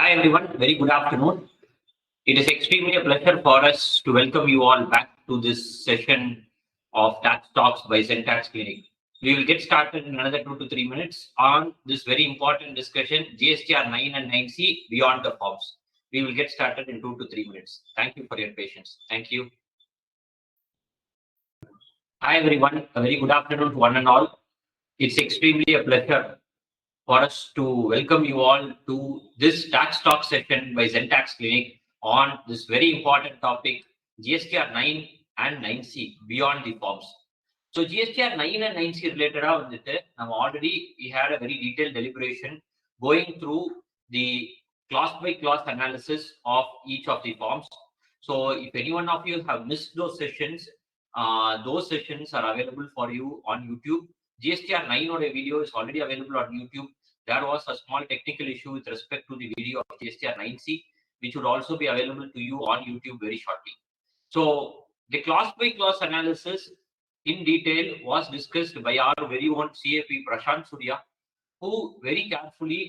Hi everyone, very good afternoon. It is extremely a pleasure for us to welcome you all back to this session of Tax Talks by Zentax Clinic. We will get started in another 2 to 3 minutes on this very important discussion, GSTR 9 and 9C beyond the forms. We will get started in 2 to 3 minutes. Thank you for your patience. Thank you. Hi everyone, a very good afternoon to one and all. It's extremely a pleasure for us to welcome you all to this Tax Talk session by Zentax Clinic on this very important topic, GSTR 9 and 9C beyond the forms. So GSTR 9 and 9C related already we had a very detailed deliberation going through the class by class analysis of each of the forms. So if any one of you have missed those sessions are available for you on YouTube. GSTR 9 or a video is already available on YouTube. There was a small technical issue with respect to the video of GSTR 9C, which would also be available to you on YouTube very shortly. So the class by class analysis in detail was discussed by our very own CAP Prashant Surya, who very carefully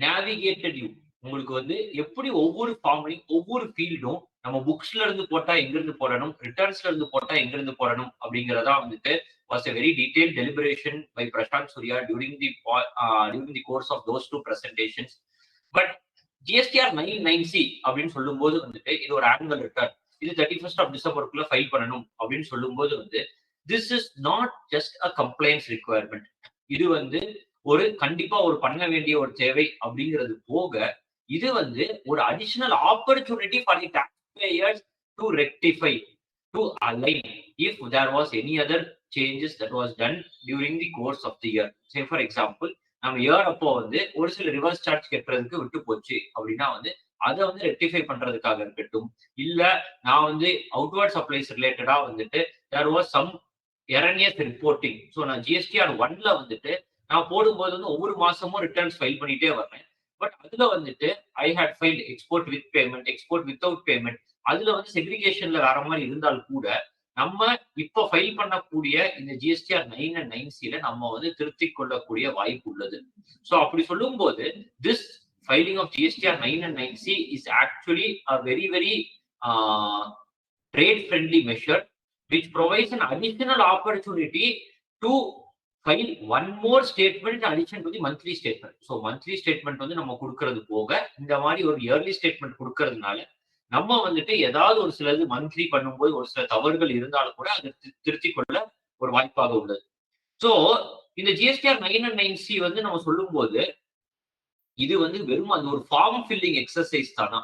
navigated you. உங்களுக்கு வந்து எப்படி ஒவ்வொரு ஃபார்ம்லையும் ஒவ்வொரு ஃபீல்டும் நம்ம புக்ஸ்ல இருந்து போட்டா எங்க இருந்து போடணும், ரிட்டர்ன்ஸ்ல இருந்து போட்டா எங்க இருந்து போடணும் அப்படிங்கறதா வந்துட்டு was a very detailed deliberation by Prashant Surya during the course of those two presentations. But GSTR 9C அப்படின்னு சொல்லும்போது வந்துட்டு இது ஒரு ஆனுவல் ரிட்டர்ன், இது 31st of Decemberக்குள்ள ஃபைல் பண்ணணும் அப்படின்னு சொல்லும்போது வந்து this is not just a compliance requirement. இது வந்து ஒரு கண்டிப்பா ஒரு பண்ண வேண்டிய ஒரு தேவை அப்படிங்கிறது போக இது வந்து ஒரு additional opportunity for the taxpayers to rectify, to align if there was any other changes that was done during the course of the year. Say for example, நம்ம இயர் அப்போ வந்து ஒரு சில ரிவர்ஸ் சார்ஜ் கட்டுறதுக்கு விட்டு போச்சு அப்படின்னா வந்து அதை வந்து ரெக்டிஃபை பண்றதுக்காக இருக்கட்டும், இல்ல நான் வந்து அவுட்வர்ட் சப்ளைஸ் ரிலேட்டடா வந்துட்டு there was some erroneous reporting. So நான் GSTR 1ல வந்துட்டு நான் போடும்போது வந்து ஒவ்வொரு மாசமும் ரிட்டர்ன்ஸ் ஃபைல் பண்ணிட்டே வரேன். பட் அதுல வந்துட்டு I had filed export with payment, export without payment. அதுல வந்து செக்ரிகேஷன்ல வேற மாதிரி இருந்தால் கூட நம்ம இப்ப ஃபைல் பண்ணக்கூடிய இந்த GSTR 9 and 9Cல நம்ம வந்து திருத்திக் கொள்ளக்கூடிய வாய்ப்பு உள்ளது. ஸோ அப்படி சொல்லும் போது this filing of GSTR 9 and 9C is actually a very very trade friendly measure which provides an additional opportunity to file one more statement in addition to the monthly statement. So monthly statement வந்து நம்ம கொடுக்கிறது போக இந்த மாதிரி ஒரு yearly statement கொடுக்கறதுனால நம்ம வந்துட்டு ஏதாவது ஒரு சிலது மந்த்லி பண்ணும்போது ஒரு சில தவறுகள் இருந்தாலும் கூட அதை திருத்திக் கொள்ள ஒரு வாய்ப்பாக உள்ளது. ஸோ இந்த GSTR 9 and 9C வந்து நம்ம சொல்லும் போது இது வந்து வெறும் அந்த ஒரு ஃபார்ம் ஃபில்லிங் எக்ஸசைஸ் தானா,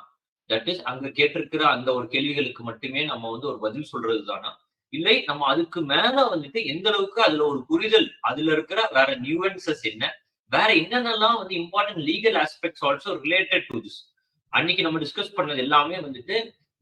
தட் இஸ் அங்க கேட்டிருக்கிற அந்த ஒரு கேள்விகளுக்கு மட்டுமே நம்ம வந்து ஒரு பதில் சொல்றது தானா, இல்லை நம்ம அதுக்கு மேல வந்துட்டு எந்த அளவுக்கு அதுல ஒரு புரிதல், அதுல இருக்கிற வேற நியூவன்சஸ் என்ன, வேற என்னென்னலாம் வந்து important legal aspects also related to this. அன்னைக்கு நம்ம டிஸ்கஸ் பண்ணது எல்லாமே வந்துட்டு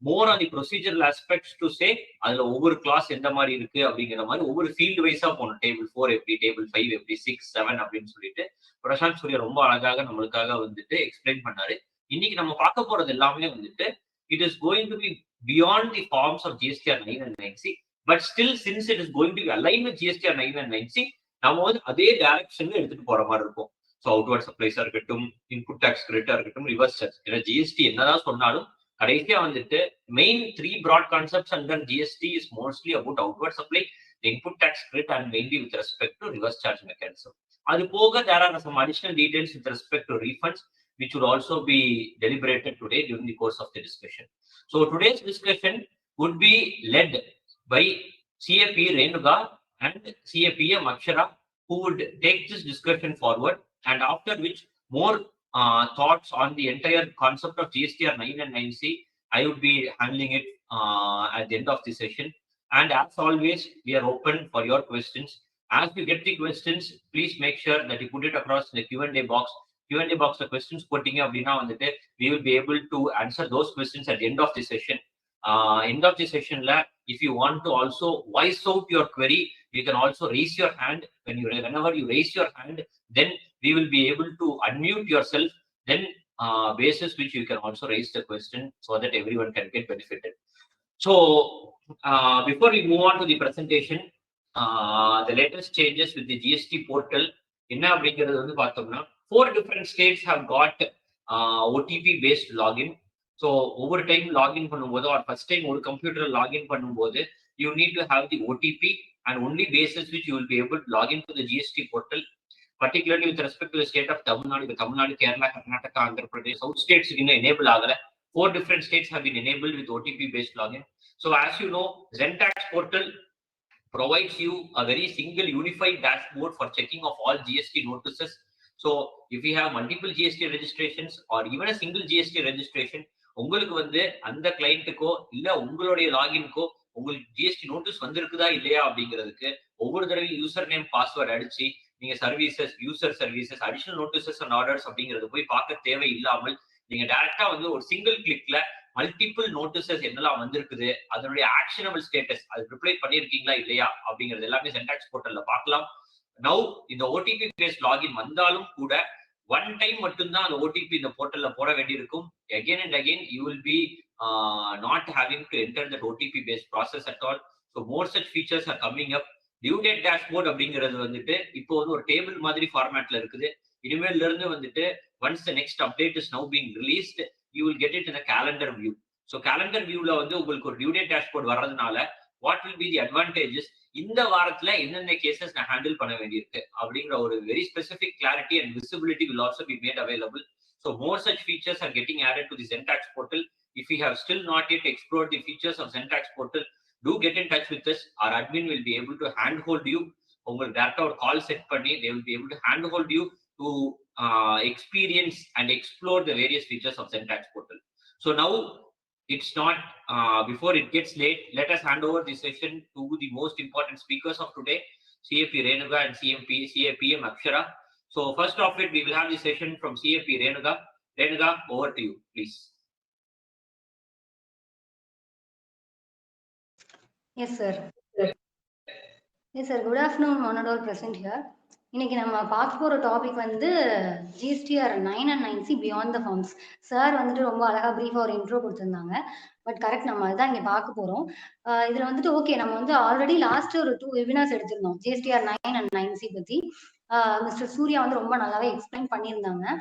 more on the procedural aspects to say அதுல ஒவ்வொரு கிளாஸ் எந்த மாதிரி இருக்கு அப்படிங்கிற மாதிரி ஒவ்வொரு ஃபீல்டு வைஸா போகணும். டேபிள் 4 எப்படி, டேபிள் 5 எப்படி, 6, 7 அப்படின்னு சொல்லிட்டு பிரசாந்த் சூர்யா ரொம்ப அழகாக நம்மளுக்காக வந்துட்டு எக்ஸ்பிளைன் பண்ணாரு. இன்னைக்கு நம்ம பார்க்க போறது எல்லாமே வந்துட்டு it is going to be beyond the forms of GSTR 9 and 9C. But still, since it is going to be aligned with GSTR 9 and 9C, நம்ம வந்து அதே டைரக்ஷன்ல எடுத்துட்டு போற மாதிரி இருக்கும். ஸோ அவுட்வர்ட் சப்ளைஸா இருக்கட்டும், இன்புட் டாக்ஸ் கிரெடிட்டா இருக்கட்டும், ரிவர்ஸ் சார்ஜ், ஏன்னா GST என்னதான் சொன்னாலும் கடைசியா வந்துட்டு main 3 broad concepts under GST is mostly about outward supply, the input tax credit, and mainly with respect to reverse charge mechanism. அது போக there are some additional details with respect to refunds which would also be deliberated today during the course of the discussion. So today's discussion would be led by CAP Renuga and CAPM Akshara, who would take this discussion forward, and after which more thoughts on the entire concept of GSTR 9 and 9C, I would be handling it at the end of the session. And as always, we are open for your questions. As you get the questions, please make sure that you put it across in the Q&A box. Q&A box the questions putting அப்படின்னா வந்துட்டு we will be able to answer those questions at the end of the session. End of the session la, if you want to also voice out your query, you can also raise your hand. Whenever you raise your hand, then we will be able to unmute yourself, then basis which you can also raise the question so that everyone can get benefited. So before we move on to the presentation, the latest changes with the GST portal என்ன அப்படிங்கிறது வந்து பார்த்தோம்னா 4 different states have got OTP based login. So ஒவ்வொரு time login பண்ணும்போது R first time ஒரு computer login பண்ணும்போது you need to have the OTP and only basis which you will be able to login to the GST portal, particularly with respect to the state of Tamil Nadu, Tamil Nadu, Kerala, Karnataka, Andhra Pradesh, South states enable agala. 4 different states have been enabled with OTP based login. So as you know, Zentax portal provides you a very single unified dashboard for checking of all GST notices. So if you have multiple GST registrations or even a single GST registration, உங்களுக்கு வந்து அந்த கிளையண்ட்டுக்கோ இல்ல உங்களுடைய லாகின்க்கோ உங்களுக்கு GST notice வந்திருக்குதா இல்லையா அப்படிங்கிறதுக்கு ஒவ்வொரு தடவையும் யூசர் நேம் பாஸ்வேர்ட் அடிச்சு நீங்க services, user services, additional notices and orders அப்படிங்கிறது போய் பார்க்க தேவை இல்லாமல் நீங்க டைரக்டா வந்து ஒரு சிங்கிள் கிளிக்ல மல்டிபிள் நோட்டீசஸ் என்னெல்லாம் வந்திருக்குது, அதனுடைய ஆக்ஷனபிள் ஸ்டேட்டஸ், அது ரிப்ளை பண்ணிருக்கீங்களா இல்லையா அப்படிங்கிறது எல்லாமே சென்டாக்ஸ் போர்ட்டல்ல பார்க்கலாம். நவ் இந்த ஓடிபி பேஸ்ட் லாகின் வந்தாலும் கூட ஒன் டைம் மட்டும்தான் அந்த ஓடிபி இந்த போர்ட்டல்ல போட வேண்டியிருக்கும். Again and again you will be not having to enter that OTP paste process at all. So more such features are coming up. Due date dashboard அப்படிங்கிறது வந்துட்டு இப்போ வந்து ஒரு டேபிள் மாதிரி ஃபார்மேட்ல இருக்குது. இனிமேல்ல இருந்து வந்துட்டு once the next update is now being released you will get it in a calendar view. So calendar வியூல வந்து உங்களுக்கு ஒரு டியூ டேட் டேஷ்போர்ட் வர்றதுனால what will be the advantages, இந்த வாரத்துல என்னென்ன கேசஸ் நான் ஹேண்டில் பண்ண வேண்டியிருக்கு அப்படிங்கிற ஒரு very specific clarity and visibility will also be made available. So more such features are getting added to the Zentax portal. If you have still not yet explored the features of Zentax portal, do get in touch with us. Our admin will be able to handhold you. உங்களுக்கு டேரக்டா ஒரு கால் set பண்ணி they will be able to handhold you to experience and explore the various features of Zentax portal. So now it's not before it gets late, let us hand over the session to the most important speakers of today, CAP Renuga and CAPM Akshara. So first of it, we will have the session from CAP Renuga. Renuga, over to you, please. Yes, sir. Yes, sir. Good afternoon, honored all present here. இன்னைக்கு நம்ம பார்க்க போற topic வந்து GSTR 9 and 9C beyond the forms. Sir வந்துட்டு ரொம்ப அழகா பிரீஃபா ஒரு intro கொடுத்திருந்தாங்க. பட் கரெக்ட், நம்ம அதுதான் இங்க பார்க்க போறோம். இதுல வந்துட்டு ஓகே, நம்ம வந்து ஆல்ரெடி லாஸ்ட் ஒரு 2 வெபினார்ஸ் எடுத்திருந்தோம் GSTR 9 and 9C பத்தி. மிஸ்டர் சூர்யா வந்து ரொம்ப நல்லாவே எக்ஸ்பிளைன் பண்ணியிருந்தாங்க.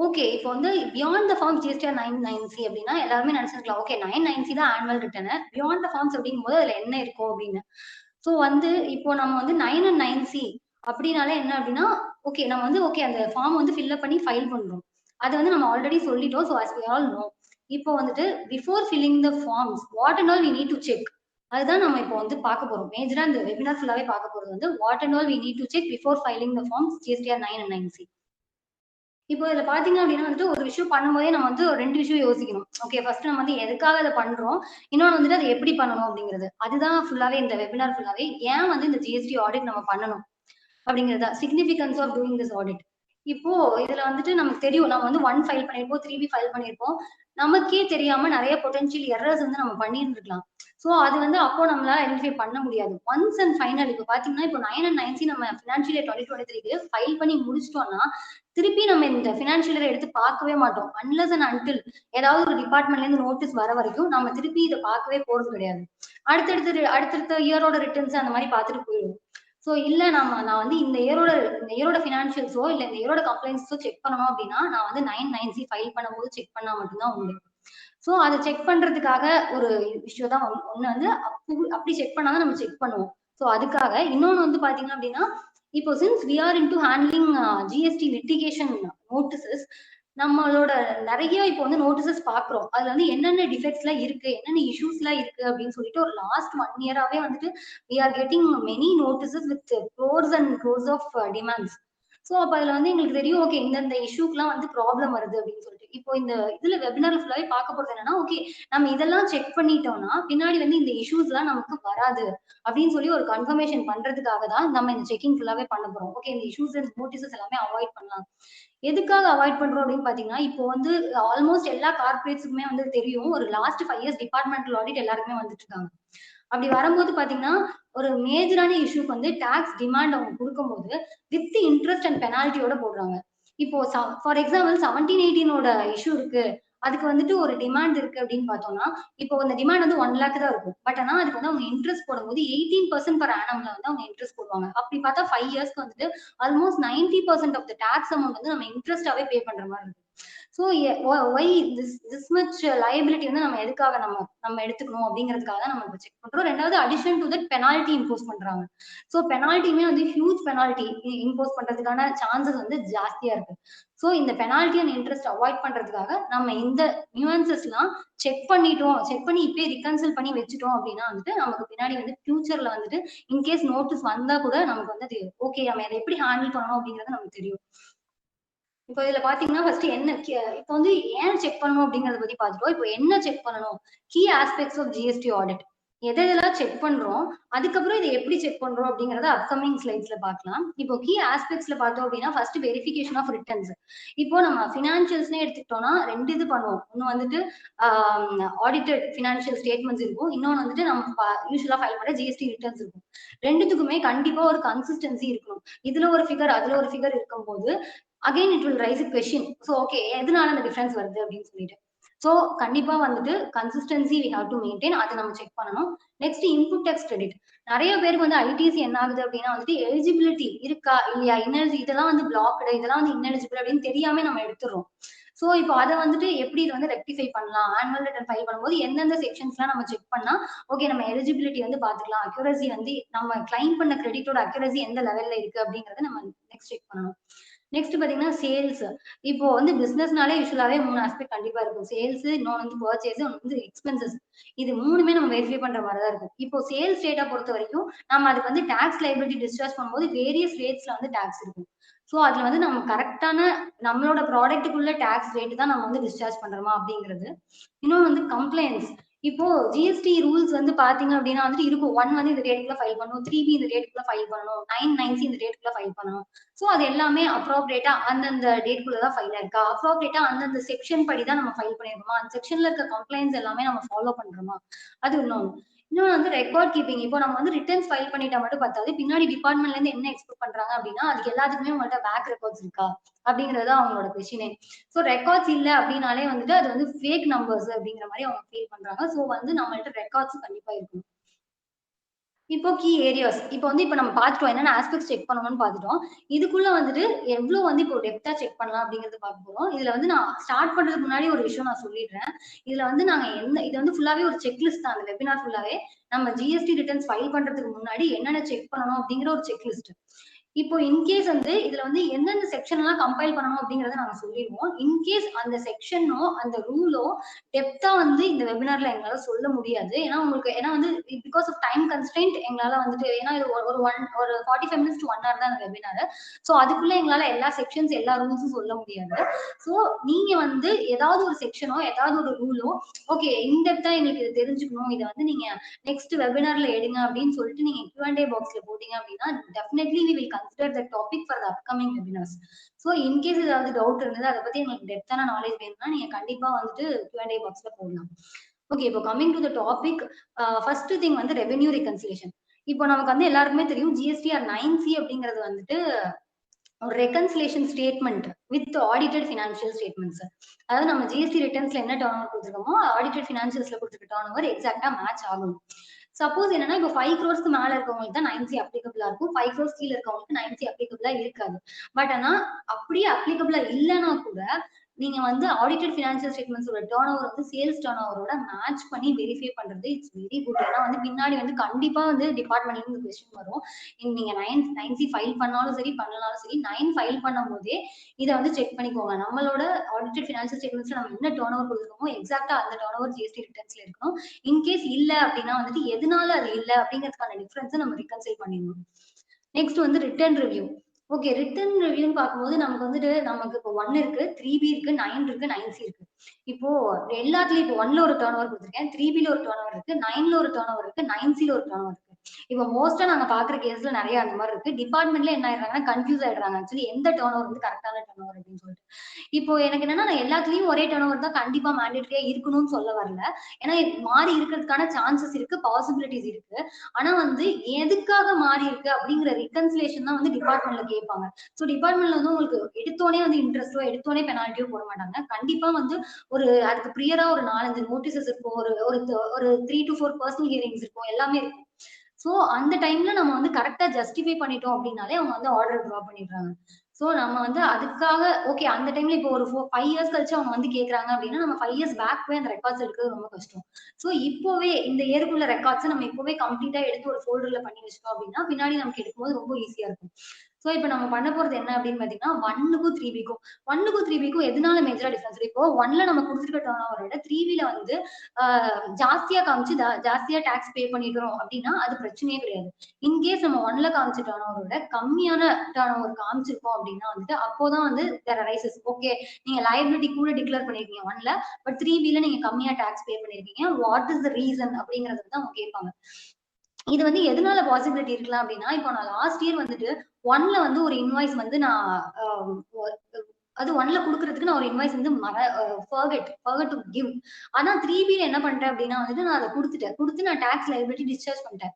ஓகே, இப்போ வந்து beyond the forms GSTR 9 9C அப்படின்னா எல்லாருமே நினைச்சிருக்கலாம், ஓகே 9 9C தான் annual return, beyond the forms அப்படிங்கும் போது அதுல என்ன இருக்கும் அப்படின்னு. ஸோ வந்து இப்போ நம்ம வந்து 9 and 9C அப்படின்னாலே என்ன அப்படின்னா, ஓகே நம்ம வந்து ஓகே அந்த ஃபார்ம் வந்து ஃபில்அப் பண்ணி ஃபைல் பண்றோம். அது வந்து நம்ம ஆல்ரெடி சொல்லிட்டோம். So as we all know, இப்போ வந்துட்டு before filling the forms what and all we need to check, அதுதான் நம்ம இப்போ வந்து பார்க்க போறோம். மேஜரா இந்த வெபினார் ஃபுல்லாவே பார்க்க போறது வந்து what and all we need to check before filing the forms GSTR 9 and 9C. இப்போ இதுல பாத்தீங்க அப்படின்னா வந்துட்டு ஒரு விஷயம் பண்ணும்போதே நம்ம வந்து 2 விஷயம் யோசிக்கணும். ஓகே, ஃபர்ஸ்ட் நம்ம வந்து எதுக்காக அதை பண்றோம், இன்னொன்று வந்துட்டு அதை எப்படி பண்ணணும் அப்படிங்கிறது. அதுதான் ஃபுல்லாவே இந்த வெபினார் ஃபுல்லாவே ஏன் வந்து இந்த GST ஆடிட் நம்ம பண்ணணும் அப்படிங்கிறதா significance of doing this audit. இப்போ இதுல வந்துட்டு நமக்கு தெரியும், நம்ம வந்து 1 ஃபைல் பண்ணிருப்போம், 3B ஃபைல் பண்ணிருப்போம், நமக்கே தெரியாம நிறைய பொட்டன்ஷியல் எரர்ஸ் வந்து நம்ம பண்ணிருந்துருக்கலாம். ஸோ அது வந்து அப்போ நம்மளால ஐடென்டிஃபை பண்ண முடியாது. ஒன்ஸ் அண்ட் ஃபைனல் இப்போ பாத்தீங்கன்னா இப்போ 9 and 9C நம்ம ஃபினான்ஷியல் இயர் 2023க்கு ஃபைல் பண்ணி முடிச்சிட்டோம்னா திருப்பி நம்ம இந்த ஃபினான்ஷியல் இயர் எடுத்து பார்க்கவே மாட்டோம். அன்லஸ் அண்ட் அன்டில் ஏதாவது ஒரு டிபார்ட்மெண்ட்ல இருந்து நோட்டீஸ் வர வரைக்கும் நம்ம திருப்பி இதை பார்க்கவே போறது கிடையாது. அடுத்தடுத்த இயரோட ரிட்டர்ன்ஸ் அந்த மாதிரி பார்த்துட்டு போயிடுவோம். ஸோ இல்ல நான் வந்து இந்த இயரோட ஃபினான்ஷியல்ஸோ இல்ல இந்த இயரோட கம்ப்ளைண்ட்ஸோ செக் பண்ணணும் அப்படின்னா நான் வந்து 9 9C ஃபைல் பண்ணும்போது செக் பண்ணா மட்டும்தான் உண்டு. ஸோ அதை செக் பண்றதுக்காக ஒரு விஷயம் தான் ஒண்ணு வந்து அப்படி செக் பண்ணாதான் நம்ம செக் பண்ணுவோம். ஸோ அதுக்காக இன்னொன்னு வந்து பாத்தீங்க அப்படின்னா, இப்போ since we are into handling GST litigation notices, நம்மளோட நிறைய இப்போ வந்து நோட்டீசஸ் பாக்குறோம். அதுல வந்து என்னென்ன டிஃபெக்ட்ஸ் எல்லாம் இருக்கு, என்னென்ன இஷ்யூஸ் எல்லாம் இருக்கு அப்படின்னு சொல்லிட்டு ஒரு லாஸ்ட் 1 இயராவே வந்துட்டு we are getting many notices with crores and crores of demands. So அப்ப அதுல வந்து எங்களுக்கு தெரியும், ஓகே இந்த இஷ்யூக்கெல்லாம் வந்து ப்ராப்ளம் வருது அப்படின்னு சொல்லிட்டு. இப்போ இந்த இதுல வெபினார் ஃபுல்லாவே பார்க்க போறது என்னன்னா, ஓகே நம்ம இதெல்லாம் செக் பண்ணிட்டோம்னா பின்னாடி வந்து இந்த இஷ்யூஸ் எல்லாம் நமக்கு வராது அப்படின்னு சொல்லி ஒரு கன்ஃபர்மேஷன் பண்றதுக்காக தான் நம்ம இந்த செக்கிங் ஃபுல்லாவே பண்ண போறோம். ஓகே இந்த இஷ்யூஸ் அண்ட் நோட்டீசஸ் எல்லாமே அவாய்ட் பண்ணலாம். எதுக்காக அவாய்ட் பண்றோம் அப்படின்னு பாத்தீங்கன்னா, இப்போ வந்து ஆல்மோஸ்ட் எல்லா கார்பரேட்ஸுக்குமே வந்து தெரியும், ஒரு லாஸ்ட் 5 இயர்ஸ் டிபார்ட்மெண்டல் ஆடிட் எல்லாருக்குமே வந்துட்டு இருக்காங்க. அப்படி வரும்போது பாத்தீங்கன்னா ஒரு மேஜரான இஷ்யூக்கு வந்து டாக்ஸ் டிமாண்ட் அவங்க கொடுக்கும்போது வித் இன்ட்ரெஸ்ட் அண்ட் பெனால்ட்டியோட போடுறாங்க. இப்போ ஃபார் எக்ஸாம்பிள் 1718 இஷ்யூ இருக்கு, அதுக்கு வந்துட்டு ஒரு டிமாண்ட் இருக்கு அப்படின்னு பார்த்தோம்னா, இப்போ அந்த டிமாண்ட் வந்து 1 lakh தான் இருக்கும். பட் ஆனா அதுக்கு வந்து அவங்க இன்ட்ரெஸ்ட் போடும்போது 18% per annumல வந்து அவங்க இன்ட்ரெஸ்ட் போடுவாங்க. அப்படி பார்த்தா 5 இயர்ஸ்க்கு வந்துட்டு almost 90% of the tax amount வந்து நம்ம இன்ட்ரெஸ்டாவே பே பண்ற மாதிரி இருக்கு. So why this much liability வந்து நம்ம எதுக்காக நம்ம எடுத்துக்கணும் அப்படிங்கிறதுக்காக நம்ம இப்போ செக் பண்றோம். ரெண்டாவது addition to that penalty impose பண்றாங்க. ஸோ பெனால்ட்டியுமே வந்து ஹியூஜ் பெனால்ட்டி இம்போஸ் பண்றதுக்கான சான்சஸ் வந்து ஜாஸ்தியா இருக்கு. ஸோ இந்த பெனால்ட்டி அண்ட் இன்ட்ரெஸ்ட் அவாய்ட் பண்றதுக்காக நம்ம இந்த நியூஆன்சஸ்லாம் செக் பண்ணி இப்பயே ரிகன்சில் பண்ணி வச்சுட்டோம் அப்படின்னா வந்துட்டு நமக்கு பின்னாடி வந்து ஃபியூச்சர்ல வந்துட்டு இன்கேஸ் நோட்டீஸ் வந்தா கூட நமக்கு வந்து அது ஓகே நம்ம அதை எப்படி ஹேண்டில் பண்ணணும் அப்படிங்கிறது நமக்கு தெரியும். இப்போ இதுல பாத்தீங்கன்னா ஃபர்ஸ்ட் என்ன இப்போ வந்து ஏன் செக் பண்ணணும் அப்படிங்கறத பத்தி பாத்துட்டோம். இப்போ என்ன செக் பண்ணணும்? Key aspects of GST audit எதெல்லாம் செக் பண்றோம், அதுக்கப்புறம் இதை எப்படி செக் பண்றோம் அப்படிங்கறத அப்கமிங் ஸ்லைட்ஸ்ல பார்க்கலாம். இப்போ கீ ஆஸ்பெக்ட்ஸ்ல பார்த்தோம் அப்படின்னா ஃபர்ஸ்ட் வெரிஃபிகேஷன் ஆஃப் ரிட்டர்ன்ஸ். இப்போ நம்ம ஃபினான்ஷியல்ஸ்னே எடுத்துக்கிட்டோம்னா 2 இது பண்ணுவோம். ஒன்னு வந்துட்டு ஆடிட்டட் ஃபினான்ஷியல் ஸ்டேட்மெண்ட்ஸ் இருக்கும், இன்னொன்னு வந்துட்டு நம்ம யூஸ்வலா ஃபைல் பண்ண ஜிஎஸ்டி ரிட்டர்ன்ஸ் இருக்கும். ரெண்டுத்துக்குமே கண்டிப்பா ஒரு கன்சிஸ்டன்சி இருக்கணும். இதுல ஒரு ஃபிகர் அதுல ஒரு ஃபிகர் இருக்கும்போது again it will raise question. So okay எதனால அந்த டிஃபரன்ஸ் வருது அப்படின்னு சொல்லிட்டு. ஸோ கண்டிப்பா வந்துட்டு consistency we have to maintain, அதை நம்ம செக் பண்ணணும். Next input tax credit. நிறைய பேருக்கு வந்து ஐடிசி என்ன ஆகுது அப்படின்னா வந்துட்டு எலிஜிபிலிட்டி இருக்கா இல்லையா, இதெல்லாம் வந்து பிளாக்டு, இதெல்லாம் வந்து இன்எலிஜிபிள் அப்படின்னு தெரியாம நம்ம எடுத்துறோம். ஸோ இப்போ அதை வந்துட்டு எப்படி இதை வந்து ரெக்டிஃபை பண்ணலாம், ஆனுவல் ரிட்டர்ன் ஃபைல் பண்ணும்போது எந்தெந்த செக்ஷன்ஸ்லாம் நம்ம செக் பண்ணா ஓகே நம்ம எலிஜிபிலிட்டி வந்து பாத்துக்கலாம், அக்யூரசி வந்து நம்ம கிளைம் பண்ண கிரெடிட்டோட அக்யூரசி எந்த லெவல்ல இருக்கு அப்படிங்கறத நம்ம நெக்ஸ்ட் செக் பண்ணணும். நெக்ஸ்ட் பாத்தீங்கன்னா சேல்ஸ். இப்போ வந்து பிசினஸ்னாலே யூஸ்வலாவே 3 ஆஸ்பெக்ட் கண்டிப்பா இருக்கும். சேல்ஸ், இன்னொன்று வந்து பர்ச்சேஸ், ஒன்று வந்து எக்ஸ்பென்சஸ். இது மூணுமே நம்ம வெரிஃபை பண்ற மாதிரி தான் இருக்கும். இப்போ சேல்ஸ் டேட்டா பொறுத்த வரைக்கும் நம்ம அதுக்கு வந்து டாக்ஸ் லைபிலிட்டி டிஸ்சார்ஜ் பண்ணும்போது வேரியஸ் ரேட்ஸ்ல வந்து டாக்ஸ் இருக்கும். ஸோ அதுல வந்து நம்ம கரெக்டான நம்மளோட ப்ராடக்ட்டுக்குள்ள டாக்ஸ் ரேட் தான் நம்ம வந்து டிஸ்சார்ஜ் பண்றோமா அப்படிங்கிறது. இன்னொன்று வந்து கம்ப்ளைண்ட்ஸ். இப்போ ஜிஎஸ்டி ரூல்ஸ் வந்து பாத்தீங்க அப்படின்னா வந்துட்டு இருக்கும். 1 வந்து இந்த ரேட்டுக்குள்ள ஃபைல் பண்ணணும், 3B இந்த ரேட்டுக்குள்ள ஃபைல் பண்ணணும், 990 இந்த ரேட்டுக்குள்ள ஃபைல் பண்ணணும். ஸோ அது எல்லாமே அப்ராப்ரியேட்டா அந்தந்த டேட்குள்ள தான் ஃபைல் இருக்கா, அப்ராப்ரியேட்டா அந்தந்த செக்ஷன் படி தான் நம்ம ஃபைல் பண்ணிருக்கோமா, அந்த செக்ஷன்ல இருக்க கம்ப்ளைண்ட்ஸ் எல்லாமே நம்ம ஃபாலோ பண்றோமா, அது இன்னொன்று. இன்னொன்று வந்து ரெக்கார்ட் கீப்பிங். இப்போ நம்ம வந்து ரிட்டர்ன்ஸ் ஃபைல் பண்ணிட்டா மட்டும் பார்த்தாது, பின்னாடி டிபார்ட்மெண்ட்ல இருந்து என்ன எக்ஸ்பெக்ட் பண்றாங்க அப்படின்னா அதுக்கு எல்லாத்துக்குமே உங்கள்கிட்ட பேக் ரெக்கார்ட்ஸ் இருக்கா அப்படிங்கறது அவங்களோட கொஸ்டினே. ஸோ ரெக்கார்ட்ஸ் இல்லை அப்படின்னாலே வந்துட்டு அது வந்து ஃபேக் நம்பர்ஸ் அப்படிங்கிற மாதிரி அவங்க ஃபீல் பண்றாங்க. ஸோ வந்து நம்மள்ட்ட ரெக்கார்ட்ஸ் கண்டிப்பா இருக்கணும். இப்போ கீ ஏரியாஸ். இப்போ நம்ம பார்த்துட்டோம் என்னென்ன ஆஸ்பெக்ட்ஸ் செக் பண்ணணும்னு பார்த்துட்டோம். இதுக்குள்ள வந்துட்டு எவ்வளவு வந்து இப்போ டெப்தா செக் பண்ணலாம் அப்படிங்கறது பார்க்க போறோம். இதுல வந்து நான் ஸ்டார்ட் பண்றதுக்கு முன்னாடி ஒரு விஷயம் நான் சொல்லிடுறேன். இதுல வந்து நாங்க இது வந்து ஃபுல்லாவே ஒரு செக்லிஸ்ட் தான். அந்த வெபினார் ஃபுல்லாவே நம்ம ஜிஎஸ்டி ரிட்டர்ன்ஸ் ஃபைல் பண்றதுக்கு முன்னாடி என்னென்ன செக் பண்ணணும் அப்படிங்கிற ஒரு செக்லிஸ்ட். இப்போ இன்கேஸ் வந்து இதுல வந்து எந்தெந்த செக்ஷன் எல்லாம் கம்பைல் பண்ணணும் அப்படிங்கறத நாங்க சொல்லிடுவோம். இன்கேஸ் அந்த செக்ஷனோ அந்த ரூலோ டெப்தா வந்து இந்த வெபினார்ல எங்களால சொல்ல முடியாது. ஏன்னா வந்து பிகாஸ் ஆஃப் டைம் கன்ஸ்ட்ரெயின்ட் எங்களால வந்துட்டு, ஏன்னா இது ஒரு 45 மினிட்ஸ் டு 1 hour தான் அந்த வெபினார். ஸோ அதுக்குள்ள எங்களால எல்லா செக்ஷன்ஸ் எல்லா ரூல்ஸும் சொல்ல முடியாது. ஸோ நீங்க வந்து ஏதாவது ஒரு செக்ஷனோ ஏதாவது ஒரு ரூலோ ஓகே இன்டெப்தா எங்களுக்கு இது தெரிஞ்சுக்கணும், இதை வந்து நீங்க நெக்ஸ்ட் வெபினார்ல எடுங்க அப்படின்னு சொல்லிட்டு நீங்க Q&A பாக்ஸ்ல போட்டீங்க அப்படின்னா definitely we will consider the topic for the upcoming webinars. So in case ஏதாவது டவுட் இருந்தது அதை பத்தி உங்களுக்கு டெப்தான நாலேஜ் வேணும்னா நீங்க கண்டிப்பா வந்துட்டு Q&A பாக்ஸ்ல போடலாம். ஓகே, இப்போ coming to the topic. First thing வந்து ரெவென்யூ ரெகன்சிலேஷன். இப்போ நமக்கு வந்து எல்லாருக்குமே தெரியும் GSTR 9C அப்படிங்கிறது வந்துட்டு ஒரு reconciliation statement with audited financial statements. அதாவது நம்ம ஜிஎஸ்டி ரிட்டர்ன்ஸ்ல என்ன டர்ன் ஓவர் கொடுத்துருக்கோமோ ஆடிட்டட் ஃபினான்ஷியல்ஸ்ல கொடுத்துருக்க டர்ன் ஓவர் எக்ஸாக்டா மேட்ச் ஆகும். சப்போஸ் என்னன்னா இப்போ 5 crores மேல இருக்கவங்களுக்கு தான் 9C அப்ளிகபிளா இருக்கும், 5 crores கீழ இருக்கவங்களுக்கு 9C அப்ளிகபிளா இருக்காது. பட் ஆனா அப்படியே அப்ளிகபிளா இல்லைன்னா கூட நீங்க வந்து ஆடிட்டட் ஃபினான்ஷியல் ஸ்டேட்மெண்ட்ஸோட டர்ன் ஓவர் வந்து சேல்ஸ் டர்ன் ஓவரோட மேட்ச் பண்ணி வெரிஃபை பண்றது இட்ஸ் வெரி குட். ஏன்னா வந்து பின்னாடி வந்து கண்டிப்பா வந்து டிபார்ட்மெண்ட்ல இருந்து கொஸ்டின் வரும். நீங்க 9C ஃபைல் பண்ணாலும் சரி பண்ணலாலும் சரி 9 ஃபைல் பண்ணும் போதே இதை வந்து செக் பண்ணிக்கோங்க. நம்மளோட ஆடிட்டட் ஃபினான்ஷியல் ஸ்டேட்மெண்ட்ஸ்ல நம்ம என்ன டர்ன் ஓவர் கொடுத்துருக்கோமோ எக்ஸாக்டா அந்த டர்ன் ஓவர் ஜிஎஸ்டி ரிட்டர்ன்ஸ்ல இருக்கணும். இன்கேஸ் இல்ல அப்படின்னா வந்துட்டு எதனால அது இல்ல அப்படிங்கிறதுக்கான டிஃபரன்ஸ் நம்ம ரிகன்சைல் பண்ணிடணும். நெக்ஸ்ட் வந்து ரிட்டர்ன் ரிவ்யூ. ஓகே, ரிட்டர்ன் ரிவ்யூன்னு பார்க்கும்போது நமக்கு வந்துட்டு நமக்கு இப்போ 1 இருக்கு, 3B இருக்கு, 9 இருக்கு, 9C இருக்கு. இப்போ எல்லாத்துலயும் இப்போ 1ல ஒரு டர்ன் ஓவர் கொடுத்துருக்கேன், 3Bல ஒரு டர்ன் ஓவர் இருக்கு, 9ல ஒரு டர்ன் ஓவர் இருக்கு, 9Cல ஒரு டர்ன் ஓவர் இருக்கு. இப்போ மோஸ்டா நாங்க பாக்குற கேஸ்ல நிறைய அந்த மாதிரி இருக்கு. டிபார்ட்மெண்ட்ல என்ன ஆயிடுறாங்கன்னா கன்ஃபியூஸ் ஆயிடுறாங்க ஆக்சுவலி எந்த டர்ன் ஓவர் வந்து கரெக்டான டர்ன் ஓவர் அப்படின்னு சொல்லிட்டு. இப்போ எனக்கு என்னன்னா நான் எல்லாத்துலயும் ஒரே டர்ன் ஓவர் தான் கண்டிப்பா மேண்டேட்டரியா இருக்கணும்னு சொல்ல வரல. ஏன்னா மாறி இருக்கிறதுக்கான சான்சஸ் இருக்கு, பாசிபிலிட்டிஸ் இருக்கு. ஆனா வந்து எதுக்காக மாறி இருக்கு அப்படிங்கிற ரிகன்சிலேஷன் தான் வந்து டிபார்ட்மெண்ட்ல கேட்பாங்க. ஸோ டிபார்ட்மெண்ட்ல வந்து உங்களுக்கு எடுத்தோடனே வந்து இன்ட்ரெஸ்டோ எடுத்தோடனே பெனால்ட்டியோ போட மாட்டாங்க. கண்டிப்பா வந்து அதுக்கு ப்ரியரா ஒரு 4-5 நோட்டீசஸ் இருக்கும், ஒரு 3 to 4 பர்சனல் ஹியரிங்ஸ் இருக்கும், எல்லாமே இருக்கும். ஸோ அந்த டைம்ல நம்ம வந்து கரெக்டா ஜஸ்டிஃபை பண்ணிட்டோம் அப்படின்னாலே அவங்க வந்து ஆர்டர் ட்ரா பண்ணிடுறாங்க. சோ நம்ம வந்து அதுக்காக ஓகே அந்த டைம்ல இப்போ ஒரு 5 இயர்ஸ் கழிச்சு அவங்க வந்து கேக்குறாங்க அப்படின்னா நம்ம 5 இயர்ஸ் பேக் போய் அந்த ரெக்கார்ட்ஸ் எடுக்கிறது ரொம்ப கஷ்டம். சோ இப்போவே இந்த இயருக்குள்ள ரெக்கார்ட்ஸ் நம்ம இப்போவே கம்ப்ளீட்டா எடுத்து ஒரு ஃபோல்டர்ல பண்ணி வச்சிட்டோம் அப்படின்னா பின்னாடி நமக்கு எடுக்கும்போது ரொம்ப ஈஸியா இருக்கும். சோ இப்ப நம்ம பண்ண போறது என்ன அப்படின்னு பாத்தீங்கன்னா 1க்கும் 3Bக்கும் 1க்கும் 3Bக்கும் எதனால மேஜரா டிஃபரன்ஸ் இப்போ 1ல நம்ம கொடுத்துருக்க டர்ன் ஓவரோட 3Bல வந்து ஜாஸ்தியா காமிச்சு ஜாஸ்தியா டாக்ஸ் பே பண்ணிடுறோம் அப்படின்னா அது பிரச்சனையே கிடையாது. இன்கேஸ் நம்ம 1ல காமிச்ச டர்ன் ஓவரோட கம்மியான டர்ன் ஓவர் காமிச்சிருக்கோம் அப்படின்னா வந்துட்டு அப்போதான் வந்து தேர் ரைசஸ் ஓகே நீங்க லயபிலிட்டி கூட டிக்ளேர் பண்ணிருக்கீங்க 1ல பட் 3Bல நீங்க கம்மியா டாக்ஸ் பே பண்ணிருக்கீங்க வாட் இஸ் த ரீசன் அப்படிங்கறது வந்து அவங்க கேட்பாங்க. இது வந்து எதனால பாசிபிலிட்டி இருக்கலாம் அப்படின்னா இப்போ நான் லாஸ்ட் இயர் வந்துட்டு 1ல வந்து ஒரு இன்வாய்ஸ் வந்து நான் அது 1ல குடுக்கறதுக்கு நான் ஒரு இன்வாய்ஸ் வந்து ஃபர்கெட் டு கிவ். ஆனா 3Bல என்ன பண்றேன் அப்படின்னா வந்துட்டு நான் அதை கொடுத்து நான் டாக்ஸ் லைபிலிட்டி டிஸ்சார்ஜ் பண்ணிட்டேன்.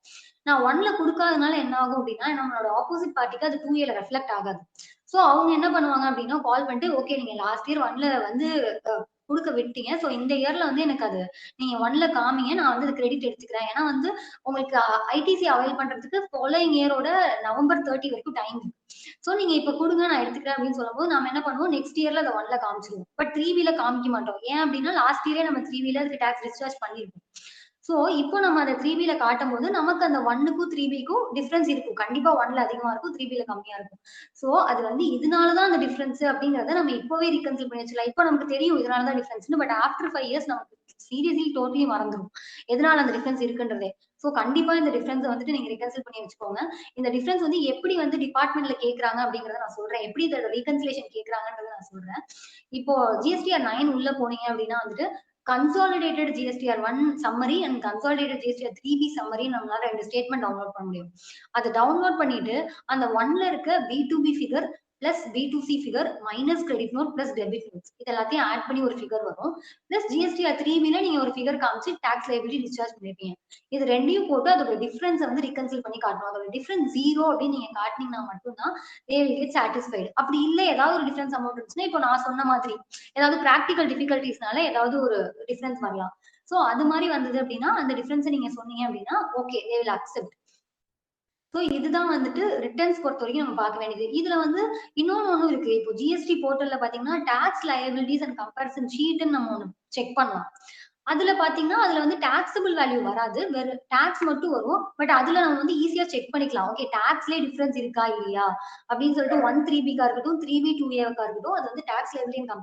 நான் 1ல குடுக்காதனால என்ன ஆகும் அப்படின்னா நம்மளோட ஆப்போசிட் பார்ட்டிக்கு அது 2Aல ரெஃப்ளெக்ட் ஆகாது. சோ அவங்க என்ன பண்ணுவாங்க அப்படின்னா கால் பண்ணிட்டு ஓகே நீங்க லாஸ்ட் இயர் 1ல வந்து குடுக்க விட்டீங்க. சோ இந்த இயர்ல வந்து எனக்கு அது நீங்க 1ல காமிங்க நான் வந்து கிரெடிட் எடுத்துக்கிறேன். ஏன்னா வந்து உங்களுக்கு ஐடிசி அவைல் பண்றதுக்கு ஃபாலோயிங் இயரோட நவம்பர் 30 வரைக்கும் டைம் இருக்கு. சோ நீங்க இப்ப கொடுங்க நான் எடுத்துக்கிறேன் அப்படின்னு சொல்லும்போது நாம என்ன பண்ணுவோம் நெக்ஸ்ட் இயர்ல அதை 1ல காமிச்சிருவோம். பட் 3Bல காமிக்க மாட்டோம். ஏன் அப்படின்னா லாஸ்ட் இயரே நம்ம 3Bல அதுக்கு டாக்ஸ் டிஸ்சார்ஜ் பண்ணிருக்கோம். சோ இப்போ நம்ம அந்த 3Bல காட்டும் போது நமக்கு அந்த 1க்கும் 3Bக்கும் டிஃபரன்ஸ் இருக்கும். கண்டிப்பா 1ல அதிகமா இருக்கும் 3Bல கம்மியா இருக்கும். சோ அது வந்து இதனாலதான் அந்த டிஃபரன்ஸ் அப்படிங்கறத நம்ம இப்பவே ரீகன்சில் பண்ணி வச்சுக்கலாம். இப்போ நமக்கு தெரியும் இதனாலதான் டிஃபரன்ஸ். பட் ஆஃப்டர் 5 இயர்ஸ் நமக்கு சீரியஸ்லி டோட்டலி மறந்துடும் எதனால அந்த டிஃபரன்ஸ் இருக்குன்றதே. சோ கண்டிப்பா இந்த டிஃபரன்ஸ் வந்துட்டு நீங்க ரீகன்சில் பண்ணி வச்சுக்கோங்க. இந்த டிஃபரன்ஸ் வந்து எப்படி வந்து டிபார்ட்மெண்ட்ல கேக்குறாங்க அப்படிங்கறத நான் சொல்றேன். எப்படி இதோட ரீகன்சிலேஷன் கேக்குறாங்கன்றத நான் சொல்றேன். இப்போ ஜிஎஸ்டிஆர் 9 உள்ள போனீங்க அப்படின்னா வந்துட்டு consolidated GSTR 1 summary and consolidated GSTR 3B summary நம்மளால 2 ஸ்டேட்மெண்ட் டவுன்லோட் பண்ண முடியும். அதை டவுன்லோட் பண்ணிட்டு அந்த 1ல இருக்க B2B figure plus B2C figure minus credit note plus debit notes இது எல்லாத்தையும் ஆட் பண்ணி ஒரு ஃபிகர் வரும். பிளஸ் ஜிஎஸ்டிஆர் 3Bல நீங்க ஒரு ஃபிகர் காமிச்சு டாக்ஸ் லைபிலிட்டி டிஸ்சார்ஜ் பண்ணிருப்பீங்க. இது ரெண்டையும் போட்டு அதோட டிஃபரன்ஸ் வந்து ரிகன்சில் பண்ணி காட்டணும். அதோட டிஃபரன்ஸ் 0 அப்படின்னு நீங்க காட்டினீங்கன்னா மட்டும்தான் they will get satisfied. அப்படி இல்ல ஏதாவது ஒரு டிஃபரன்ஸ் அமௌண்ட் இருந்துச்சுன்னா இப்போ நான் சொன்ன மாதிரி ஏதாவது பிராக்டிகல் டிஃபிகல்டிஸ்னால ஏதாவது ஒரு டிஃபரன்ஸ் வரலாம். சோ அது மாதிரி வந்தது அப்படின்னா அந்த டிஃபரன்ஸ் நீங்க சொன்னீங்க அப்படின்னா okay they will accept. So இதுதான் வந்துட்டு ரிட்டர்ன்ஸ் பொறுத்த வரைக்கும் நம்ம பார்க்க வேண்டியது. இதுல வந்து இன்னொன்னு இருக்கு. இப்போ ஜிஎஸ்டி போர்ட்டல்ல பாத்தீங்கன்னா டாக்ஸ் லயபிலிட்டிஸ் அண்ட் கம்பேரிசன் ஷீட்னு நம்ம ஒண்ணு செக் பண்ணலாம். அதுல பாத்தீங்கன்னா அதுல வந்து டாக்ஸபிள் வேல்யூ வராது. வெறும் டாக்ஸ் மட்டும் வரும். பட் அதுல நம்ம வந்து ஈஸியா செக் பண்ணிக்கலாம். ஓகே டாக்ஸ்லயே டிஃபரன்ஸ் இருக்கா இல்லையா அப்படின்னு சொல்லிட்டு 1-3Bக்கா இருக்கட்டும் 3B-2Aக்கா இருக்கட்டும் அது வந்து டாக்ஸ் லயபிலிட்டி அண்ட்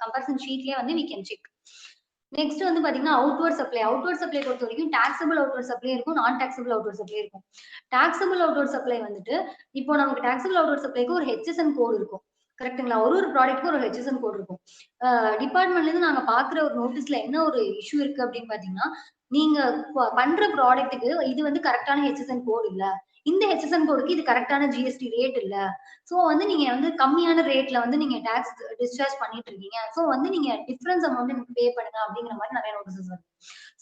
கம்பேரிசன் ஷீட்லயே வந்து we can check. நெக்ஸ்ட் வந்து பாத்தீங்கன்னா அவுட்வர்ட் சப்ளை பொறுத்த வரைக்கும் டாக்ஸபிள் அவுட்வர்ட் சப்ளை இருக்கும் நான் டாக்ஸபிள் அவுட்வர்ட் சப்ளை இருக்கும். டாக்ஸபிள் அவுட்வர்ட் சப்ளை வந்துட்டு இப்போ நமக்கு டாக்ஸபிள் அவுட்வர்ட் சப்ளைக்கு ஒரு ஹெச்எஸ்என் கோட் இருக்கும். கரெக்ட்டுங்களா? ஒரு ப்ராடக்ட்க்கு ஒரு ஹெச்எஸ்என் கோட் இருக்கும். டிபார்ட்மெண்ட்ல இருந்து நாங்க பாக்குற ஒரு நோட்டீஸ்ல என்ன ஒரு இஷ்யூ இருக்கு அப்படின்னு பாத்தீங்கன்னா நீங்க பண்ற ப்ராடக்ட்டுக்கு இது வந்து கரெக்டான ஹெச்எஸ்என் கோட் இல்ல. இந்த ஹெச்எஸ்என் கோடுக்கு இது கரெக்டான ஜிஎஸ்டி ரேட் இல்ல. சோ வந்து நீங்க வந்து கம்மியான ரேட்ல வந்து நீங்க டாக்ஸ் டிஸ்சார்ஜ் பண்ணிட்டு இருக்கீங்க. சோ வந்து நீங்க டிஃபரன்ஸ் அமௌண்ட் எனக்கு பே பண்ணுங்க அப்படிங்கிற மாதிரி நிறைய நோட்டீசஸ் வருது.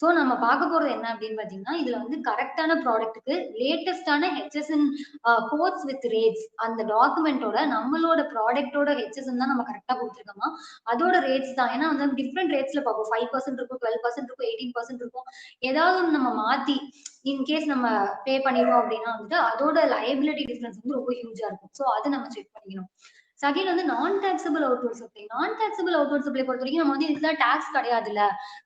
சோ நம்ம பார்க்க போறது என்ன அப்படின்னு பாத்தீங்கன்னா இதுல வந்து கரெக்டான ப்ராடக்ட்டுக்கு லேட்டஸ்டான ஹெச்எஸ்என் கோட்ஸ் வித் ரேட்ஸ் அந்த டாக்குமெண்டோட நம்மளோட ப்ராடக்டோட ஹெச்எஸ்என் தான் நம்ம கரெக்டா கொடுத்துருக்கோமா அதோட ரேட்ஸ் தான். ஏன்னா வந்து டிஃப்ரெண்ட் ரேட்ஸ்ல பார்ப்போம் 5% இருக்கும் 12% இருக்கும் 18% இருக்கும். ஏதாவது ஒன்று நம்ம மாத்தி இன்கேஸ் நம்ம பே பண்ணிடுவோம் அப்படின்னா வந்துட்டு அதோட லயபிலிட்டி டிஃபரன்ஸ் வந்து ரொம்ப ஹியூஜா இருக்கும். சோ அதை நம்ம செக் பண்ணிக்கணும். செகண்ட் வந்து நான் டாக்ஸபிள் அவுட்வர்ட் சப்ளை பொறுத்த வரைக்கும் நம்ம வந்து இதுதான் டாக்ஸ் கிடையாதுல்ல.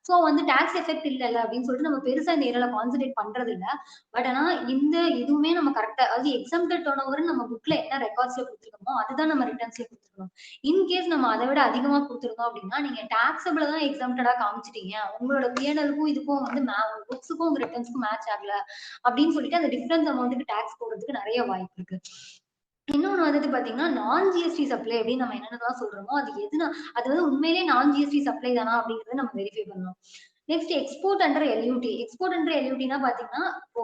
சோ வந்து டாக்ஸ் எஃபெக்ட் இல்ல அப்படின்னு சொல்லிட்டு நம்ம பெருசா இந்த ஏரியால கான்சென்ட்ரேட் பண்றது இல்ல. பட் ஆனா இந்த இதுவுமே நம்ம கரெக்டா அதாவது எக்ஸம்ப்டட் டர்ன் ஓவர் நம்ம புக்ல என்ன ரெக்கார்ட்ஸ்ல கொடுத்துருக்கோமோ அதுதான் நம்ம ரிட்டர்ன்ஸ்ல கொடுத்துருக்கோம். இன்கேஸ் நம்ம அதை விட அதிகமா கொடுத்துருந்தோம் அப்படின்னா நீங்க டாக்ஸபிள தான் எக்ஸம்ப்டடா காமிச்சிட்டீங்க உங்களோட பிஎன்எலுக்கும் இதுக்கும் வந்து புக்ஸுக்கும் உங்க ரிட்டர்ன்ஸ்க்கும் மேட்ச் ஆகல அப்படின்னு சொல்லிட்டு அந்த டிஃபரன்ஸ் அமௌண்ட்டுக்கு டாக்ஸ் போடுறதுக்கு நிறைய வாய்ப்பு இருக்கு. இன்னொன்னு வந்துட்டு பாத்தீங்கன்னா நான் ஜிஎஸ்டி சப்ளை அப்படின்னு நம்ம என்னென்னதான் சொல்றோமோ அது எதுனா அது வந்து உண்மையிலேயே நான் ஜிஎஸ்டி சப்ளை தானா அப்படிங்கறத நம்ம வெரிஃபை பண்ணணும். நெக்ஸ்ட் எக்ஸ்போர்ட் அண்டர் எல்யூடினா பாத்தீங்கன்னா இப்போ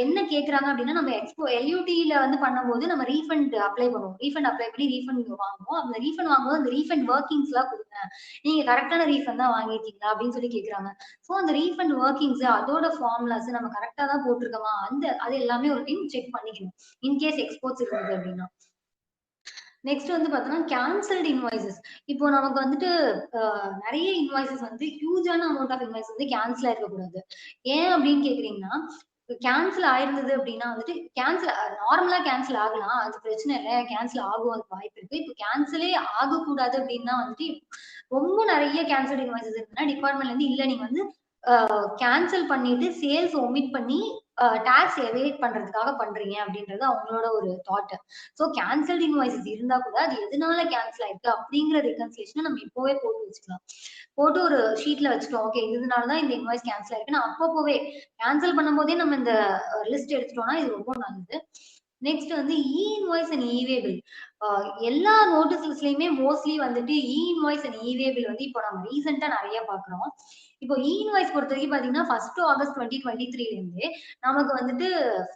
என்ன கேக்குறாங்க அப்படின்னா நம்ம எல்யூடில வந்து பண்ணும்போது நம்ம ரீஃபண்ட் அப்ளை பண்ணி ரீஃபண்ட் வாங்குவோம். அந்த ரீஃபண்ட் வாங்கும்போது அந்த ரீஃபண்ட் ஒர்க்கிங்ஸ் எல்லாம் கொடுங்க நீங்க கரெக்டான ரீஃபண்ட் தான் வாங்கிருக்கீங்களா அப்படின்னு சொல்லி கேக்குறாங்க. சோ அந்த ரீஃபண்ட் ஒர்க்கிங்ஸ் அதோட ஃபார்முலாஸ் நம்ம கரெக்டா தான் போட்டிருக்கோமா அது எல்லாமே ஒரு டைம் செக் பண்ணிக்கணும் இன்கேஸ் எக்ஸ்போர்ட்ஸ் இருக்குது அப்படின்னா. நெக்ஸ்ட் வந்து பாத்தோம்னா கேன்சல்டு இன்வாய்சஸ். இப்போ நமக்கு வந்துட்டு நிறைய இன்வாய்சஸ் வந்து ஹியூஜான அமௌண்ட் ஆஃப் இன்வாய்ஸ் வந்து கேன்சல் ஆயிருக்க கூடாது. ஏன் அப்படின்னு கேக்குறீங்கன்னா கேன்சல் ஆயிருந்தது அப்படின்னா வந்துட்டு நார்மலா கேன்சல் ஆகலாம். அது பிரச்சனை இல்ல. கேன்சல் ஆகும் அதுக்கு வாய்ப்பு இருக்கு. இப்போ கேன்சலே ஆகக்கூடாது அப்படின்னா வந்துட்டு ரொம்ப நெறைய கேன்சல்ட் இன்வாய்ஸஸ் இருக்குன்னா டிபார்ட்மெண்ட்ல இருந்து இல்ல நீங்க வந்து கேன்சல் பண்ணிட்டு சேல்ஸ் ஒமிட் பண்ணி டாக்ஸ் எவேட் பண்றதுக்காக பண்றீங்க அப்படின்றது அவங்களோட ஒரு தாட். ஸோ கேன்சல்ட் இன்வாய்ஸஸ் இருந்தா கூட அது எதனால கேன்சல் ஆயிருக்கு அப்படிங்கிற ரெகன்சிலேஷனை நம்ம இப்போவே போட்டு வச்சுக்கலாம். போட்டு ஒரு ஷீட்ல வச்சுட்டோம். ஓகே இதனால தான் இந்த இன்வாய்ஸ் கேன்சல் ஆயிருக்கு. அப்போவே கேன்சல் பண்ணும்போதே நம்ம இந்த லிஸ்ட் எடுத்துட்டோம்னா இது ரொம்ப நல்லது. நெக்ஸ்ட் வந்து இன்வாய்ஸ் அண்ட் இவேபிள். எல்லா நோட்டீஸ்லயுமே மோஸ்ட்லி வந்துட்டு இன்வாய்ஸ் அண்ட் இவேபிள் வந்து இப்போ நம்ம ரீசெண்டா நிறைய பாக்குறோம். இப்போ இன்வாய்ஸ் பொறுத்த வரைக்கும் பாத்தீங்கன்னா 1 ஆகஸ்ட் 2023 இருந்தே நமக்கு வந்துட்டு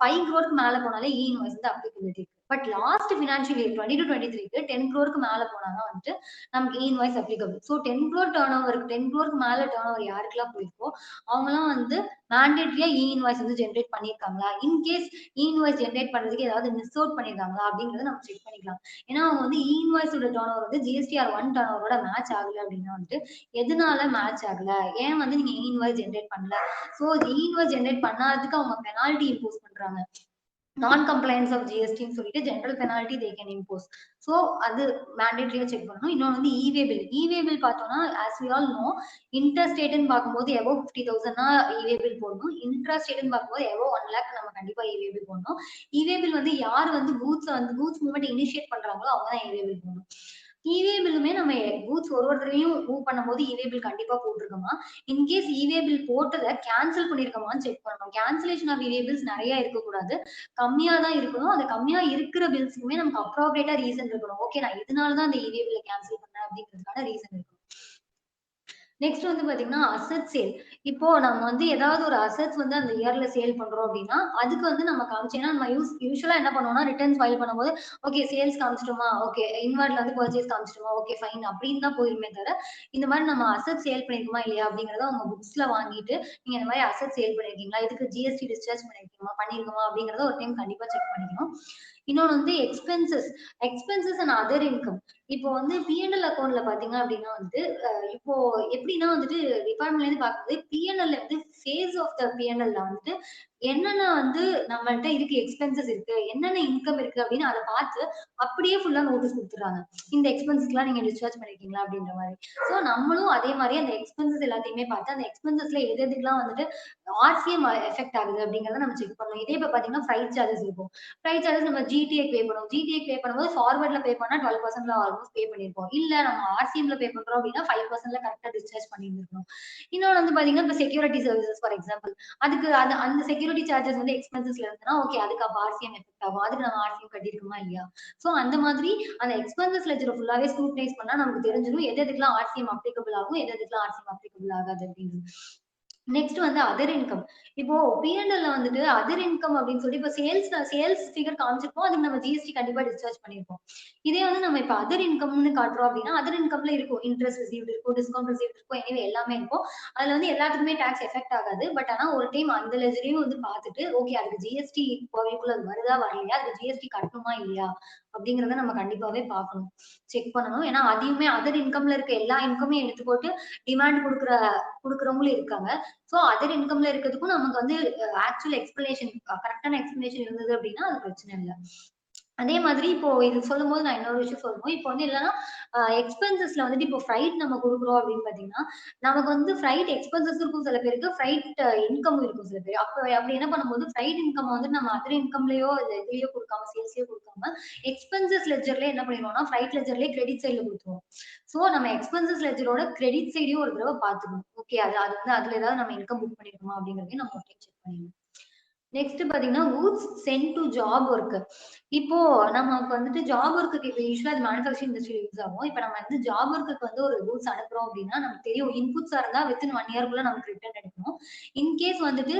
5 crore மேல போனாலே இன்வாய்ஸ் வந்து அப்ளிகபிலிட்டி இருக்கு. பட் லாஸ்ட் ஃபினான்ஷியல் இயர் 22-23க்கு 10 crore மேல போனாதான் வந்துட்டு நமக்கு invoice applicable. So 10 crore turn ஓவருக்கு 10 crore மேல டர்ன் ஓவர் யாருக்கெல்லாம் போயிருக்கோ அவங்கலாம் வந்து மேண்டேட்டரியா இன்வாய்ஸ் வந்து ஜென்ரேட் பண்ணிருக்காங்களா, இன்கேஸ் இன்வாய்ஸ் ஜென்ரேட் பண்றதுக்கு ஏதாவது மிஸ் அவுட் பண்ணிருக்காங்களா அப்படிங்கறத நம்ம செக் பண்ணிக்கலாம். ஏன்னா அவங்க வந்து இன்வாய்ஸோட டர்ன் ஓவர் வந்து ஜிஎஸ்டிஆர் 1 டர்ன் ஓவரோட மேட்ச் ஆகல அப்படின்னா வந்துட்டு எதனால மேட்ச் ஆகல, ஏன் வந்து நீங்க இன்வாய்ஸ் ஜென்ரேட் பண்ணல. ஸோ இன்வாய்ஸ் ஜென்ரேட் பண்ணாததுக்கு அவங்க பெனால்டி இம்போஸ் பண்றாங்க. நான் கம்ப்ளைன்ஸ் ஆஃப் ஜிஎஸ்டின்னு சொல்லிட்டு general penalty they can impose. So அது மேண்டேட்டரியா செக் பண்ணணும். இன்னொன்று வந்து இவேபிள் பார்த்தோம்னா ஆஸ் வி ஆல் நோ இன்டர்ஸ்டேட்னு பார்க்கும்போது எபோவ் 50,000னா இவேபிள் போடணும். இன்ட்ராஸ்டேட்னு பார்க்கும்போது எபோவ் 1 lakh நம்ம கண்டிப்பா இவேபிள் போடணும். இவேபிள் வந்து யார் வந்து கூட்ஸ் மூவ்மெண்ட் இனிஷியேட் பண்றாங்களோ அவங்க தான் இவேபிள் போடணும். இவேபிளுமே நம்ம கூட்ஸ் ஒருத்தரையும் மூவ் பண்ணும்போது இவேபிள் கண்டிப்பா போட்டிருக்கோமா, இன்கேஸ் இவேபிள் போட்டதை கேன்சல் பண்ணிருக்கோமான்னு செக் பண்ணணும். கேன்சலேஷன் ஆஃப் இவேபிள்ஸ் நிறைய இருக்கக்கூடாது, கம்மியா தான் இருக்கணும். அந்த கம்மியா இருக்கிற பில்ஸ்க்குமே நமக்கு அப்ராப்ரியேட்டா ரீசன் இருக்கணும். ஓகே நான் இதனாலதான் இந்த இவேபிள கேன்சல் பண்ணேன் அப்படிங்கிறதுக்கான ரீசன் இருக்கணும். நெக்ஸ்ட் வந்து பாத்தீங்கன்னா அசெட் சேல். இப்போ நம்ம வந்து ஏதாவது ஒரு அசெட்ஸ் வந்து அந்த இயர்ல சேல் பண்றோம் அப்படின்னா அதுக்கு வந்து நம்ம காமிச்சேன்னா நம்ம யூஸ்வலா என்ன பண்ணுவோம்னா ரிட்டர்ன்ஸ் ஃபைல் பண்ணும்போது ஓகே சேல்ஸ் காமிச்சிட்டோமா, ஓகே இன்வார்ட்ல வந்து பர்ச்சேஸ் காமிச்சிட்டோமா, ஓகே ஃபைன் அப்படின்னு தான் போயிருமே தவிர இந்த மாதிரி நம்ம அசெட் சேல் பண்ணிருக்கோமா இல்லையா அப்படிங்கறத அவங்க புக்ஸ்ல வாங்கிட்டு நீங்க இந்த மாதிரி அசெட் சேல் பண்ணிருக்கீங்களா, இதுக்கு ஜிஎஸ்டி டிஸ்சார்ஜ் பண்ணிருக்கோமா அப்படிங்கறத ஒரு டைம் கண்டிப்பா செக் பண்ணிக்கணும். இன்னொன்று வந்து எக்ஸ்பென்சஸ் அண்ட் அதர் இன்கம். இப்போ வந்து பிஎன்எல் அக்கௌண்ட்ல பாத்தீங்க அப்படின்னா வந்து இப்போ எப்படின்னா வந்துட்டு டிபார்ட்மெண்ட்ல இருந்து பார்க்கும்போது பிஎன்எல்ல வந்து ஃபேஸ் ஆஃப் த பிஎன்எல்ல வந்துட்டு என்னென்ன வந்து நம்மள்ட்ட இதுக்கு எக்ஸ்பென்சஸ் இருக்கு, என்னென்ன இன்கம் இருக்கு அப்படின்னு அதை பார்த்து அப்படியே ஃபுல்லா நோட்டீஸ் கொடுத்துறாங்க. இந்த எக்ஸ்பென்சஸ்லாம் நீங்க டிஸ்சார்ஜ் பண்ணிருக்கீங்களா அப்படின்ற மாதிரி. ஸோ நம்மளும் அதே மாதிரி அந்த எக்ஸ்பென்சஸ் எல்லாத்தையுமே பார்த்து அந்த எக்ஸ்பென்சஸ்ல எதுக்கெல்லாம் வந்துட்டு ஆர்சிஎம் எஃபெக்ட் ஆகுது அப்படிங்கறத நம்ம செக் பண்ணணும். இதே இப்போ பாத்தீங்கன்னா ஃப்ரைட் சார்ஜஸ் இருக்கும். ஃப்ரைட் சார்ஜஸ் நம்ம ஜிடிஏ பே பண்ணுவோம். ஜிடிஏ பே பண்ணும்போது ஃபார்வர்ட்ல பே பண்ணா 12% ஆல்மோஸ்ட் பே பண்ணிருப்போம். இல்ல நம்ம ஆர்சிஎம்ல பே பண்றோம் அப்படின்னா 5% கரெக்டா டிஸ்சார்ஜ் பண்ணிருக்கணும். இன்னொன்று வந்து பாத்தீங்கன்னா இப்போ செக்யூரிட்டி சர்வீசஸ் ஃபார் எக்ஸாம்பிள் அதுக்கு அந்த செக்யூரிட்டி சார்ஜஸ் வந்து எக்ஸ்பென்சஸ்ல இருந்ததுன்னா ஓகே அதுக்கு அப்ப ஆர்சிஎம் எஃபெக்ட் ஆகும். அதுக்கு நம்ம ஆர்சிஎம் கட்டிருக்கோமா இல்லையா. சோ அந்த மாதிரி அந்த எக்ஸ்பென்சஸ் லெட்ஜர் ஃபுல்லாவே ஸ்க்ரூட்டனைஸ் பண்ணா நமக்கு தெரிஞ்சிடும் எதுக்கெல்லாம் ஆர்சிஎம் அப்ளிகபிள் ஆகும், எதுக்கெல்லாம் ஆர்சிஎம் அப்ளிகபிள் ஆகாது அப்படின்னு. நெக்ஸ்ட் வந்து அதர் இன்கம். இப்போ பிஎன்எல்ல வந்துட்டு அதர் இன்கம் அப்படின்னு சொல்லி இப்போ சேல்ஸ் ஃபிகர் காமிச்சிருப்போம், அதுக்கு நம்ம ஜிஎஸ்டி கண்டிப்பா டிஸ்சார்ஜ் பண்ணிருப்போம். இதே வந்து நம்ம இப்போ அதர் இன்கம்னு காட்டுறோம் அப்படின்னா அதர் இன்கம்ல இருக்கும் இன்ட்ரெஸ்ட் ரிசீவ்ட் இருக்கும், டிஸ்கவுண்ட் ரிசீவ்ட் இருக்கும், எனவே எல்லாமே இருக்கும். அதுல வந்து எல்லாத்துக்குமே டாக்ஸ் எஃபெக்ட் ஆகாது. பட் ஆனா ஒரு டைம் அந்த லெஜரையும் வந்து பார்த்துட்டு ஓகே அதுக்கு ஜிஎஸ்டி கோவைக்குள்ள வருதா வரலையா, அதுக்கு ஜிஎஸ்டி கட்டணுமா இல்லையா அப்படிங்கறத நம்ம கண்டிப்பாவே பார்க்கணும், செக் பண்ணணும். ஏன்னா அதையுமே அதர் இன்கம்ல இருக்க எல்லா இன்கமையும் எடுத்து போட்டு டிமாண்ட் கொடுக்குறவங்களும் இருக்காங்க. சோ அதர் இன்கம்ல இருக்கிறதுக்கும் நமக்கு வந்து ஆக்சுவல் எக்ஸ்பிளனேஷன் கரெக்டான எக்ஸ்பிளனேஷன் இருந்தது அப்படின்னா அது பிரச்சனை இல்லை. அதே மாதிரி இப்போ இது சொல்லும் போது நான் இன்னொரு விஷயம் சொல்லணும். இப்போ வந்து இல்லைன்னா எக்ஸ்பென்சஸ்ல வந்துட்டு இப்போ ஃப்ரைட் நம்ம கொடுக்குறோம் அப்படின்னு பாத்தீங்கன்னா நமக்கு வந்து ஃப்ரைட் எக்ஸ்பென்சஸ் இருக்கும் சில பேருக்கு, ஃப்ரைட் இன்கம் இருக்கும் சில பேர். அப்படி என்ன பண்ணும்போது ஃப்ரைட் இன்கம் வந்து நம்ம அதர் இன்கம்லயோ இல்ல இதுலயோ கொடுக்காம சேல்ஸ்லயோ கொடுக்காம எக்ஸ்பென்சஸ் லெட்ஜர்ல என்ன பண்ணிடுவோம்னா ஃப்ரைட் லெட்ஜர்லயே கிரெடிட் சைட்ல கொடுத்துருவோம். சோ நம்ம எக்ஸ்பென்சஸ் லெட்ஜரோட கிரெடிட் சைடையும் ஒரு தடவை பார்த்துக்கணும். ஓகே அது வந்து அதுல ஏதாவது நம்ம இன்கம் புக் பண்ணிருக்கோமா அப்படிங்கறதையும் நம்ம செக் பண்ணிடணும். நெக்ஸ்ட் பாத்தீங்கன்னா goods sent to job work. இப்போ நமக்கு வந்துட்டு ஜாப் ஒர்க்குக்கு இப்போ யூஸ்வலா அது மேனுஃபேக்சரிங் இண்டஸ்ட்ரியில் யூஸ் ஆகும். இப்போ நம்ம வந்து ஜாப் ஒர்க்குக்கு வந்து ஒரு கூட்ஸ் அனுப்புறோம் அப்படின்னா நமக்கு தெரியும் இன்புட்ஸா இருந்தா வித்தின் 1 இயர்க்குள்ள நமக்கு ரிட்டர்ன் எடுக்கணும். இன்கேஸ் வந்துட்டு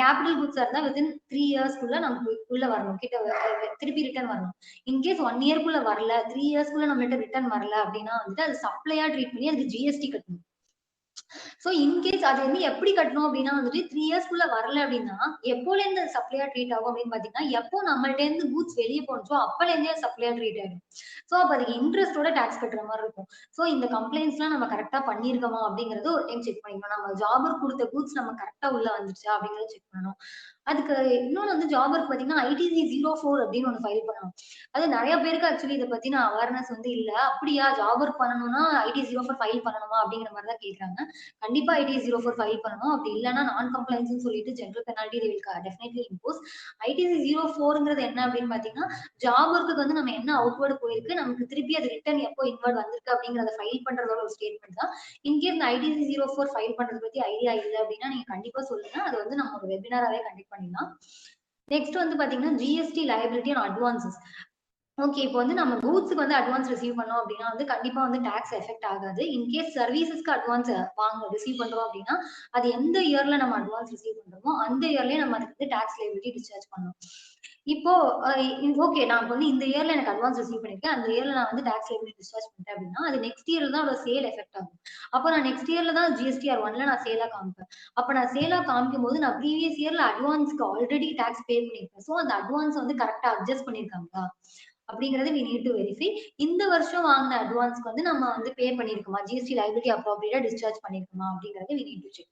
கேபிட்டல் குட்ஸா இருந்தா வித்தின் 3 இயர்ஸ்க்குள்ள நமக்கு உள்ள வரணும், திருப்பி ரிட்டர்ன் வரணும். இன்கேஸ் 1 இயர்க்குள்ள வரல, 3 இயர்ஸ்க்குள்ள நம்மள்ட்ட ரிட்டர்ன் வரல அப்படின்னா வந்துட்டு அது சப்ளையா ட்ரீட் பண்ணி அதுக்கு ஜிஎஸ்டி கட்டணும். சோ இன்கேஸ் அது வந்து எப்படி கட்டணும் அப்படின்னா வந்துட்டு 3 இயர்ஸ்க்குள்ள வரல அப்படின்னா எப்போல இருந்து சப்ளையா ட்ரீட் ஆகும் அப்படின்னு பாத்தீங்கன்னா எப்போ நம்மள்ட்ட இருந்து கூட்ஸ் வெளியே போனச்சோ அப்பல இருந்தே சப்ளையா ட்ரீட் ஆயிடும். சோ அப்ப அதுக்கு இன்ட்ரெஸ்டோட டாக்ஸ் கட்டுற மாதிரி இருக்கும். சோ இந்த கம்ப்ளைண்ட்ஸ் எல்லாம் நம்ம கரெக்டா பண்ணிருக்கோமா அப்படிங்கறது ஒரு டைம் செக் பண்ணிக்கணும். நம்ம ஜாபர் கொடுத்த கூட்ஸ் நம்ம கரெக்டா உள்ள வந்துருச்சா அப்படிங்கறத செக் பண்ணணும். அதுக்கு இன்னொன்னு வந்து ஜாபருக்கு பாத்தீங்கன்னா ஐடிசி 04 அப்படின்னு ஒண்ணு ஃபைல் பண்ணணும். அது நிறைய பேருக்கு ஆக்சுவலி இதை பத்தின அவேர்னஸ் வந்து இல்ல. அப்படியா ஜாபர் பண்ணணும்னா ஐடி 04 ஃபைல் பண்ணணுமா அப்படிங்கிற மாதிரி தான் கேக்குறாங்க. கண்டிப்பா ஐடி 04 ஃபைல் பண்ணணும். அப்படி இல்லைன்னா நான் கம்ப்ளைன்ஸ் சொல்லிட்டு general penalty definitely impose. ITC 04ங்கிறது என்ன அப்படின்னு பாத்தீங்கன்னா ஜாபருக்கு வந்து நம்ம என்ன அவுட்வர்டு போயிருக்கு நமக்கு திருப்பி அது ரிட்டர்ன் எப்போ இன்வர்ட் வந்திருக்கு அப்படிங்கறத ஃபைல் பண்றதோட ஒரு ஸ்டேட்மெண்ட் தான். இன்கேஸ் இந்த ஐடிசி 04 ஃபைல் பண்றது பத்தி ஐடியா இல்லை அப்படின்னா நீங்க கண்டிப்பா சொல்லுங்க. அது வந்து நம்ம ஒரு வெபினாராவே கண்டக்ட் பண்ணிடலாம். நெக்ஸ்ட் வந்து பாத்தீங்கன்னா GST liability and advances. Okay இப்போ வந்து நம்ம கூட்ஸ்க்கு வந்து அட்வான்ஸ் ரிசீவ் பண்ணோம் அப்படின்னா வந்து கண்டிப்பா வந்து டாக்ஸ் எஃபெக்ட் ஆகாது. இன்கேஸ் சர்வீசஸ்க்கு அட்வான்ஸ் ரிசீவ் பண்றோம் அப்படின்னா அது எந்த இயர்ல நம்ம அட்வான்ஸ் ரிசீவ் பண்றோமோ அந்த இயர்லயே நம்ம அதுக்கு வந்து டாக்ஸ் லைபிலிட்டி டிஸ்சார்ஜ் பண்ணணும். இப்போ ஓகே நான் வந்து இந்த இயர்ல எனக்கு அட்வான்ஸ் ரிசீவ் பண்ணிருக்கேன். அந்த இயர்ல நான் வந்து டாக்ஸ் லைபிலிட்டி டிஸ்சார்ஜ் பண்ணிட்டேன் அப்படின்னா அது நெக்ஸ்ட் இயர்ல தான் அதோட சேல் எஃபெக்ட் ஆகும். அப்போ நான் நெக்ஸ்ட் இயர்ல தான் ஜிஎஸ்டிஆர் 1ல நான் சேலா காமிப்பேன். அப்ப நான் சேலா காமிக்கும் போது நான் ப்ரீவியஸ் இயர்ல அட்வான்ஸ்க்கு ஆல்ரெடி டாக்ஸ் பே பண்ணிருக்கேன். சோ அந்த அட்வான்ஸ் வந்து கரெக்டா அட்ஜஸ்ட் பண்ணிருக்காங்களா அப்படிங்கறது we need to verify. இந்த வருஷம் வாங்கின அட்வான்ஸ்க்கு வந்து நம்ம வந்து பே பண்ணிருக்கோமா ஜிஎஸ்டி லைபிலிட்டி அப்ரோப்ரியேட்டா டிஸ்சார்ஜ் பண்ணிருக்கோமா அப்படிங்கறது we need to check.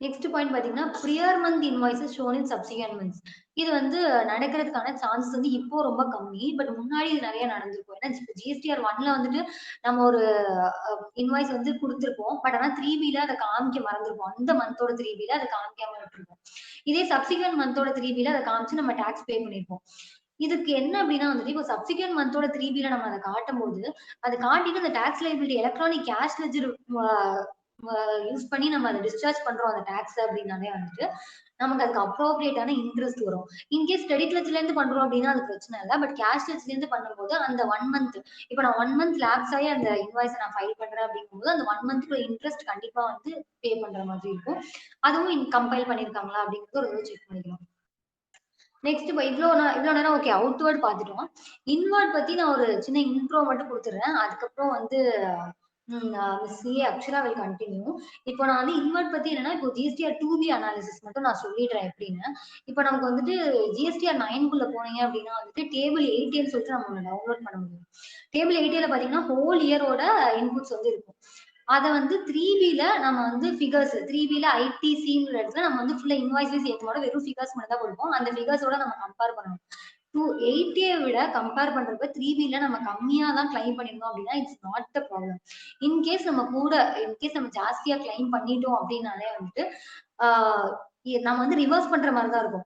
Next point பாத்தீங்கன்னா prior month invoices shown in subsequent months. இது வந்து நடக்கிறதுக்கான சான்சஸ் வந்து இப்போ ரொம்ப கம்மி. பட் முன்னாடி இது நிறைய நடந்திருக்கும். ஏன்னா ஜிஎஸ்டிஆர் 1ல வந்துட்டு நம்ம ஒரு இன்வாய்ஸ் வந்து கொடுத்துருப்போம். பட் ஆனா 3Bல அதை காமிக்க மறந்துருப்போம். அந்த மந்தோட 3Bல அதை காமிக்காம விட்டுருப்போம். இதே சப்சிக்வென்ட் மந்தோட 3Bல அதை காமிச்சு நம்ம டாக்ஸ் பே பண்ணிருப்போம். இதுக்கு என்ன அப்படின்னா வந்துட்டு இப்போ சப்சிக்வென்ட் மந்தோட 3Bல நம்ம அதை காட்டும் போது அது காட்டிட்டு அந்த tax liability electronic cash ledger use பண்ணி நம்ம அதை டிஸ்சார்ஜ் பண்றோம் அந்த டாக்ஸ் அப்படின்னாலே வந்துட்டு நமக்கு அதுக்கு அப்ரோப்ரியேட்டான இன்ட்ரெஸ்ட் வரும். இன்கேஸ் கிரெடிட் லெட்ஜ்ல இருந்து பண்றோம் அப்படின்னா அது பிரச்சனை இல்லை. பட் கேஷ் லெட்ஜ்ல இருந்து பண்ணும்போது அந்த 1 மந்த் இப்போ நான் 1 மந்த் லேப்ஸ் ஆகி அந்த இன்வாய்ஸ் நான் ஃபைல் பண்றேன் அப்படிங்கும்போது அந்த 1 மந்த்க்கு இன்ட்ரெஸ்ட் கண்டிப்பா வந்து பே பண்ற மாதிரி இருக்கும். அதுவும் கம்பைல் பண்ணிருக்காங்களா அப்படிங்கிறது ஒரு செக் பண்ணிக்கலாம். நெக்ஸ்ட் இப்போ இவ்வளவு நேரம் ஓகே அவுட்வர்ட் பார்த்துட்டோம். இன்வர்ட் பத்தி நான் ஒரு சின்ன இன்ட்ரோ மட்டும் கொடுத்துறேன். அதுக்கப்புறம் வந்து miss CA Akshara will continue. இப்போ நான் வந்து இன்வர்ட் பத்தி என்னன்னா இப்போ ஜிஎஸ்டிஆர் 2B அனாலிசிஸ் மட்டும் நான் சொல்லிடுறேன் எப்படின்னு. இப்போ நமக்கு வந்துட்டு ஜிஎஸ்டிஆர் 9 போனீங்க அப்படின்னா வந்துட்டு டேபிள் 8 சொல்லிட்டு நம்ம டவுன்லோட் பண்ண முடியும். டேபிள் 8 பாத்தீங்கன்னா ஹோல் இயரோட இன்புட்ஸ் வந்து இருக்கும். அதை வந்து 3Bல நம்ம வந்து ஃபிகர்ஸ் 3Bல ஐடிசிங்கிற இடத்துல நம்ம வந்து ஃபுல்லா இன்வாய்ஸஸ் ஏற்றமோட வெறும் ஃபிகர்ஸ் மட்டும் தான் கொடுப்போம். அந்த ஃபிகர்ஸோட நம்ம கம்பேர் பண்ணணும். 280 விட கம்பேர் பண்றப்ப 3Bல நம்ம கம்மியா தான் கிளைம் பண்ணிருந்தோம் அப்படின்னா it's not the problem. In case நம்ம ஜாஸ்தியா கிளைம் பண்ணிட்டோம் அப்படின்னாலே வந்துட்டு நம்ம வந்து ரிவர்ஸ் பண்ற மாதிரி தான் இருக்கும்.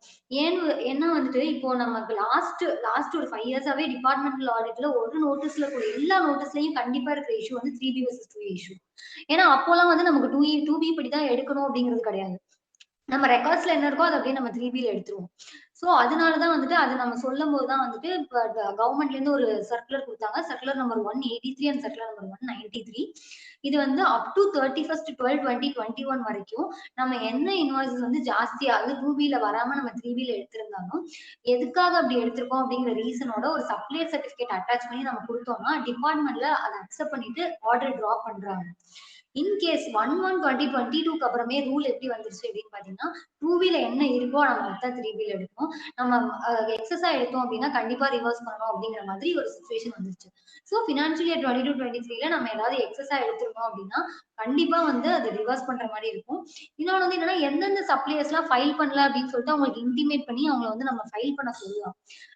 ஏன்னா வந்துட்டு இப்போ நமக்கு லாஸ்ட் ஒரு 5 இயர்ஸாவே டிபார்ட்மெண்டல் ஆடிட்ல ஒரு நோட்டீஸ்ல கூட எல்லா நோட்டீஸ்லயும் கண்டிப்பா இருக்கிற இஷ்யூ வந்து 3B versus 2A இஷ்யூ. ஏன்னா அப்போலாம் வந்து நமக்கு 2B படிதான் எடுக்கணும் அப்படிங்கிறது கிடையாது. நம்ம ரெக்கார்ட்ஸ்ல என்ன இருக்கோ அதை அப்படியே நம்ம 3Bல எடுத்துருவோம். சோ அதனாலதான் வந்துட்டு அது நம்ம சொல்லும் போதுதான் வந்துட்டு இப்ப கவர்மெண்ட்ல இருந்து ஒரு சர்க்குலர் கொடுத்தாங்க. Circular number 183 and circular number 193. இது வந்து அப் டு 31st 12/2021 வரைக்கும் நம்ம என்ன இன்வாய்ஸஸ் வந்து ஜாஸ்தியா அதாவது 2Bல வராம நம்ம 3Bல எடுத்திருந்தாலும் எதுக்காக அப்படி எடுத்திருக்கோம் அப்படிங்கிற ரீசனோட ஒரு சப்ளையர் சர்டிபிகேட் அட்டாச் பண்ணி நம்ம கொடுத்தோம்னா டிபார்ட்மெண்ட்ல அதை அக்செப்ட் பண்ணிட்டு ஆர்டர் டிராப் பண்றாங்க. இன்கேஸ் 1/1/2022 அப்புறமே ரூல் எப்படி வந்துருச்சு அப்படின்னு பாத்தீங்கன்னா 2Bல என்ன இருக்கோ நம்ம அதான் 3Bல எடுக்கணும். நம்ம எக்ஸஸா எடுத்தோம் அப்படின்னா கண்டிப்பா ரிவர்ஸ் பண்ணணும் அப்படிங்கிற மாதிரி ஒரு சிச்சுவேஷன் வந்துருச்சு. சோ பினான்சியல் இயர் 22-23ல நம்ம ஏதாவது எக்ஸஸா எடுத்துருக்கோம் அப்படின்னா கண்டிப்பா வந்து அது ரிவர்ஸ் பண்ற மாதிரி இருக்கும். இன்னொன்னு வந்து என்னன்னா எந்தெந்த சப்ளையர்ஸ் எல்லாம் ஃபைல் பண்ணல அப்படின்னு சொல்லிட்டு அவங்களுக்கு இன்டிமேட் பண்ணி அவங்களை வந்து நம்ம ஃபைல் பண்ண சொல்லலாம்.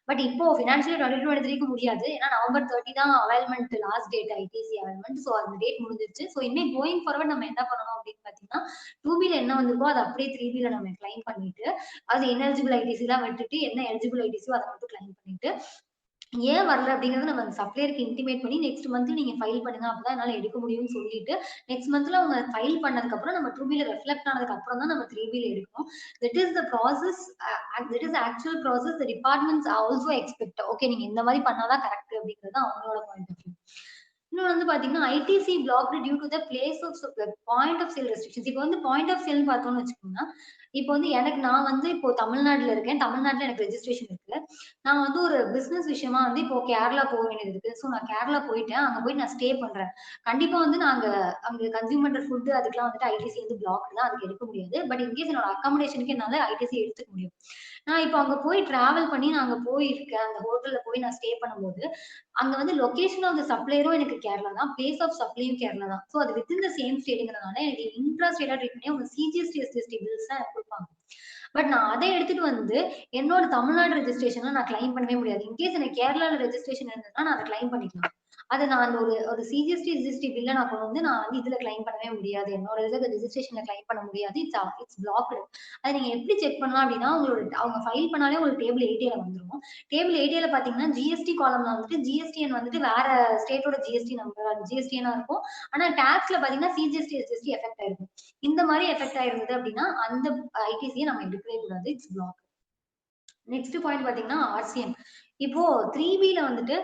பட் இப்போ பினான்சியல் இயர் 22-23க்கு முடியாது. ஏன்னா November 30 தான் அவைல்மெண்ட் லாஸ்ட் டேட் ஐடிசி அவைல்மெண்ட். சோ அந்த டேட் முடிஞ்சிருச்சு. சோ இனிமே கோயிங் ஃபார்வர்ட் நம்ம என்ன பண்ணணும் அப்படின்னு பாத்தீங்கன்னா 2Bல என்ன வந்திருக்கோ அதை அப்படியே 3Bல நம்ம கிளைம் பண்ணிட்டு அது இன்எலிஜிபிள் ஐடிசி எல்லாம் விட்டுட்டு என்ன எலிஜிபிள் ஐடிசியோ அதை மட்டும் கிளைம் பண்ணிட்டு ஏன் வரல அப்படிங்கறது நம்ம அந்த சப்ளையருக்கு இன்டிமேட் பண்ணி நெக்ஸ்ட் மந்த் நீங்க ஃபைல் பண்ணுங்க அப்பதான் என்னால எடுக்க முடியும்னு சொல்லிட்டு நெக்ஸ்ட் மந்த்ல அவங்க ஃபைல் பண்ணதுக்கு அப்புறம் நம்ம 2Bல ரெஃப்ளெக்ட் ஆனதுக்கு அப்புறம் தான் நம்ம 3Bல எடுக்கணும். That is the process. That is the actual process the departments also expect. Okay நீங்க இந்த மாதிரி பண்ணாதான் கரெக்ட் அப்படிங்கிறது அவங்களோட பாயிண்ட் ஆஃப் வியூ. இன்னொன்று வந்து பாத்தீங்கன்னா ITC block due to the place of point of sale restrictions. இப்போ வந்து பாயிண்ட் ஆஃப் சேல் பார்த்தோம்னு வச்சுக்கோங்கன்னா இப்போ வந்து நான் வந்து இப்போ தமிழ்நாட்டுல இருக்கேன். தமிழ்நாட்டுல எனக்கு ரெஜிஸ்ட்ரேஷன் இருக்கு. இருக்கு. நான் வந்து ஒரு பிசினஸ் விஷயமா வந்து இப்போ கேரளா போக வேண்டியது இருக்கு. ஸோ நான் கேரளா போயிட்டேன். அங்க போய் நான் ஸ்டே பண்றேன். கண்டிப்பா வந்து நாங்க அங்க கன்சியூமர் ஃபுட் அதுக்கெல்லாம் வந்துட்டு ஐடிசி வந்து பிளாக் தான். அதுக்கு எடுக்க முடியாது. பட் இன்கேஸ் என்னோட அக்காமடேஷனுக்கு என்னால ஐடிசி எடுத்துக்க முடியும். நான் இப்போ அங்க போய் டிராவல் பண்ணி நான் அங்க போயிருக்கேன். அந்த ஹோட்டல்ல போய் நான் ஸ்டே பண்ணும்போது, அங்க வந்து லொகேஷன் ஆஃப் த சப்ளையரும் எனக்கு கேரளா தான். பிளேஸ் ஆஃப் சப்ளையும் கேரளா தான். ஸோ அது வித்தின் த சேம் ஸ்டேட்ங்கிறதுனால எனக்கு இன்ட்ரா ஸ்டேட்டா ட்ரீட் பண்ணி அவங்க சிஜிஎஸ்டி, எஸ்ஜிஎஸ்டி பில்ஸ் தான் எனக்கு குடுப்பாங்க. பட் நான் அதை எடுத்துட்டு வந்து என்னோட தமிழ்நாடு ரெஜிஸ்ட்ரேஷன்ல நான் கிளைம் பண்ணவே முடியாது. இன்கேஸ் எனக்கு கேரளால ரெஜிஸ்ட்ரேஷன் இருந்ததுன்னா நான் அத கிளைம் பண்ணிக்கலாம். அத நான் அந்த ஒரு சிஜிஎஸ்டி, எஸ்ஜிஎஸ்டி பில்ல நான் கொண்டு வந்து நான் வந்து இதுல கிளைம் பண்ணவே முடியாது. என்னோட இதுல ரெஜிஸ்ட்ரேஷன்ல கிளைம் பண்ண முடியாது. It's blocked. அத நீங்க எப்படி செக் பண்ணலாம் அப்படின்னா, அவங்க ஃபைல் பண்ணாலே உங்களுக்கு டேபிள் 8ஏல வந்துரும். டேபிள் 8ஏல பார்த்தீங்கன்னா, ஜிஎஸ்டி காலம்ல வந்துட்டு ஜிஎஸ்டிஎன் வந்துட்டு வேற ஸ்டேட்டோட ஜிஎஸ்டி நம்பர் ஜிஎஸ்டிஎன்னா இருக்கும். ஆனா டாக்ஸ்ல பார்த்தீங்கன்னா, சிஜிஎஸ்டி, எஸ்ஜிஎஸ்டி எஃபெக்ட் ஆயிருக்கும். இந்த மாரி எஃபெக்ட் ஆயிருந்தது அப்படின்னா, அந்த ஐடிசிய நம்ம எடுக்கவே கூடாது. It's block. நெக்ஸ்ட் பாயிண்ட் பாத்தீங்கன்னா ஆர்சிஎம். இப்போ 3பில வந்துட்டு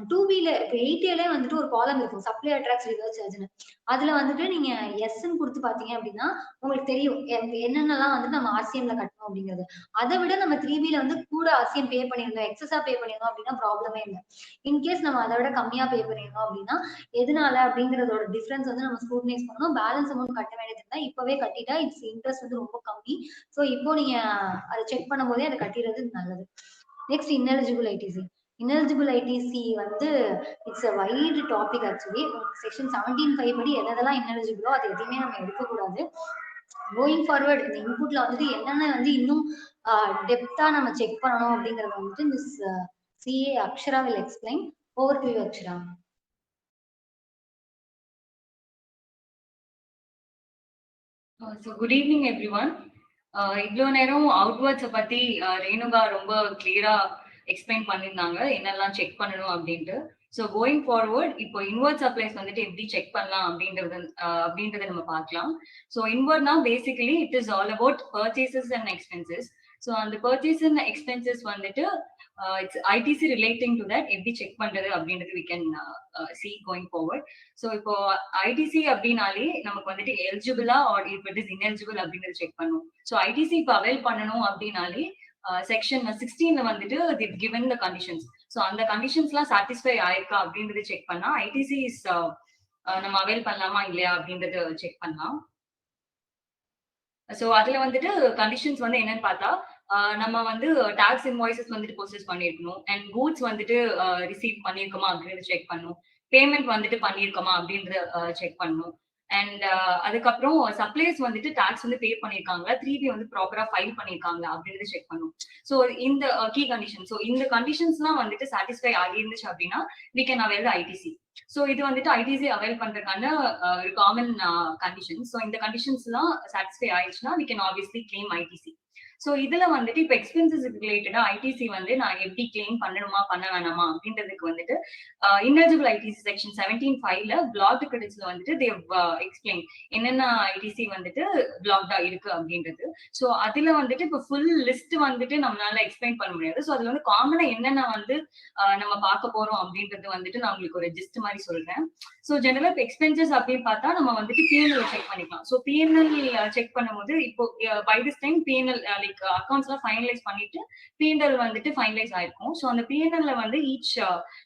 2பில இப்போ 8ஏலே வந்துட்டு ஒரு காலம் இருக்கும். சப்ளை அட்ராக்ட்ஸ் ரிவர்ஸ் சார்ஜ்னு. அதுல வந்துட்டு நீங்க எஸ்ன்னு குடுத்து பாத்தீங்க அப்படின்னா, உங்களுக்கு தெரியும் என்னென்னலாம் வந்து நம்ம ஆர்சிஎம்ல கட்டணும் அப்படிங்கிறது. அதை விட நம்ம 3பில வந்து கூட ஆர்சிஎம் பே பண்ணியிருந்தோம், எக்ஸஸா பே பண்ணியிருந்தோம் அப்படின்னா ப்ராப்ளமே இல்ல. இன்கேஸ் நம்ம அதை விட கம்மியா பே பண்ணியிருந்தோம் அப்படின்னா, எதனால அப்படிங்கிறதோட டிஃபரன்ஸ் வந்து நம்ம ஸ்க்ரூட்டனைஸ் பண்ணணும். பேலன்ஸ் அமௌண்ட் கட்ட வேண்டியது இருந்தா இப்பவே கட்டிட்டா இட்ஸ் இன்ட்ரெஸ்ட் வந்து ரொம்ப கம்மி. ஸோ இப்போ நீங்க அதை செக் பண்ணும்போதே அதை கட்டிடுறது நல்லது. Next ineligible ITC. ineligible ITC வந்து it's a wide topic actually. Section 17(5) படி எதெல்லாம் ineligible அது எதையுமே நம்ம எடுக்கக்கூடாது. கோயிங் ஃபார்வர்ட் இந்த இன்புட்ல வந்துட்டு என்னென்ன வந்து இன்னும் டெப்தா நம்ம செக் பண்ணணும் அப்படிங்கறத வந்துட்டு miss CA Akshara will explain. Over to you, Akshara. So good evening everyone. இவ்வளோ நேரம் அவுட்வர்ட்ஸை பத்தி ரேணுகா ரொம்ப கிளியரா எக்ஸ்பிளைன் பண்ணியிருந்தாங்க என்னெல்லாம் செக் பண்ணணும் அப்படின்ட்டு. ஸோ கோயிங் ஃபார்வர்ட் இப்போ இன்வர்ட் சப்ளைஸ் வந்துட்டு எப்படி செக் பண்ணலாம் அப்படின்றத நம்ம பார்க்கலாம். ஸோ இன்வர்ட்னா basically it is all about purchases and expenses. So அந்த பர்ச்சேஸ் அண்ட் எக்ஸ்பென்சஸ் வந்துட்டு it's ITC relating to that எப்படி செக் பண்றது அப்படின்றது we can see going forward. So இப்போ ஐடிசி அப்படின்னாலே நமக்கு வந்துட்டு எலிஜிபிளா or if it is ineligible அப்படின்றது செக் பண்ணுவோம். ஸோ ஐடிசி இப்போ அவைல் பண்ணணும் அப்படின்னாலே செக்ஷன் 16ல வந்துட்டு they've given the conditions. So அந்த கண்டிஷன்ஸ்லாம் சாட்டிஸ்ஃபை ஆயிருக்கா அப்படின்றது செக் பண்ணா ஐடிசி நம்ம அவைல் பண்ணலாமா இல்லையா அப்படின்றது செக் பண்ணலாம். ஸோ அதுல வந்துட்டு கண்டிஷன்ஸ் வந்து என்னன்னு பார்த்தா நம்ம வந்து டாக்ஸ் இன்வாய்சஸ் வந்துட்டு ப்ரோசஸ் பண்ணிருக்கணும் அண்ட் கூட்ஸ் வந்துட்டு ரிசீவ் பண்ணிருக்கோமா அப்படின்றத செக் பண்ணணும். பேமெண்ட் வந்துட்டு பண்ணிருக்கோமா அப்படின்றத செக் பண்ணணும். அண்ட் அதுக்கப்புறம் சப்ளைஸ் வந்துட்டு டாக்ஸ் வந்து பே பண்ணிருக்காங்க, 3B வந்து ப்ராப்பரா ஃபைல் பண்ணிருக்காங்க அப்படின்றத செக் பண்ணும். ஸோ இந்த கீ கண்டிஷன். ஸோ இந்த கண்டிஷன்ஸ்லாம் வந்துட்டு சாட்டிஸ்ஃபை ஆகிருந்துச்சு அப்படின்னா we can avail the ITC. So இது வந்துட்டு ஐடிசி அவைல் பண்றதுக்கான ஒரு காமன் கண்டிஷன். ஸோ இந்த கண்டிஷன்ஸ் எல்லாம் சாட்டிஸ்ஃபை ஆயிடுச்சுன்னா we can obviously claim ITC. So இதுல வந்துட்டு இப்போ எக்ஸ்பென்சஸ் ரிலேட்டடா ஐடிசி வந்து நான் எப்படி கிளைம் பண்ணணுமா பண்ண வேணாமா அப்படின்றதுக்கு வந்துட்டு இன்எலிஜிபிள் ஐடிசி செக்ஷன் 17(5)ல பிளாக்டு கிரெடிட்ஸ்ல வந்துட்டு தேவ் எக்ஸ்பிளைன் என்னென்ன ஐடிசி வந்துட்டு பிளாக்டா இருக்கு அப்படின்றது. ஸோ அதுல வந்துட்டு இப்போ ஃபுல் லிஸ்ட் வந்துட்டு நம்மளால எக்ஸ்பிளைன் பண்ண முடியாது. ஸோ அதுல வந்து காமனா என்னென்ன வந்து நம்ம பார்க்க போறோம் அப்படின்றது வந்துட்டு நான் உங்களுக்கு ஒரு ஜிஸ்ட் மாதிரி சொல்றேன். ஸோ ஜெனரலா இப்போ எக்ஸ்பென்சஸ் அப்படின்னு பார்த்தா நம்ம வந்துட்டு பிஎன்எல் செக் பண்ணிக்கலாம். ஸோ பிஎன்எல் செக் பண்ணும்போது இப்போ by this time P and L like accounts எல்லாம் ஃபைனலைஸ் பண்ணிட்டு பிஎன்எல் வந்துட்டு ஃபைனலைஸ் ஆயிருக்கும். ஸோ அந்த பிஎன்எல்ல வந்து ஈச்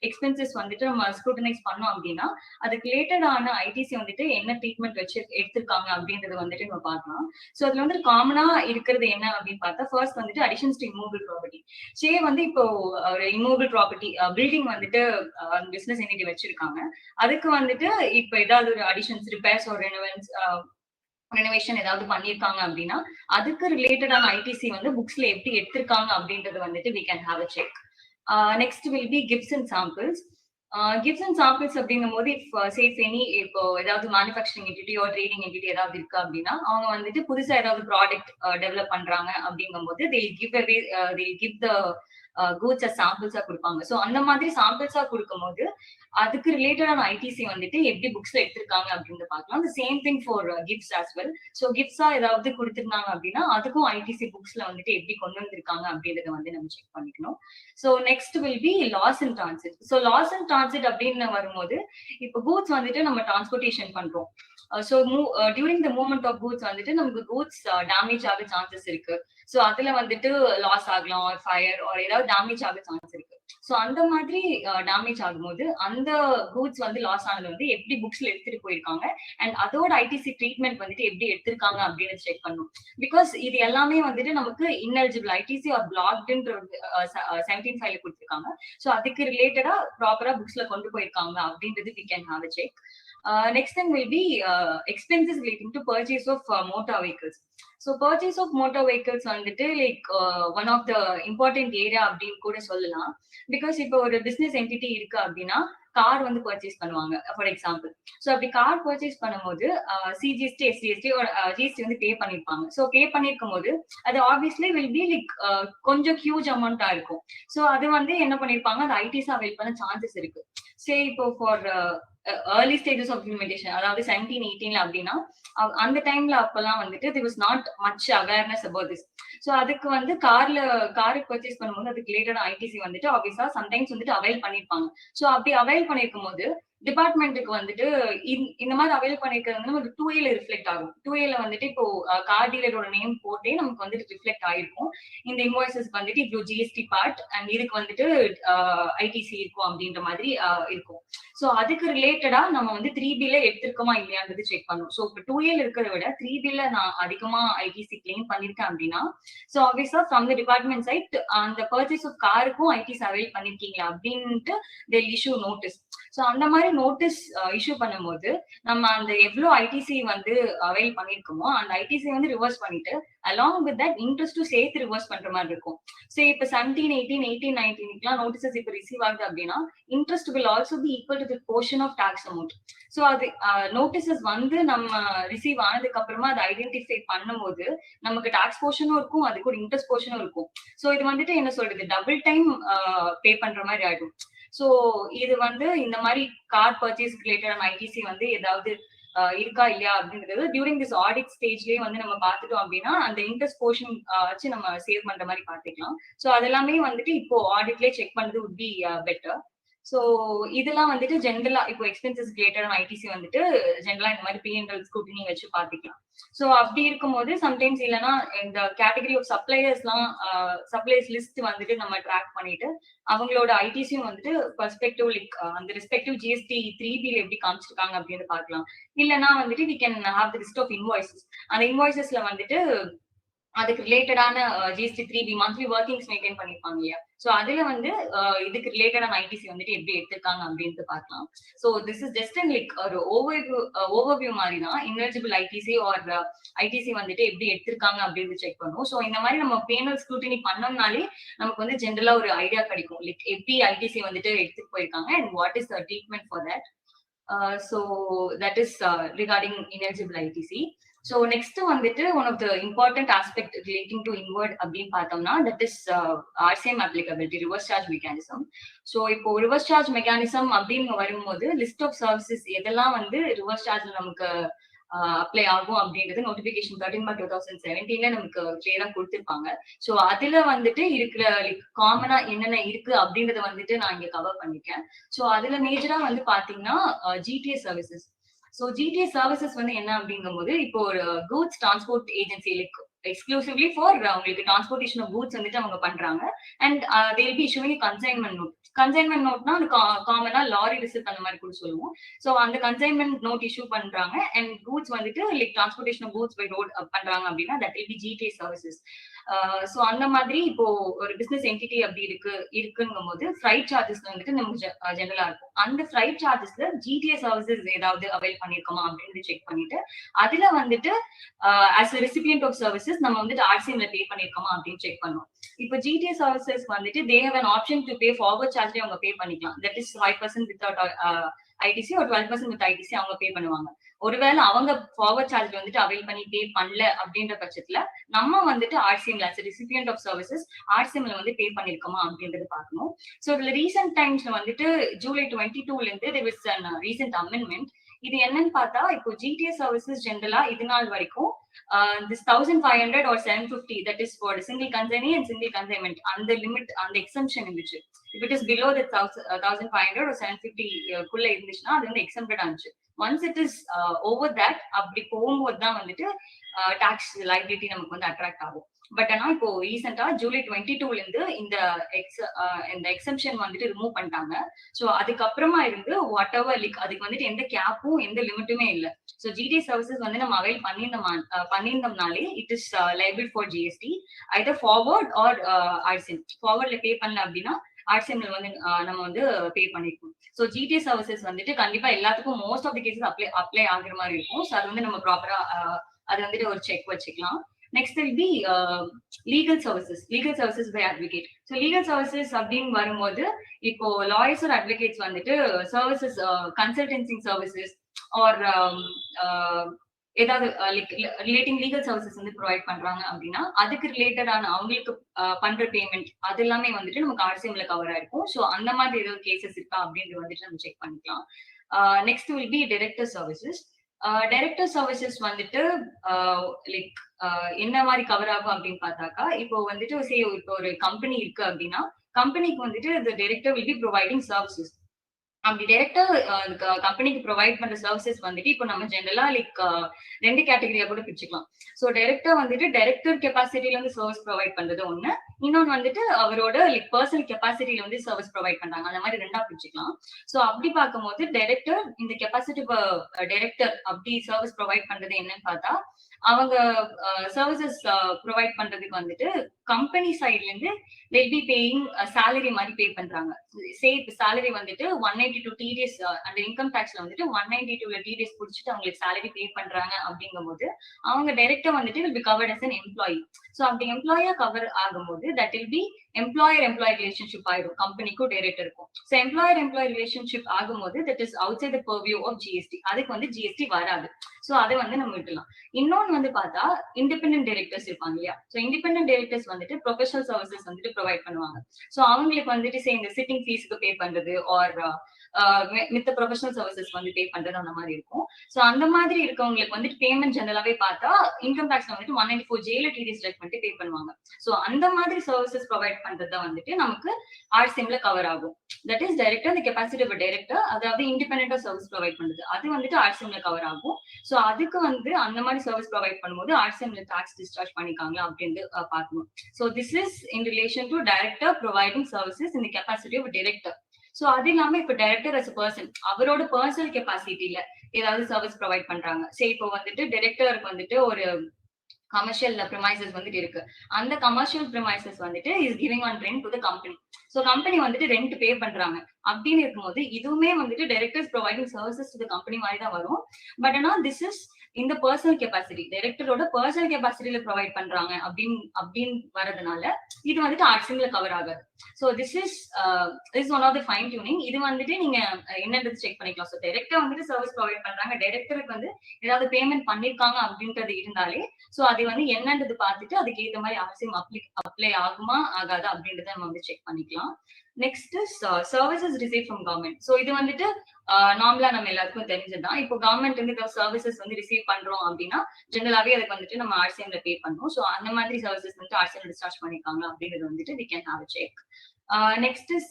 எக்ஸ்பென்சஸ் வந்துட்டு நம்ம ஸ்க்ரூட்டனைஸ் பண்ணோம் அப்படின்னா அதுக்கு ரிலேட்டடான ஐடிசி வந்துட்டு என்ன ட்ரீட்மெண்ட் வச்சு எடுத்திருக்காங்க அப்படின்றது வந்துட்டு நம்ம பார்க்கலாம். ஸோ அதுல வந்து காமனா இருக்கிறது என்ன அப்படின்னு பார்த்தா ஃபர்ஸ்ட் வந்துட்டு அடிஷன்ஸ் டு இம்மூவபிள் ப்ராப்பர்ட்டி. வந்து இப்போ ஒரு இம்மூவபிள் ப்ராப்பர்ட்டி பில்டிங் வந்துட்டு பிசினஸ் என்டிட்டி வச்சிருக்காங்க. அதுக்கு வந்துட்டு இப்போ ஏதாவது ஒரு அடிஷன்ஸ் ரிப்பேர்ஸ் ஒரு ரெனோவேஷன் ஏதாவது பண்ணிருக்காங்க அப்படின்னா அதுக்கு ரிலேட்டடான ஐடிசி வந்து புக்ஸ்ல எப்படி எடுத்திருக்காங்க அப்படின்றது வந்துட்டு we can have a check. Next will be gifts and samples. Gifts and samples அப்படிங்கும் போது இப்போ ஏதாவது மேனுஃபேக்சரிங் என்டிட்டி ஒரு ட்ரேடிங் என்டிட்டி ஏதாவது இருக்கு அப்படின்னா அவங்க வந்துட்டு புதுசா ஏதாவது ப்ராடக்ட் டெவலப் பண்றாங்க அப்படிங்கும் போது they'll give the கூட்ஸ் சாம்பிள்ஸா கொடுப்பாங்க. ஸோ அந்த மாதிரி சாம்பிள்ஸா கொடுக்கும் போது அதுக்கு ரிலேட்டடான ஐடிசி வந்துட்டு எப்படி புக்ஸ்ல எடுத்திருக்காங்க அப்படின்னு பார்க்கலாம். Same thing for gifts as well. So கிஃப்ட்ஸா ஏதாவது கொடுத்திருந்தாங்க அப்படின்னா அதுக்கும் ஐடிசி புக்ஸ்ல வந்துட்டு எப்படி கொண்டு வந்திருக்காங்க அப்படின்றத வந்து நம்ம செக் பண்ணிக்கணும். So next will be loss in transit. So loss in transit அப்படின்னு வரும்போது இப்போ கூட்ஸ் வந்துட்டு நம்ம டிரான்ஸ்போர்டேஷன் பண்றோம். So during the movement of goods வந்துட்டு நமக்கு கூட்ஸ் டேமேஜ் ஆக சான்சஸ் இருக்கு. சோ அதுல வந்துட்டு லாஸ் ஆகலாம், ஒரு ஃபயர் ஒரு ஏதாவது டேமேஜ் ஆக சான்ஸ் இருக்கு. சோ அந்த மாதிரி டேமேஜ் ஆகும்போது அந்த கூட்ஸ் வந்து லாஸ் ஆனது வந்து எப்படி புக்ஸ்ல எடுத்துட்டு போயிருக்காங்க அண்ட் அதோட ஐடிசி ட்ரீட்மெண்ட் வந்துட்டு எப்படி எடுத்திருக்காங்க அப்படின்னு செக் பண்ணும். பிகாஸ் இது எல்லாமே வந்துட்டு நமக்கு இன்எலிஜிபிள் ஐடிசி ஆர் பிளாக்டுன்ற 17 ஃபைல கொடுத்திருக்காங்க. சோ அதுக்கு ரிலேட்டடா ப்ராப்பரா புக்ஸ்ல கொண்டு போயிருக்காங்க அப்படின்றது we can have a check. Next thing will be expenses relating to purchase of motor vehicles. So purchase of motor vehicles வந்துட்டு like one of the important area அப்படின்னு கூட சொல்லலாம். பிகாஸ் இப்போ ஒரு பிசினஸ் என்டிட்டி இருக்கு அப்படின்னா கார் வந்து purchase பண்ணுவாங்க ஃபார் எக்ஸாம்பிள். ஸோ அப்படி கார் பர்ச்சேஸ் பண்ணும்போது சிஜிஎஸ்டி எஸ்டிஎஸ்டி ஒரு ஜிஎஸ்டி வந்து பே பண்ணிருப்பாங்க. ஸோ பே பண்ணிருக்கும் போது அது ஆப்வியஸ்லி வில் பி லைக் கொஞ்சம் ஹியூஜ் அமௌண்டா இருக்கும். ஸோ அது வந்து என்ன பண்ணிருப்பாங்க, அது ஐடிஸ் அவைல் பண்ண சான்சஸ் இருக்கு. சே இப்போ for early stages of implementation அதாவது 17-18 அப்படின்னா அந்த டைம்ல அப்பெல்லாம் வந்துட்டு there was not much awareness about this. So அதுக்கு வந்து காரை பர்ச்சேஸ் பண்ணும்போது அதுக்கு ரிலேட்டட் ஐடிசி வந்துட்டு ஆப்வியஸா சம்டைம்ஸ் வந்துட்டு அவைல் பண்ணிருப்பாங்க. சோ அப்படி அவைல் பண்ணிருக்கும் போது டிபார்ட்மெண்ட்டுக்கு வந்துட்டு இந்த மாதிரி அவைல் பண்ணிருக்கிறது வந்து நமக்கு 2A ரிஃப்ளெக்ட் ஆகும். 2A வந்துட்டு இப்போ கார் டீலரோட நேம் போட்டே நமக்கு வந்துட்டு ரிஃப்ளெக்ட் ஆயிருக்கும். இந்த இன்வாய்சஸ் வந்துட்டு இப்போ ஜிஎஸ்டி பார்ட் அண்ட் இதுக்கு வந்துட்டு ஐடிசி இருக்கும் அப்படின்ற மாதிரி இருக்கும். சோ அதுக்கு ரிலேட்டடா நம்ம வந்து 3Bல எடுத்திருக்கோமா இல்லையான்றது செக் பண்ணும். சோ இப்போ 2A இருக்கிறத விட 3Bல நான் அதிகமா ஐடிசி கிளைம் பண்ணிருக்கேன் அப்படின்னா சோ ஆப்வியஸா ஃப்ரம் த டிபார்ட்மெண்ட் சைட் அந்த பர்ச்சேஸ் ஆஃப் காருக்கும் ஐடிசி அவைல் பண்ணிருக்கீங்களா அப்படின்ட்டு தே இஷ்யூ நோட்டீஸ். சோ அந்த மாதிரி நோட்டீஸ் இஷ்யூ பண்ணும்போது நம்ம அந்த எவ்வளவு ஐடிசி வந்து அவைல் பண்ணிருக்கோமோ அந்த ஐடிசி வந்து ரிவர்ஸ் பண்ணிட்டு அலாங் வித் தட் இன்ட்ரெஸ்டும் சேர்த்து ரிவர்ஸ் பண்ற மாதிரி இருக்கும். சோ இப்ப 17, 18, 18, 19 நோட்டீசஸ் இப்ப ரிசீவ் ஆகுது அப்படின்னா interest will also be equal to the portion of tax amount. So அது நோட்டீசஸ் வந்து நம்ம ரிசீவ் ஆனதுக்கு அப்புறமா அதை ஐடென்டிஃபை பண்ணும்போது நமக்கு டாக்ஸ் போர்ஷனும் இருக்கும், அதுக்கு ஒரு இன்ட்ரெஸ்ட் போர்ஷனும் இருக்கும். சோ இது வந்துட்டு என்ன சொல்றது, டபுள் டைம் பே பண்ற மாதிரி ஆயிடும். சோ இது வந்து இந்த மாதிரி கார் பர்ச்சேஸ் ரிலேட்டடான ஐடிசி வந்து ஏதாவது இருக்கா இல்லையா அப்படின்றது டியூரிங் திஸ் ஆடிட் ஸ்டேஜ்லயே வந்து நம்ம பார்த்துட்டோம் அப்படின்னா அந்த இன்ட்ரெஸ்ட் போர்ஷன் வச்சு நம்ம சேவ் பண்ற மாதிரி பார்த்துக்கலாம். சோ அதெல்லாமே வந்துட்டு இப்போ ஆடிட்லயே செக் பண்றது would be better. சோ இதெல்லாம் வந்துட்டு ஜென்ரலா இப்போ எக்ஸ்பென்சஸ் ரிலேட்டடான ஐடிசி வந்துட்டு ஜென்ரலா இந்த மாதிரி P&L ஸ்கூட்டினி வச்சு பாத்துக்கலாம். சோ அப்படி இருக்கும்போது சம்டைம்ஸ் இல்லைன்னா இந்த கேட்டகரி ஆஃப் சப்ளைஸ் லிஸ்ட் வந்துட்டு நம்ம ட்ராக் பண்ணிட்டு அவங்களோட ஐடிசியும் வந்துட்டு பெர்ஸ்பெக்டிவ் லைக் அந்த ரெஸ்பெக்டிவ் ஜிஎஸ்டி 3Bல எப்படி காமிச்சிருக்காங்க அப்படின்னு பாக்கலாம். இல்லைன்னா வந்துட்டு we can have the list of invoices. அந்த இன்வாய்சஸ்ல வந்துட்டு அதுக்கு ரிலேட்டடான GST 3B monthly workings maintain பண்ணிருப்பாங்க இல்லையா, சோ அதுல வந்து இதுக்கு ரிலேட்டடான ஐடிசி வந்துட்டு எப்படி எடுத்திருக்காங்க அப்படின்ட்டு பார்க்கலாம். So this is just like ஒரு ஓவர்வியூ மாதிரி தான் இன்எலிஜிபிள் ஐடிசி ஆர் ஐடிசி வந்துட்டு எப்படி எடுத்திருக்காங்க அப்படின்னு செக் பண்ணுவோம். சோ இந்த மாதிரி நம்ம P&L ஸ்க்ரூட்டினி பண்ணோம்னாலே நமக்கு வந்து ஜென்ரலா ஒரு ஐடியா கிடைக்கும் லைக் எப்படி ஐடிசி வந்துட்டு எடுத்துட்டு போயிருக்காங்க and what is the treatment for that. So that is regarding ineligible ITC. So next வந்துட்டு one of the important aspect relating to inward அப்படின்னு பார்த்தோம்னா that is RCM applicability, reverse charge mechanism. So இப்போ reverse charge mechanism அப்படின்னு வரும்போது list of services எதெல்லாம் வந்து reverse charge நமக்கு apply ஆகும் அப்படின்றது நோட்டிபிகேஷன் 13/2017 நமக்கு கிளியரா கொடுத்திருப்பாங்க. சோ அதுல வந்துட்டு இருக்கிற காமனா என்னென்ன இருக்கு அப்படின்றத வந்துட்டு நான் இங்க கவர் பண்ணிருக்கேன். சோ அதுல மேஜரா வந்து பாத்தீங்கன்னா GTS services. So GTS services வந்து என்ன அப்படிங்கும்போது இப்போ ஒரு goods transport agency like exclusively for உங்களுக்கு டிரான்ஸ்போர்டேஷன் ஆஃப் கூட்ஸ் வந்துட்டு அவங்க பண்றாங்க and they will be issuing consignment note. கன்சைன்மெண்ட் நோட்னா காமனா லாரி ரிசிப்ட் அந்த மாதிரி கூட சொல்லுவோம். சோ அந்த கன்சைன்மெண்ட் நோட் இஷ்யூ பண்றாங்க அண்ட் கூட்ஸ் வந்துட்டு like transportation of goods by road பண்றாங்க அப்படின்னா that will be GTS services. So அந்த மாதிரி இப்போ ஒரு பிசினஸ் என்டிட்டி அப்படி இருக்குங்கும் போது ஃப்ரைட் சார்ஜஸ்ல வந்துட்டு நமக்கு ஜெனரலா இருக்கும். அந்த ஃப்ரைட் சார்ஜஸ்ல ஜிடிஎஸ் சர்வீசஸ் ஏதாவது அவைல் பண்ணிருக்கோமா அப்படின்னு செக் பண்ணிட்டு அதுல வந்துட்டு as a recipient of services நம்ம வந்துட்டு RCMல பே பண்ணிருக்கோமா அப்படின்னு செக் பண்ணுவோம். இப்போ ஜிடிஎஸ் சர்வீசஸ் வந்துட்டு they have an option to pay forward charge அவங்க பே பண்ணிக்கலாம். that is 5% without ITC or 12% with ITC அவங்க பே பண்ணுவாங்க. ஒருவேளை அவங்க ஃபார்வர்ட் சார்ஜ் வந்துட்டு அவைல் பண்ணி பே பண்ணல அப்படின்ற பட்சத்துல நம்ம வந்துட்டு RCMல as a recipient of services RCMல வந்து பே பண்ணிருக்கோமா அப்படின்றது பார்க்கணும். சோ இதுல ரீசென்ட் டைம்ஸ்ல வந்துட்டு ஜூலை 22ல இருந்து there was a recent amendment. இது என்னன்னு பார்த்தா இப்போ ஜிடிஎஸ் சர்வீசஸ் ஜென்ரலா இது நாள் வரைக்கும் this 1500 or 750 that is for single consignee and single consignment அந்த லிமிட் அந்த எக்ஸம்ஷன் இருந்துச்சு. if it is below the 1500 or 750 குள்ள இருந்துச்சுன்னா அது வந்து எக்ஸம்ப்டட் ஆச்சு. once it is over that அப்படி போகும்போது தான் வந்துட்டு டாக்ஸ் லைபிலிட்டி நமக்கு வந்து அட்ராக்ட் ஆகும். பட் ஆனா இப்போ ரீசெண்டா ஜூலை 22ல இருந்து இந்த எக்ஸம்ஷன் வந்துட்டு ரிமூவ் பண்ணிட்டாங்க. ஸோ அதுக்கப்புறமா இருந்து வாட் எவர் லைக் அதுக்கு வந்துட்டு எந்த கேப்பும் எந்த லிமிட்டுமே இல்லை. ஸோ ஜிடிஏ சர்வீசஸ் வந்து நம்ம அவைல் பண்ணியிருந்தோம்னாலே it is liable for GST either forward or RCM. ஃபார்வர்ட்ல பே பண்ணல அப்படின்னா ஆர்சிஎம்ல வந்து நம்ம வந்து பே பண்ணிருக்கோம். ஸோ ஜிடிஏ சர்வீசஸ் வந்துட்டு கண்டிப்பா எல்லாத்துக்கும் most of the cases apply ஆகுற மாதிரி இருக்கும். ஸோ அது வந்து நம்ம ப்ராப்பரா அது வந்துட்டு ஒரு செக் வச்சுக்கலாம். Next will be legal services by advocate. So legal services அப்படின்னு வரும்போது இப்போ லாயர்ஸ் ஒரு அட்வொகேட்ஸ் வந்துட்டு சர்வீசஸ் கன்சல்டன்சிங் சர்வீசஸ் ஆர் ஏதாவது ரிலேட்டிங் லீகல் சர்வீசஸ் வந்து ப்ரொவைட் பண்றாங்க அப்படின்னா அதுக்கு ரிலேட்டடான அவங்களுக்கு பண்ற பேமெண்ட் அது எல்லாமே வந்துட்டு நமக்கு ஆர்சிஎம்ல கவர் ஆயிருக்கும். ஸோ அந்த மாதிரி ஏதாவது கேசஸ் இருக்கா அப்படின்றது வந்துட்டு நம்ம செக் பண்ணிக்கலாம். Next will B director services. Director services வந்துட்டு லைக் என்ன மாதிரி கவர் ஆகும் அப்படின்னு பார்த்தாக்கா, இப்போ வந்துட்டு இப்போ ஒரு கம்பெனி இருக்கு அப்படின்னா கம்பெனிக்கு வந்துட்டு director will be providing services. அப்படி டைரக்டர் கம்பெனிக்கு ப்ரொவைட் பண்ற சர்வீசஸ் வந்துட்டு இப்போ நம்ம ஜெனரலா லைக் 2 கேட்டகரியா கூட பிரிச்சுக்கலாம். ஸோ டைரக்டர் வந்துட்டு டைரக்டர் கெப்பாசிட்டில வந்து சர்வீஸ் ப்ரொவைட் பண்றது ஒண்ணு, இன்னொன்னு வந்துட்டு அவரோட லைக் பர்சனல் கெப்பாசிட்டில வந்து சர்வீஸ் ப்ரொவைட் பண்றாங்க. அந்த மாதிரி 2ஆ பிரிச்சுக்கலாம். ஸோ அப்படி பார்க்கும்போது டைரக்டர் இந்த கெப்பாசிட்டி டைரக்டர் அப்படி சர்வீஸ் ப்ரொவைட் பண்றது என்னன்னு பார்த்தா அவங்க சர்வீசஸ் ப்ரொவைட் பண்றதுக்கு வந்துட்டு கம்பெனி சைட்ல இருந்து they'll be paying salary மாதிரி பே பண்றாங்க. சே இப்போ salary வந்துட்டு 192 TDS அந்த இன்கம் டாக்ஸ்ல வந்துட்டு 192 TDS புடிச்சிட்டு அவங்களுக்கு salary பே பண்றாங்க அப்படிங்கும்போது அவங்க டைரக்டா வந்துட்டு will be covered as an employee. So அப்படி எம்ப்ளாயா கவர் ஆகும்போது that will be employer relationship ஆயிடும் கம்பெனிக்கும் டைரக்டருக்கும். ஸோ எம்ப்ளாயர் ரிலேஷன்ஷிப் ஆகும்போது that is outside the purview of GST. அதுக்கு வந்து ஜிஎஸ்டி வராது. ஸோ அதை வந்து நம்ம விட்டுலாம். இன்னொன்னு வந்து பார்த்தா இண்டிபெண்டன்ட் டைரக்டர்ஸ் இருப்பாங்க இல்லையா. ஸோ இண்டிபெண்டன்ட் டைரக்டர்ஸ் வந்துட்டு ப்ரொஃபஷனல் சர்வீசஸ் வந்துட்டு ப்ரொவைட் பண்ணுவாங்க. ஸோ அவங்களுக்கு வந்துட்டு இந்த சிட்டிங் ஃபீஸ்க்கு பே பண்றது ஆர் மித்த ப்ரொஃபஷனல் சர்வீசஸ் வந்து பே பண்றது அந்த மாதிரி இருக்கும். ஸோ அந்த மாதிரி இருக்கவங்களுக்கு வந்துட்டு பேமெண்ட் ஜெனரலாவே பார்த்தா இன்கம் டாக்ஸ்ல வந்துட்டு 194 ஜேல டிடிஎஸ் டிடக்ட் பே பண்ணுவாங்க. ஸோ அந்த மாதிரி சர்வீசஸ் ப்ரொவைட் பண்றது வந்துட்டு நமக்கு ஆர்சிஎம்ல கவர் ஆகும். தட் இஸ் டைரக்டர் அந்த கெப்பாசிட்டி ஆஃப் டைரக்டர், அதாவது இண்டிபெண்டன்டா சர்வீஸ் ப்ரொவைட் பண்றது அது வந்துட்டு ஆர்சிஎம்ல கவர் ஆகும். ஸோ அதுக்கு வந்து அந்த மாதிரி சர்வீஸ் ப்ரொவைட் பண்ணும்போது ஆர்சிஎம்ல டாக்ஸ் டிஸ்சார்ஜ் பண்ணிக்காங்க அப்படின்னு பார்க்கணும். So this is in relation to director providing services in the capacity of director. So அது இல்லாம இப்ப டைரக்டர் அஸ் பர்சன் அவரோட பர்சனல் கெப்பாசிட்டில ஏதாவது சர்வீஸ் ப்ரொவைட் பண்றாங்க. சரி இப்போ வந்துட்டு டைரக்டருக்கு வந்துட்டு ஒரு கமர்ஷியல் ப்ரிமைசஸ் வந்துட்டு இருக்கு. அந்த கமர்ஷியல் ப்ரிமைசஸ் வந்துட்டு is giving on rent to the company. So company வந்துட்டு ரெண்ட் பே பண்றாங்க அப்படின்னு இருக்கும்போது இதுவுமே வந்துட்டு directors providing services to the company மாதிரி தான் வரும். பட் ஆனா திஸ் இஸ் இந்த பர்சனல் கெப்பாசிட்டி டைரக்டரோட பர்சனல் கெப்பாசிட்டியில ப்ரொவைட் பண்றாங்க அப்படின்னு வரதுனால இது வந்துட்டு ஆர்சிஎம்ல கவர் ஆகாது. So this is one of the fine tuning. இது வந்துட்டு நீங்க என்னன்றது செக் பண்ணிக்கலாம். ஸோ டைரக்டர் வந்துட்டு சர்வீஸ் ப்ரொவைட் பண்றாங்க, டைரக்டருக்கு வந்து ஏதாவது பேமெண்ட் பண்ணிருக்காங்க அப்படின்றது இருந்தாலே ஸோ அது வந்து என்னன்றது பார்த்துட்டு அதுக்கு ஏற்ற மாதிரி ஆர்சிஎம் அப்ளை ஆகுமா ஆகாதா அப்படின்றத நம்ம வந்து செக் பண்ணிக்கலாம். Next services receive from government. So இது வந்துட்டு நார்மலா நம்ம எல்லாருக்கும் தெரிஞ்சதுதான். இப்போ கவர்மெண்ட் வந்து சர்வீசஸ் வந்து ரிசீவ் பண்றோம் அப்படின்னா ஜெனரலாவே அதுக்கு வந்துட்டு நம்ம ஆர்சிஎம்ல பே பண்ணுவோம். ஸோ அந்த மாதிரி சர்வீசஸ் வந்து ஆர்சிஎம் டிஸ்சார்ஜ் பண்ணிருக்காங்க அப்படின்றது வந்துட்டு we can have a check. Next is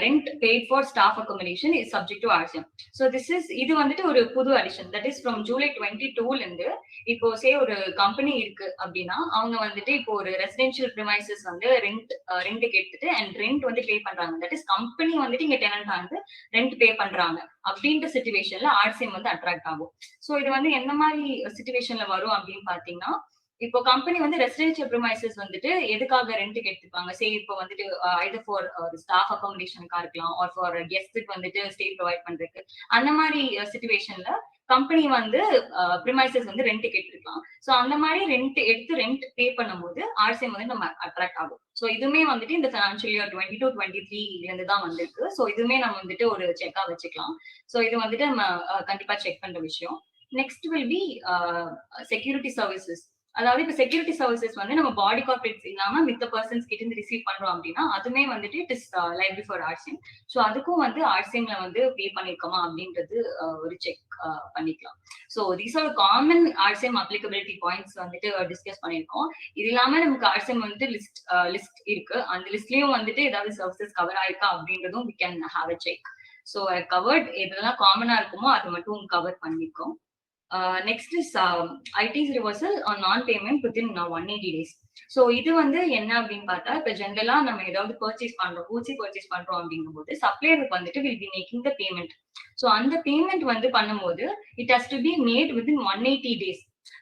rent paid for staff accommodation is subject to RCM. So this is இது வந்துட்டு ஒரு புது addition, that is from July 22ல இருந்து இப்போ ஒரு கம்பெனி இருக்கு அப்படின்னா அவங்க வந்துட்டு இப்போ ஒரு ரெசிடென்ஷியல் ப்ரிமைசஸ் வந்து ரெண்ட்டுக்கு எடுத்துட்டு அண்ட் ரெண்ட் வந்து பே பண்றாங்க. தட் இஸ் கம்பெனி வந்துட்டு இங்க டெனன்ட் வந்து ரெண்ட் பே பண்றாங்க அப்படின்ற சிச்சுவேஷன்ல ஆர்சிஎம் வந்து அட்ராக்ட் ஆகும். ஸோ இது வந்து எந்த மாதிரி சிச்சுவேஷன்ல வரும் அப்படின்னு பாத்தீங்கன்னா இப்போ கம்பெனி வந்து ரெசிடென்ஷியல் ப்ரிமைசஸ் வந்துட்டு எதுக்காக ரெண்ட்டுக்கு எடுத்துப்பாங்க. சரி இப்போ வந்துட்டு ஐதர் ஃபார் ஸ்டாஃப் அகாமடேஷனுக்கா இருக்கலாம் ஆர் ஃபார் கெஸ்ட்டுக்கு வந்துட்டு ஸ்டே ப்ரொவைட் பண்றதுக்கு. அந்த மாதிரி சிச்சுவேஷன்ல கம்பெனி வந்து ப்ரிமைசஸ் வந்து ரெண்ட்டுக்கு எடுத்துக்கலாம். ஸோ அந்த மாதிரி ரெண்ட் பே பண்ணும்போது ஆர்சிஎம் வந்து நம்ம அட்ராக்ட் ஆகும். ஸோ இதுவுமே வந்துட்டு இந்த ஃபினான்ஷியல் இயர் 22-23 இருந்து தான் வந்திருக்கு. ஸோ இதுவுமே நம்ம வந்துட்டு ஒரு செக்கா வச்சுக்கலாம். ஸோ இது வந்துட்டு நம்ம கண்டிப்பா செக் பண்ற விஷயம். Next will B security services. அதாவது இப்ப செக்யூரிட்டி சர்வீசஸ் வந்து நம்ம பாடி கார்பரேட்ஸ் இல்லாம மித்த பர்சன்ஸ் கிட்ட இருந்து ரிசீவ் பண்றோம் அப்படின்னா அதுமே வந்துட்டு it is liable for RCM. So அதுக்கும் வந்து ஆர்சிஎம்ல வந்து பே பண்ணிருக்கோமா அப்படின்றது ஒரு செக் பண்ணிக்கலாம். So these R common RCM applicability points வந்துட்டு டிஸ்கஸ் பண்ணிருக்கோம். இது இல்லாம நமக்கு ஆர்சிஎம் வந்துட்டு லிஸ்ட் இருக்கு. அந்த லிஸ்ட்லயும் வந்துட்டு ஏதாவது சர்வீசஸ் கவர் ஆயிருக்கா அப்படின்றதும் we can have a check. So covered எதெல்லாம் காமனா இருக்குமோ அது மட்டும் கவர் பண்ணிருக்கோம். Next is ITC's reversal on non payment within 180 days. ஸோ இது வந்து என்ன அப்படின்னு பார்த்தா இப்ப ஜென்ரலா நம்ம ஏதாவது பர்ச்சேஸ் பண்றோம், ஊசி பர்ச்சேஸ் பண்றோம் அப்படிங்கும் போது சப்ளையருக்கு வந்துட்டு will be making the payment. So அந்த பேமெண்ட் வந்து பண்ணும்போது it has to be made within 180 days.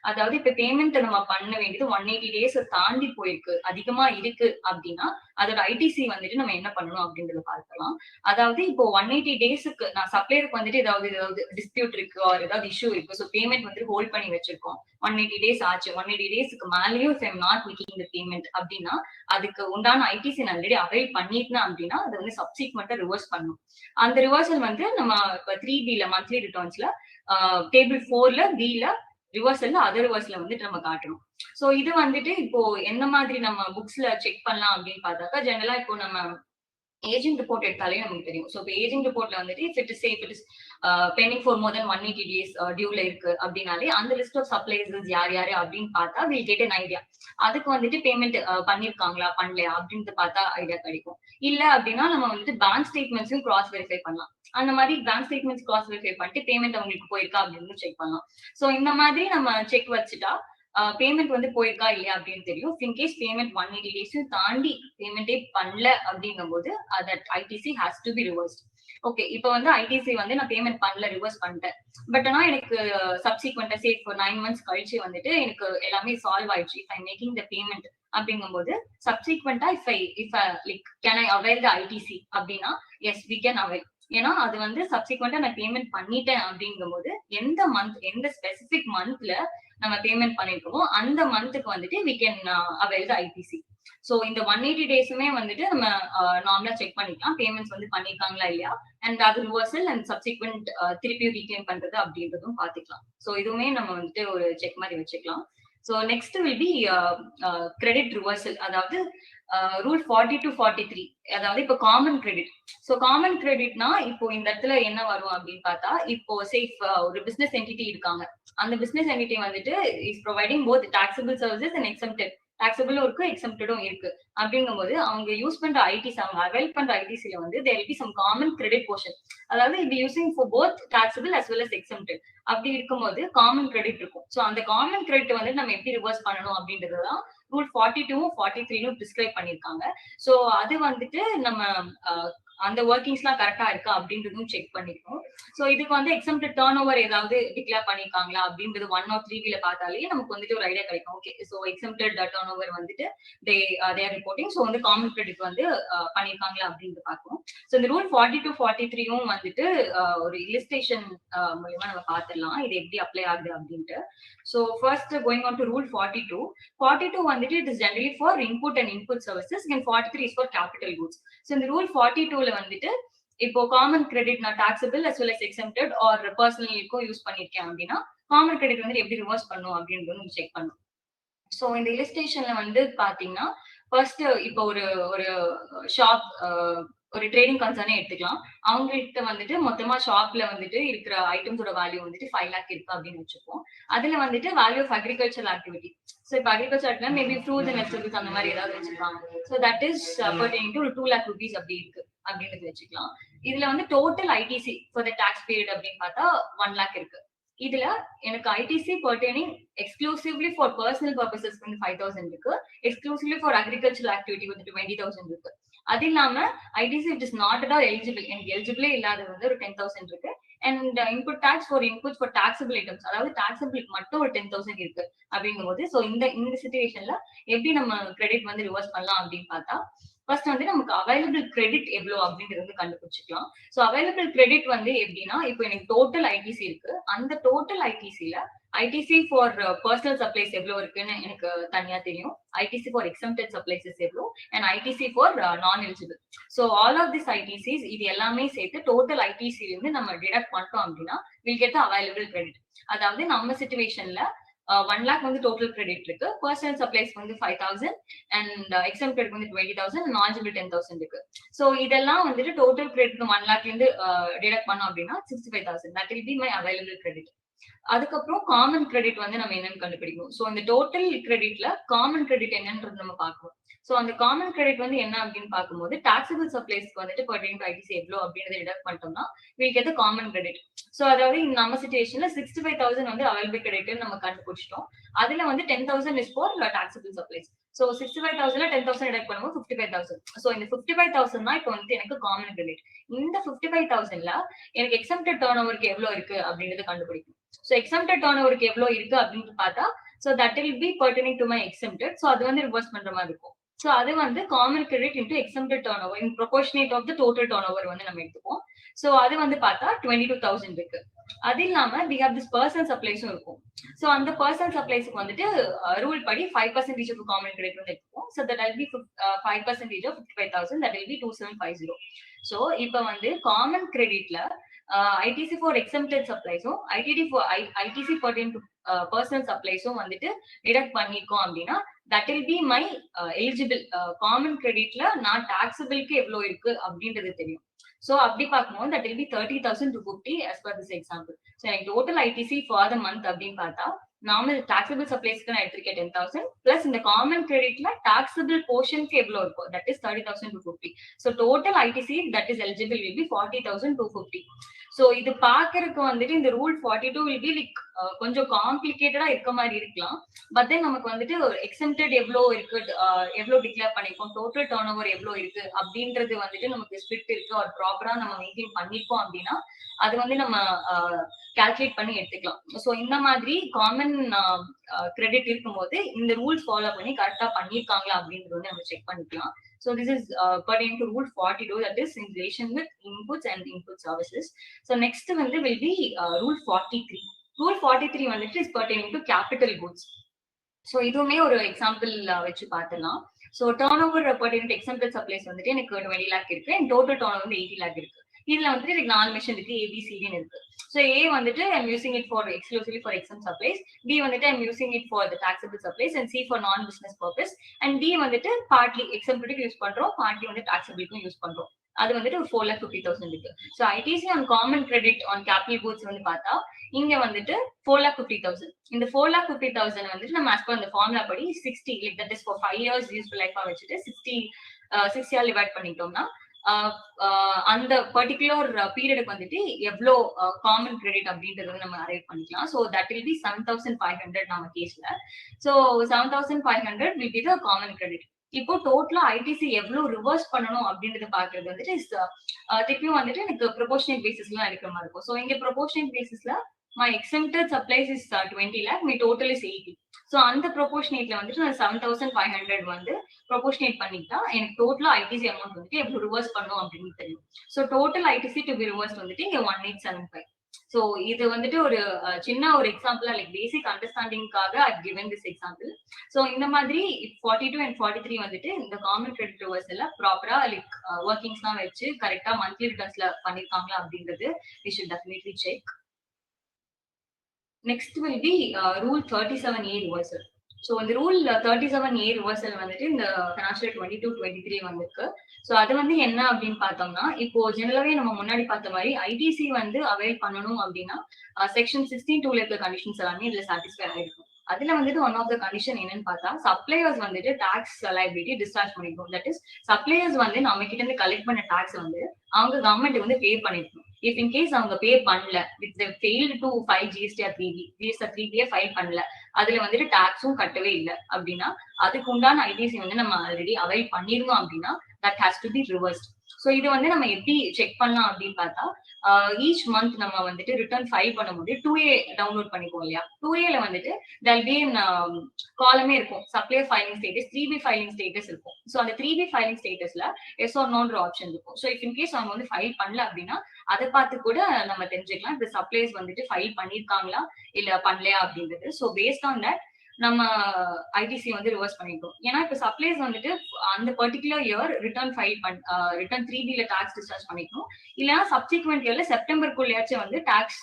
அதாவது இப்ப பேமெண்ட் நம்ம பண்ண வேண்டியது 180 days தாண்டி போயிருக்கு, அதிகமா இருக்கு அப்படின்னா அதோட ஐடிசி வந்துட்டு நம்ம என்ன பண்ணணும் அப்படின்றத பார்க்கலாம். அதாவது இப்போ 180 daysக்கு நான் சப்ளையருக்கு வந்துட்டு ஏதாவது டிஸ்பியூட் இருக்கு ஆர் ஏதாவது இஷ்யூ இருக்கு, ஸோ பேமெண்ட் வந்துட்டு ஹோல்ட் பண்ணி வச்சிருக்கோம், 180 days ஆச்சு, 180 daysக்கு மேலேயும் if I'm not making the payment அப்படின்னா அதுக்கு உண்டான ஐடிசி நான் ஆல்ரெடி அவைல் பண்ணிட்டேன் அப்படின்னா அதை வந்து சப்சீக்வெண்டா ரிவர்ஸ் பண்ணணும். அந்த ரிவர்சல் வந்து நம்ம இப்ப 3B மந்த்லி ரிட்டர்ன்ஸ்ல டேபிள் 4ல B ரிவர்சல்ல அதர் ரிவர்ஸ்ல வந்துட்டு நம்ம காட்டணும். சோ இது வந்துட்டு இப்போ எந்த மாதிரி நம்ம புக்ஸ்ல செக் பண்ணலாம் அப்படின்னு பார்த்தாக்கா ஜெனரலா இப்போ நம்ம ஏஜிங் ரிப்போர்ட் எடுத்தாலே நமக்கு தெரியும். ஸோ இப்போ ஏஜிங் ரிப்போர்ட்ல வந்துட்டு if it is bending for more then 180 days டியூல இருக்கு அப்படின்னாலே அந்த லிஸ்ட் ஆஃப் சப்ளைசர்ஸ் யார் யாரு அப்படின்னு பார்த்தா வில் கெட் an ஐடியா. அதுக்கு வந்துட்டு பேமெண்ட் பண்ணிருக்காங்களா பண்ணலையா அப்படின்ட்டு பார்த்தா ஐடியா கிடைக்கும். இல்ல அப்படின்னா நம்ம வந்துட்டு பேங்க் ஸ்டேட்மெண்ட்ஸும் கிராஸ் வெரிஃபை பண்ணலாம். அந்த மாதிரி பேங்க் ஸ்டேட்மெண்ட்ஸ் கிராஸ் வெரிஃபை பண்ணிட்டு பேமெண்ட் அவங்களுக்கு போயிருக்கா அப்படின்னு செக் பண்ணலாம். ஸோ இந்த மாதிரி நம்ம செக் வச்சுட்டா பேமெண்ட் வந்து போயிருக்கா இல்லையா அப்படின்னு தெரியும். இன்கேஸ் பேமெண்ட் 180 days தாண்டி பேமெண்டே பண்ணல அப்படிங்கும் போது that ITC has to be reversed. Okay, இப்போ வந்து ஐடிசி வந்து நான் பேமெண்ட் பண்ணல, ரிவர்ஸ் பண்ணிட்டேன். பட் ஆனா எனக்கு சப்சிக்வெண்டா சேஃப் 9 months கழிச்சு வந்துட்டு எனக்கு எல்லாமே சால்வ் ஆயிடுச்சு, if I making the payment அப்படிங்கும் போது சப்சிக்வெண்டா if like can I avail the ITC அப்படின்னா எஸ் வி கேன் அவைல். ஏன்னா அது வந்து சப்சிக்வெண்டா நான் பேமெண்ட் பண்ணிட்டேன் அப்படிங்கும் போது எந்த மந்த் எந்த ஸ்பெசிபிக் மந்த்ல நம்ம பேமெண்ட் பண்ணிருக்கோமோ அந்த மந்த்துக்கு வந்துட்டு we can avail the IPC. So இந்த 180 daysமே வந்துட்டு நம்ம நார்மலா செக் பண்ணிக்கலாம் பேமெண்ட்ஸ் வந்து பண்ணிருக்காங்களா இல்லையா, அண்ட் அது ரிவர்சல் அண்ட் சப்சிக்வெண்ட் திருப்பி ரீக்ளைம் பண்றது அப்படின்றதும் பாத்துக்கலாம். சோ இதுவுமே நம்ம வந்துட்டு ஒரு செக் மாதிரி வச்சுக்கலாம். So next will B credit reversal, அதாவது ரூல் 40 to 43, அதாவது இப்போ காமன் கிரெடிட். சோ காமன் கிரெடிட்னா இப்போ இந்த இடத்துல என்ன வரும் அப்படின்னு பார்த்தா இப்போ சேஃப் ஒரு பிசினஸ் என்டிட்டி இருக்காங்க, அந்த பிசினஸ் என்டிட்டி வந்துட்டு is providing both taxable services and exempted, டாக்ஸபிளும் இருக்கு எக்ஸம்டடும் இருக்கு அப்படிங்கும் போது அவங்க யூஸ் பண்ற ஐடிசி, அவங்க அவைல் பண்ற ஐடிசில வந்து there will be some common credit portion, அதாவது இது using for both taxable as well as exempted. அப்படி இருக்கும்போது காமன் கிரெடிட் இருக்கும். சோ அந்த காமன் கிரெடிட் வந்து நம்ம எப்படி ரிவர்ஸ் பண்ணணும் அப்படின்றதுதான் ரூல் 42 43 டிஸ்கிரைப் பண்ணிருக்காங்க. சோ அது வந்துட்டு நம்ம அந்த ஒர்க்கிங்ஸ் எல்லாம் கரெக்டா இருக்கா அப்படின்றதும் செக் பண்ணிருக்கோம். சோ இதுக்கு வந்து எக்ஸம்டட் டர்ன் ஓவர் ஏதாவது டிக்ளேர் பண்ணிருக்காங்களா அப்படின்றது 1 or 3 பார்த்தாலே நமக்கு வந்துட்டு ஒரு ஐடியா கிடைக்கும். Okay, so exempted turn over வந்துட்டு they are reporting, சோ வந்து காமன் கிரெடிட் வந்து பண்ணிருக்காங்களா அப்படின்னு பார்க்கணும். சோ இந்த ரூல் 42 43 வந்துட்டு ஒரு இல்லஸ்ட்ரேஷன் மூலமா நம்ம பார்த்துடலாம் இது எப்படி அப்ளை ஆகுது அப்படின்ட்டு. So first going on to rule 42 வந்துட்டு it is generally for input and input services and 43 is for capital goods. So இந்த ரூல் 42 வந்துட்டு இப்போ common credit non taxable as well as exempted or பர்சனலுக்கும் use பண்ணிருக்கேன் அப்படின்னா common credit வந்து எப்படி reverse பண்ணும் அப்படின்றது செக் பண்ணும். சோ இந்த இல்லஸ்ட்ரேஷன்ல வந்து பாத்தீங்கன்னா ஃபர்ஸ்ட் இப்போ ஒரு ஷாப் ஒரு ட்ரேடிங் கன்சர்னே எடுத்துக்கலாம். அவங்ககிட்ட வந்துட்டு மொத்தமா ஷாப்ல வந்துட்டு இருக்கிற ஐட்டம்ஸோட வேல்யூ வந்துட்டு 5 lakh இருக்கு அப்படின்னு வச்சுப்போம். அதுல வந்துட்டு value of agriculture activity, so இப்போ agriculture maybe fruits and vegetables அந்த மாதிரி ஏதாவது வச்சிருக்காங்க, so that is pertaining to 2 lakh rupees அப்படி இருக்கு அப்படின்றது வச்சுக்கலாம். இதுல வந்து total ITC for the tax period அப்படின்னு பார்த்தா 1 lakh இருக்கு. இதுல எனக்கு ITC pertaining exclusively for personal பர்பசஸ்க்கு வந்து 5,000 இருக்கு, எக்ஸ்க்ளூசிவ்லி ஃபார் அக்ரிகல்ச்சர் ஆக்டிவிட்டி வந்து 20,000 இருக்கு. அது இல்லாம ITC it is not at all eligible, எனக்கு எலிஜிபிளே இல்லாத வந்து ஒரு 10,000 இருக்கு. And input tax for input for taxable items, அதாவது டாக்ஸபிளுக்கு மட்டும் ஒரு 10,000 இருக்கு அப்படிங்கும் போது சோ இந்த சிச்சுவேஷன்ல எப்படி நம்ம கிரெடிட் வந்து ரிவர்ஸ் பண்ணலாம் அப்படின்னு பார்த்தா ஃபர்ஸ்ட் வந்து நமக்கு அவைலபிள் கிரெடிட் எவ்வளவு அப்படின்றது வந்து கண்டுபிடிச்சிக்கலாம். சோ அவைலபிள் கிரெடிட் வந்து எப்படின்னா இப்போ எனக்கு டோட்டல் ஐடிசி இருக்கு, அந்த டோட்டல் ஐடிசில ஐடிசி ஃபார் பர்சனல் சப்ளைஸ் எவ்வளவு இருக்குன்னு எனக்கு தனியா தெரியும், ஐடிசி ஃபார் எக்ஸம்டட் சப்ளைசஸ் எவ்வளவு, and ITC for non eligible. So all of this ITCs இது எல்லாமே சேர்த்து டோட்டல் ஐடிசி இருந்து நம்ம டிடக்ட் பண்ணிட்டோம் அப்படின்னா வில் கெட் அவைலபிள் கிரெடிட். அதாவது நம்ம சிச்சுவேஷன்ல 1 lakh வந்து டோட்டல் கிரெடிட் இருக்கு, பர்சனல் சப்ளைஸ் வந்து 5,000 அண்ட் எக்ஸம்டட் வந்து 20,000, நான் எலிஜிபிள் 10,000 இருக்கு. சோ இதெல்லாம் வந்துட்டு டோட்டல் கிரெடிட் 1 lakh இருந்து டிடக்ட் பண்ணோம் அப்படின்னா 65,000 that will be my available credit. அதுக்கப்புறம் காமன் கிரெடிட் வந்து நம்ம என்னன்னு கண்டுபிடிக்கணும். ஸோ இந்த டோட்டல் கிரெடிட்ல காமன் கிரெடிட் என்னன்றது நம்ம பார்க்கணும். ஸோ அந்த காமன் கிரெடிட் வந்து என்ன அப்படின்னு பார்க்கும்போது டாக்ஸபிள் சப்ளைஸ்க்கு வந்துட்டு பர்டைன் ஐடிசி எவ்வளோ அப்படின்றத டிடக்ட் பண்ணிட்டோம்னா will get common credit. So அதாவது நம்ம சிச்சுவேஷன்ல 65,000 வந்து அவைலபிள் கிரெடிட் நம்ம கண்டுபிடிச்சிட்டோம். அதுல வந்து 10,000 is for taxable supplies. So 65,000ல 10,000 டிடக்ட் பண்ணும்போது 55,000. ஸோ இந்த 55,000 தான் இப்போ வந்து எனக்கு காமன் கிரெடிட். இந்த 55,000ல எனக்கு எக்ஸம்ப்டட் டர்ன் ஓவருக்கு எவ்வளவு இருக்கு அப்படின்றது கண்டுபிடிக்கும். ஸோ எக்ஸம்ப்டட் டர்ன் ஓவருக்கு எவ்வளவு இருக்கு அப்படின்னு பார்த்தா so that will be burdening to my exempted. So அது வந்து ரிவர்ஸ் பண்ற மாதிரி இருக்கும். ஸோ அது வந்து common credit into exempted turnover in proportionate of the total turnover வந்து நம்ம எடுத்துப்போம். ஸோ அது வந்து பார்த்தா 22,000 இருக்கு. அது இல்லாம வி ஹேவ் திஸ் பர்சனல் சப்ளைஸும் இருக்கும். ஸோ அந்த பர்சனல் சப்ளைஸ்க்கு வந்துட்டு ரூல் படி 5% ஆஃப் காமன் கிரெடிட் வந்து எடுத்துப்போம். So that will be 5% of 55,000 that will be 2750. So இப்போ வந்து காமன் கிரெடிட்ல ITC for exempted supplies-உம் ITC pertaining to personal supplies-உம் வந்துட்டு டிடக்ட் பண்ணிருக்கோம் அப்படின்னா that will be my eligible common creditல நான் taxable-க்கு எவ்வளவு இருக்கு அப்படின்றது தெரியும். So அப்படி பார்க்கும்போது that will be 30,000 to 50 as per this example. So எனக்கு total ITC for the month அப்படின்னு பார்த்தா நார்மல் டாக்ஸபிள் சப்ளைஸ்க்கு நான் எடுத்திருக்கேன் 10,000 பிளஸ் இந்த காமன் கிரெடிட்ல டாக்ஸபிள் போர்ஷனுக்கு எவ்வளவு இருக்கும் that is 30,000 to 50. So total ITC that is eligible will be 40,000 to 50. So இது பாக்குறதுக்கு வந்துட்டு இந்த ரூல் 42 வில் பி லைக் கொஞ்சம் காம்ப்ளிகேட்டடா இருக்க மாதிரி இருக்கலாம். பட் தென் நமக்கு வந்துட்டு எக்ஸம்ப்டட் எவ்வளவு இருக்கு, எவ்வளவு டிக்ளேர் பண்ணிருக்கோம், டோட்டல் டர்ன் ஓவர் எவ்வளவு இருக்கு அப்படின்றது வந்துட்டு நமக்கு ஸ்பிரிட் இருக்கு ஒரு ப்ராப்பரா நம்ம மெயின்டைன் பண்ணிருக்கோம் அப்படின்னா அது வந்து நம்ம கால்குலேட் பண்ணி எடுத்துக்கலாம். ஸோ இந்த மாதிரி காமன் கிரெடிட் இருக்கும்போது இந்த ரூல்ஸ் ஃபாலோ பண்ணி கரெக்டா பண்ணிருக்காங்களா அப்படின்றது வந்து நம்ம செக் பண்ணிக்கலாம். So this is pertaining to rule 42, that is in relation with inputs and input services. So next வந்து will be rule 43. Rule 43 வந்துட்டு is pertaining to capital goods. So இதுவுமே ஒரு எக்ஸாம்பிள் வச்சு பார்த்தலாம். So turnover pertaining to exempted supplies வந்துட்டு எனக்கு 20 lakh இருக்கு and total turnover வந்து 80 lakh இருக்கு. இதுல வந்துட்டு எனக்கு 4 மெஷின் இருக்கு, ABCD இருக்கு. So A வந்துட்டு I'm using it for exclusively for exempt supplies, B வந்துட்டு I'm using it for the taxable supplies and C for non business purpose and D வந்துட்டு partly exempt யூஸ் பண்றோம், partly வந்து taxable use பண்றோம். அது வந்துட்டு 4,50,000 இருக்கு. So ITC on common credit on capital goods வந்து பார்த்தா இங்க வந்துட்டு 4,50,000. இந்த 4,50,000 வந்துட்டு நம்ம as per the formula படி 60 like that is for 5 years useful life வச்சுட்டு 60 ஆல் டிவைட் பண்ணிட்டோம்னா அந்த பர்டிகுலர் பீரியடுக்கு வந்துட்டு எவ்வளோ காமன் கிரெடிட் அப்படின்றது வந்து நம்ம அரைவ் பண்ணிக்கலாம். ஸோ தட் வில் பி 7,500 நம்ம கேஸ்ல. So 7,500 will be the common credit. இப்போ டோட்டலா ITC எவ்வளவு ரிவர்ஸ் பண்ணணும் அப்படின்றத பாக்குறது வந்துட்டு திருப்பியும் வந்துட்டு எனக்கு ப்ரொபோர்ஷனேட் பேசிஸ்ல எடுக்கிற மாதிரி இருக்கும். ஸோ இங்க ப்ரொபோர்ஷனேட் பேசிஸ்ல my exempted supplies is 20 lakh, my total is 80. So அந்த ப்ரொபோர்ஷனேட்ல வந்துட்டு நான் 7,500 வந்து ப்ரொபோர்ஷனேட் பண்ணிட்டா எனக்கு டோட்டலா ITC அமௌண்ட் வந்துட்டு எவ்வளவு ரிவர்ஸ் பண்ணும் அப்படின்னு தெரியும். So total ITC to be reverse வந்துட்டு இங்க 1875. ஸோ இது வந்துட்டு ஒரு சின்ன ஒரு எக்ஸாம்பிளா லைக் பேசிக் அண்டர்ஸ்டாண்டிங்காக I've given this example. So இந்த மாதிரி 42 and 43 வந்துட்டு இந்த காமன் கிரெடிட் ரிவர்ஸ்ல ப்ராப்பரா லைக் ஒர்க்கிங்ஸ் எல்லாம் வச்சு கரெக்டா மந்த்லி ரிட்டர்ன்ஸ்ல பண்ணிருக்காங்களா அப்படின்றது we should definitely check. Next will be rule 37A reversal. So இந்த ரூல் 37A reversal வந்துட்டு இந்த financial 22-23 வந்திருக்கு. ஸோ அது வந்து என்ன அப்படின்னு பார்த்தோம்னா இப்போ ஜெனரலாவே நம்ம முன்னாடி பார்த்த மாதிரி ITC வந்து அவைல் பண்ணணும் அப்படின்னா செக்ஷன் 16(2) இருக்க கண்டிஷன்ஸ் எல்லாமே இதுல சாட்டிஸ்ஃபை ஆயிருக்கும். அதுல வந்துட்டு ஒன் ஆஃப் த கண்டிஷன் என்னன்னு பார்த்தா சப்ளையர்ஸ் வந்துட்டு டாக்ஸ் லைபிலிட்டி டிஸ்சார்ஜ் பண்ணிருக்கணும். தட் இஸ் சப்ளையர்ஸ் வந்து நம்ம கிட்ட இருந்து கலெக்ட் பண்ண டாக்ஸ் வந்து அவங்க கவர்மெண்ட் வந்து பே பண்ணிருக்கணும். இஃப் இன் கேஸ் அவங்க பே பண்ணல, with failed to file GST or 3B, GST 3B file பண்ணல, அதுல வந்துட்டு டாக்ஸும் கட்டவே இல்லை அப்படின்னா அதுக்கு உண்டான ITC வந்து நம்ம ஆல்ரெடி அவைல் பண்ணிருந்தோம் அப்படின்னா that has to be reversed. So இது வந்து நம்ம எப்படி செக் பண்ணலாம் அப்படின்னு பார்த்தா ஈச் மந்த் நம்ம வந்துட்டு ரிட்டர்ன் ஃபைல் பண்ணும்போது 2A டவுன்லோட் பண்ணிப்போம் இல்லையா. 2Aல வந்துட்டு there'll be காலமே இருக்கும் supplier filing status, 3B filing status இருக்கும். ஸோ அந்த 3B ஃபைலிங் ஸ்டேட்டஸ்ல எஸ் ஆர் நோன்ற ஆப்ஷன் இருக்கும். ஸோ இஃப் இன் கேஸ் அவங்க வந்து ஃபைல் பண்ணல அப்படின்னா அதை பார்த்து கூட நம்ம தெரிஞ்சுக்கலாம் இந்த சப்ளையர்ஸ் வந்துட்டு ஃபைல் பண்ணிருக்காங்களா இல்ல பண்ணலையா அப்படின்றது. ஸோ பேஸ்ட் ஆன் தட் நம்ம ITC வந்து ரிவர்ஸ் பண்ணிட்டோம். ஏன்னா இப்ப சப்ளைஸ் வந்துட்டு அந்த particular year return file return 3Bல டாக்ஸ் டிஸ்சார்ஜ் பண்ணிக்கணும், இல்லைன்னா சப்சிக்வெண்ட் இயர்ல செப்டம்பருக்குள்ளயாச்சும் வந்து டாக்ஸ்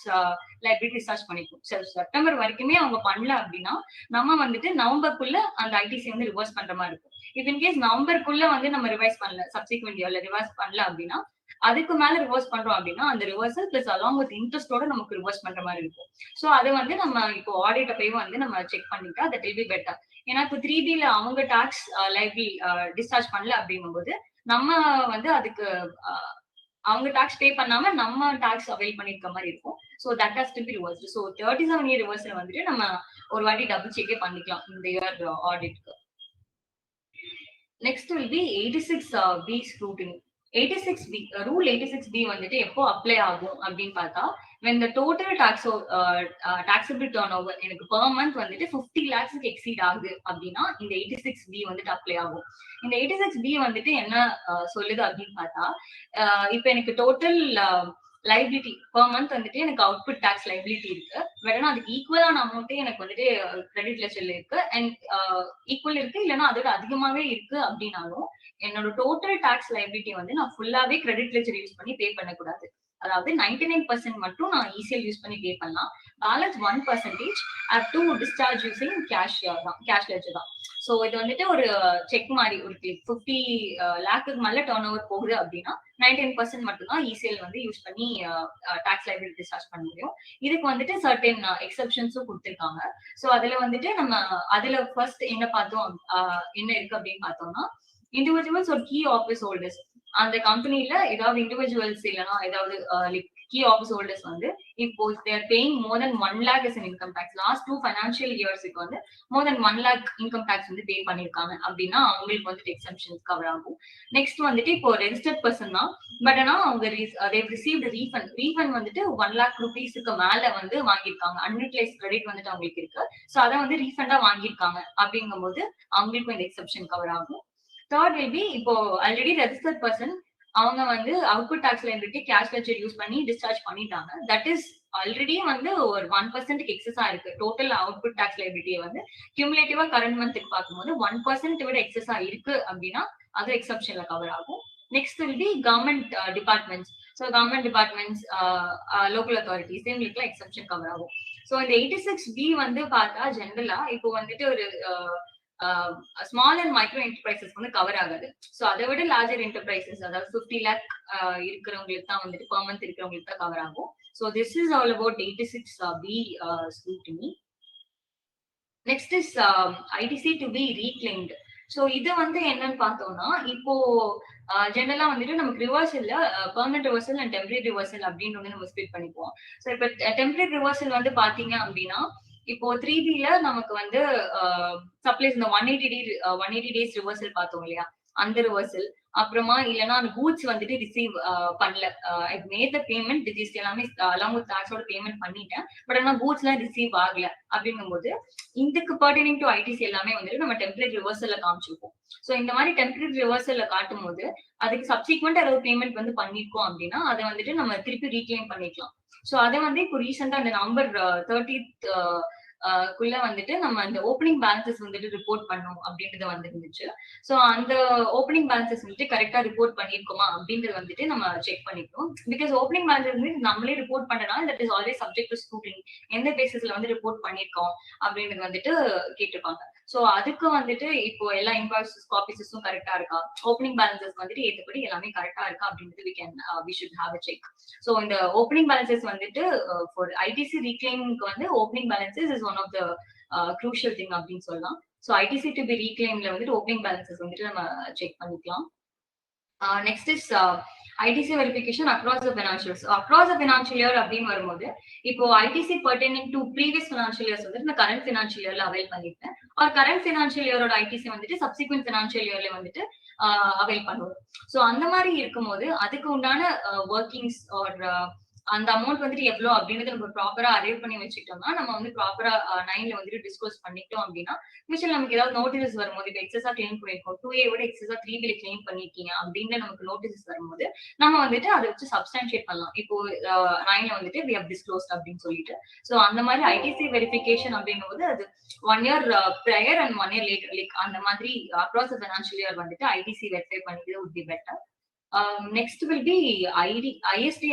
லைபிலிட்டி டிஸ்சார்ஜ் பண்ணிக்கணும். செப்டம்பர் வரைக்குமே அவங்க பண்ணல அப்படின்னா நம்ம வந்துட்டு நவம்பருக்குள்ள அந்த ITC வந்து ரிவர்ஸ் பண்ற மாதிரி இருக்கும். இஃப் இன் கேஸ் நவம்பருக்குள்ள வந்து நம்ம ரிவைஸ் பண்ணல, சப்சிக்வெண்ட் இயர்ல ரிவர்ஸ் பண்ணல அப்படின்னா அதுக்கு மேல ரிவர்ஸ் பண்றோம் அப்படின்னா அந்த ரிவர்சல் பிளஸ் அலாங் வித் இன்ட்ரெஸ்டோட நமக்கு ரிவர்ஸ் பண்ற மாதிரி இருக்கும். சோ அதை வந்து நம்ம இப்போ ஆடிட் போய் வந்து நம்ம செக் பண்ணிட்டா தட் வில் பி பெட்டர். ஏன்னா இப்போ 3Bல அவங்க டாக்ஸ் லைபிலிட்டி டிஸ்சார்ஜ் பண்ணல அப்படிங்கும்போது நம்ம வந்து அதுக்கு அவங்க டாக்ஸ் பே பண்ணாம நம்ம டாக்ஸ் அவைல் பண்ணிருக்க மாதிரி இருக்கும். So that has to be reversed. So 37 year ரிவர்ஸ்ல வந்துட்டு நம்ம ஒரு வாட்டி டபுள் செக்கே பண்ணிக்கலாம் இந்த இயர் ஆடிட்க்கு. Next will be 86B scrutiny. 86B rule 86B வந்துட்டு எப்போ அப்ளை ஆகும் அப்படின்னு பார்த்தா when the total taxable turnover எனக்கு per month வந்துட்டு 50 lakhs exceed ஆகுது அப்படின்னா இந்த 86B வந்துட்டு அப்ளை ஆகும். இந்த 86B வந்துட்டு என்ன சொல்லுது அப்படின்னு பார்த்தா இப்ப எனக்கு டோட்டல் லைபிலிட்டி per month வந்துட்டு எனக்கு அவுட்புட் டாக்ஸ் லைபிலிட்டி இருக்கு. வேணா அதுக்கு ஈக்குவலான அமௌண்ட்டே எனக்கு வந்துட்டு கிரெடிட் லெஜர்ல இருக்கு அண்ட் ஈக்குவல் இருக்கு இல்லைன்னா அதோட அதிகமாவே இருக்கு அப்படின்னாலும் என்னோட டோட்டல் டாக்ஸ் லைபிலிட்டி வந்து நான் ஃபுல்லாவே கிரெடிட் லெஜர் யூஸ் பண்ணி பே பண்ணக்கூடாது. அதாவது 99% மட்டும் நான் ECL யூஸ் பண்ணி பே பண்ணலாம். Balance 1% have to discharge using cash ledger தான். சோ இது வந்துட்டு ஒரு செக் மாதிரி ஒரு 50 லேக்குக்கு மேல டர்ன் ஓவர் போகுது அப்படின்னா 99% மட்டும் தான் ECL வந்து யூஸ் பண்ணி டாக்ஸ் லைபிலிட்டி டிஸ்சார்ஜ் பண்ண முடியும். இதுக்கு வந்துட்டு சர்டன் எக்ஸப்ஷன்ஸும் கொடுத்திருக்காங்க. சோ அதுல வந்துட்டு நம்ம அதுல ஃபர்ஸ்ட் என்ன பார்த்தோம் என்ன இருக்கு அப்படின்னு பார்த்தோம்னா இண்டிவிஜுவல்ஸ் ஒரு கீ ஆஃபீஸ் ஹோல்டர்ஸ் அந்த கம்பெனில ஏதாவது இண்டிவிஜுவல்ஸ் இல்லைன்னா ஏதாவது key office holders வந்து இப்போ they are paying more than 1 lakh as an income tax last 2 financial years க்கு வந்து more than 1 lakh income tax வந்து பே பண்ணிருக்காங்க அப்படின்னா அவங்களுக்கு வந்து எக்ஸம்ஷன்ஸ் கவர் ஆகும். நெக்ஸ்ட் வந்துட்டு இப்போ ரெஜிஸ்டர்ட் பர்சன் தான் பட் ஆனா அவங்க they've received refund வந்துட்டு 1 lakh rupeesக்கு மேல வந்து வாங்கியிருக்காங்க. அன்யூட்டிலைஸ்ட் கிரெடிட் வந்துட்டு அவங்களுக்கு இருக்கு. சோ அதை வந்து ரீஃபண்டா வாங்கியிருக்காங்க அப்படிங்கும்போது அவங்களுக்கும் இந்த எக்ஸப்ஷன் கவர் ஆகும். தேர்ட் வில் பி இப்போ ஆல்ரெடி ரெஜிஸ்டர்ட் பர்சன் அவங்க வந்து output tax liability cash ledger use பண்ணி டிஸ்சார்ஜ் பண்ணிட்டாங்க. தட் இஸ் ஆல்ரெடி வந்து ஒரு 1% எக்ஸஸா இருக்கு. டோட்டல் அவுட்புட் டாக்ஸ் லைபிலிட்டியை வந்து கியூமுலேட்டிவா கரண்ட் மந்த்துக்கு பார்க்கும்போது 1% விட எக்ஸஸா இருக்கு அப்படின்னா அது எக்ஸப்ஷன்ல கவர் ஆகும். Next will B government departments. So government departments local authorities இவங்களுக்குலாம் எக்ஸப்ஷன் கவர் ஆகும். ஸோ இந்த 86B வந்து பார்த்தா ஜென்ரலா இப்போ வந்துட்டு ஒரு ஸ்மால் அண்ட் மைக்ரோ என்டர்பிரைசஸ் வந்து கவர் ஆகாது. சோ அதை விட லார்ஜர் என்டர்பிரைசஸ் அதாவது 50 lakh இருக்கிறவங்களுக்கு தான் வந்துட்டு per month இருக்கிறவங்களுக்கு தான் கவர் ஆகும். So this is all about 86B scrutiny. Next is ITC to be reclaimed. சோ இது வந்து என்னன்னு பார்த்தோம்னா இப்போ ஜெனரலா வந்துட்டு நமக்கு ரிவர்சல்ல permanent reversal and temporary reversal அப்படின்னு வந்து நம்ம ஸ்பிளிட் பண்ணிப்போம். சோ இப்போ டெம்பரரி ரிவர்சல் வந்து பாத்தீங்க அப்படின்னா இப்போ 3Bல நமக்கு வந்து சப்ளைஸ் இந்த 180 days ரிவர்சல் பார்த்தோம் இல்லையா அந்த ரிவர்சல் அப்புறமா இல்லைன்னா அந்த கூட்ஸ் வந்துட்டு ரிசீவ் பண்ணல I made the payment GST எல்லாமே அலாங் வித் டாக்ஸோட பேமெண்ட் பண்ணிட்டேன் பட் ஆனா கூட்ஸ் எல்லாம் ரிசீவ் ஆகல அப்படிங்கும் போது இதுக்கு பர்டனிங் டு ITC எல்லாமே வந்துட்டு நம்ம டெம்பரரி ரிவர்சல்ல காமிச்சிருப்போம். சோ இந்த மாதிரி டெம்பரரி ரிவர்சல்ல காட்டும் போது அதுக்கு சப்சிக்வெண்ட் ஏதாவது பேமெண்ட் வந்து பண்ணிருக்கோம் அப்படின்னா அதை வந்துட்டு நம்ம திருப்பி ரீக்ளைம் பண்ணிக்கலாம். சோ அதை வந்து இப்போ ரீசெண்டா அந்த நவம்பர் 30th குள்ள வந்துட்டு நம்ம அந்த ஓப்பனிங் பேலன்சஸ் வந்துட்டு ரிப்போர்ட் பண்ணும் அப்படின்றது வந்துருந்துச்சு. சோ அந்த ஓப்பனிங் பேலன்சஸ் வந்துட்டு கரெக்டா ரிப்போர்ட் பண்ணிருக்கோமா அப்படின்றது வந்துட்டு நம்ம செக் பண்ணிக்கணும். பிகாஸ் ஓப்பனிங் பேலன்சஸ் வந்து நம்மளே ரிப்போர்ட் பண்ணனால that is always subject to scrutiny. எந்த பேசிஸ்ல வந்து ரிப்போர்ட் பண்ணிருக்கோம் அப்படின்றது வந்துட்டு கேட்டிருப்பாங்க. சோ அதுக்கு வந்துட்டு இப்போ எல்லா இன்வாய்ஸஸ் காப்பீஸஸும் கரெக்டா இருக்கா, ஓப்பனிங் பேலன்சஸ் வந்துட்டு ஏற்றபடி எல்லாமே கரெக்டா இருக்கா அப்படின்றது we should have a check. So இந்த ஓப்பனிங் பேலன்சஸ் வந்துட்டு for ITC reclaimக்கு வந்து opening balances is one of the crucial thing அப்படின்னு சொல்லலாம். சோ ITC to be reclaimல வந்துட்டு ஓப்பனிங் பேலன்சஸ் வந்துட்டு நம்ம செக் பண்ணிக்கலாம். Next is ITC verification across the financial year. Across the financial year அப்படின்னு வரும்போது இப்போ ITC pertaining to previous financial years வந்துட்டு நான் கரண்ட் ஃபினான்ஷியல் இயர்ல அவைல் பண்ணிருக்கேன். கரண்ட் ஃபினான்ஷியல் இயரோட ITC வந்துட்டு சப்சிக்வெண்ட் ஃபினான்ஷியல் இயர்ல வந்துட்டு அவைல் பண்ணுவோம். சோ அந்த மாதிரி இருக்கும்போது அதுக்கு உண்டான ஒர்க்கிங்ஸ் அந்த அமௌண்ட் வந்துட்டு எவ்வளவு அப்படின்றத நம்ம ப்ராப்பரா அரைவ் பண்ணி வச்சுக்கிட்டோம்னா நம்ம வந்து ப்ராப்பரா 9ல வந்துட்டு டிஸ்கஸ் பண்ணிட்டோம் அப்படின்னா மிஷன் நமக்கு ஏதாவது நோட்டீஸ் வரும்போது இப்போ எக்ஸஸா கிளைம் பண்ணிருக்கோம் 2A விட எக்ஸஸா 3Bல கிளைம் பண்ணிருக்கீங்க அப்படின்னு நமக்கு நோட்டீஸ் வரும்போது நம்ம வந்துட்டு அதை வச்சு சப்ஸ்டான்ஷியேட் பண்ணலாம். இப்போ 9ல வந்துட்டு we have disclosed அப்படின்னு சொல்லிட்டு. சோ அந்த மாதிரி ITC வெரிஃபிகேஷன் அப்படிங்கும்போது அது 1 year prior and 1 year later like அந்த மாதிரி அக்ராஸ் த ஃபினான்ஷியல் இயர் வந்துட்டு ITC வெரிஃபை பண்ணிக்கிறது would be better. Next will be IST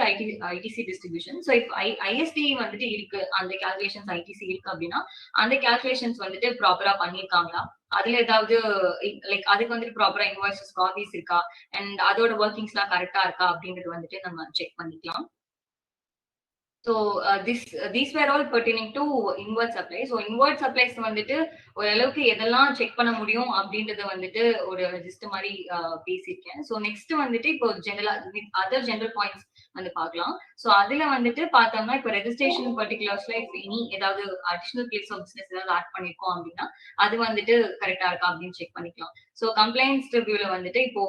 ITC distribution. So if IST வந்துட்டு இருக்கு, அந்த calculations ITC இருக்கு அப்படின்னா அந்த calculations வந்துட்டு ப்ராப்பரா பண்ணிருக்காங்களா, அதுல ஏதாவது லைக் அதுக்கு வந்துட்டு ப்ராப்பரா இன்வாய்சஸ் காப்பீஸ் இருக்கா, அண்ட் அதோட ஒர்க்கிங்ஸ் எல்லாம் கரெக்டா இருக்கா அப்படின்றது வந்துட்டு நம்ம செக் பண்ணிக்கலாம். So these were all pertaining to inward supply. So inward supplies வந்துட்டு ஓரளவுக்கு எதெல்லாம் செக் பண்ண முடியும் அப்படின்றத வந்துட்டு ஒரு ஜஸ்ட் மாதிரி பேசியிருக்கேன். ஸோ நெக்ஸ்ட் வந்துட்டு இப்போ ஜெனரலா வித் அதர் ஜெனரல் பாயிண்ட்ஸ் வந்து பார்க்கலாம். ஸோ அதுல வந்துட்டு பார்த்தோம்னா இப்போ ரெஜிஸ்ட்ரேஷன் பர்டிகுலர்ஸ்ல இனி ஏதாவது அடிஷனல் பிளேஸ் ஆஃப் பிசினஸ் ஏதாவது ஆட் பண்ணிருக்கோம் அப்படின்னா அது வந்துட்டு கரெக்டா இருக்கா அப்படின்னு செக் பண்ணிக்கலாம். ஸோ கம்ப்ளைண்ட்ஸ் ரிவ்யூல வந்துட்டு இப்போ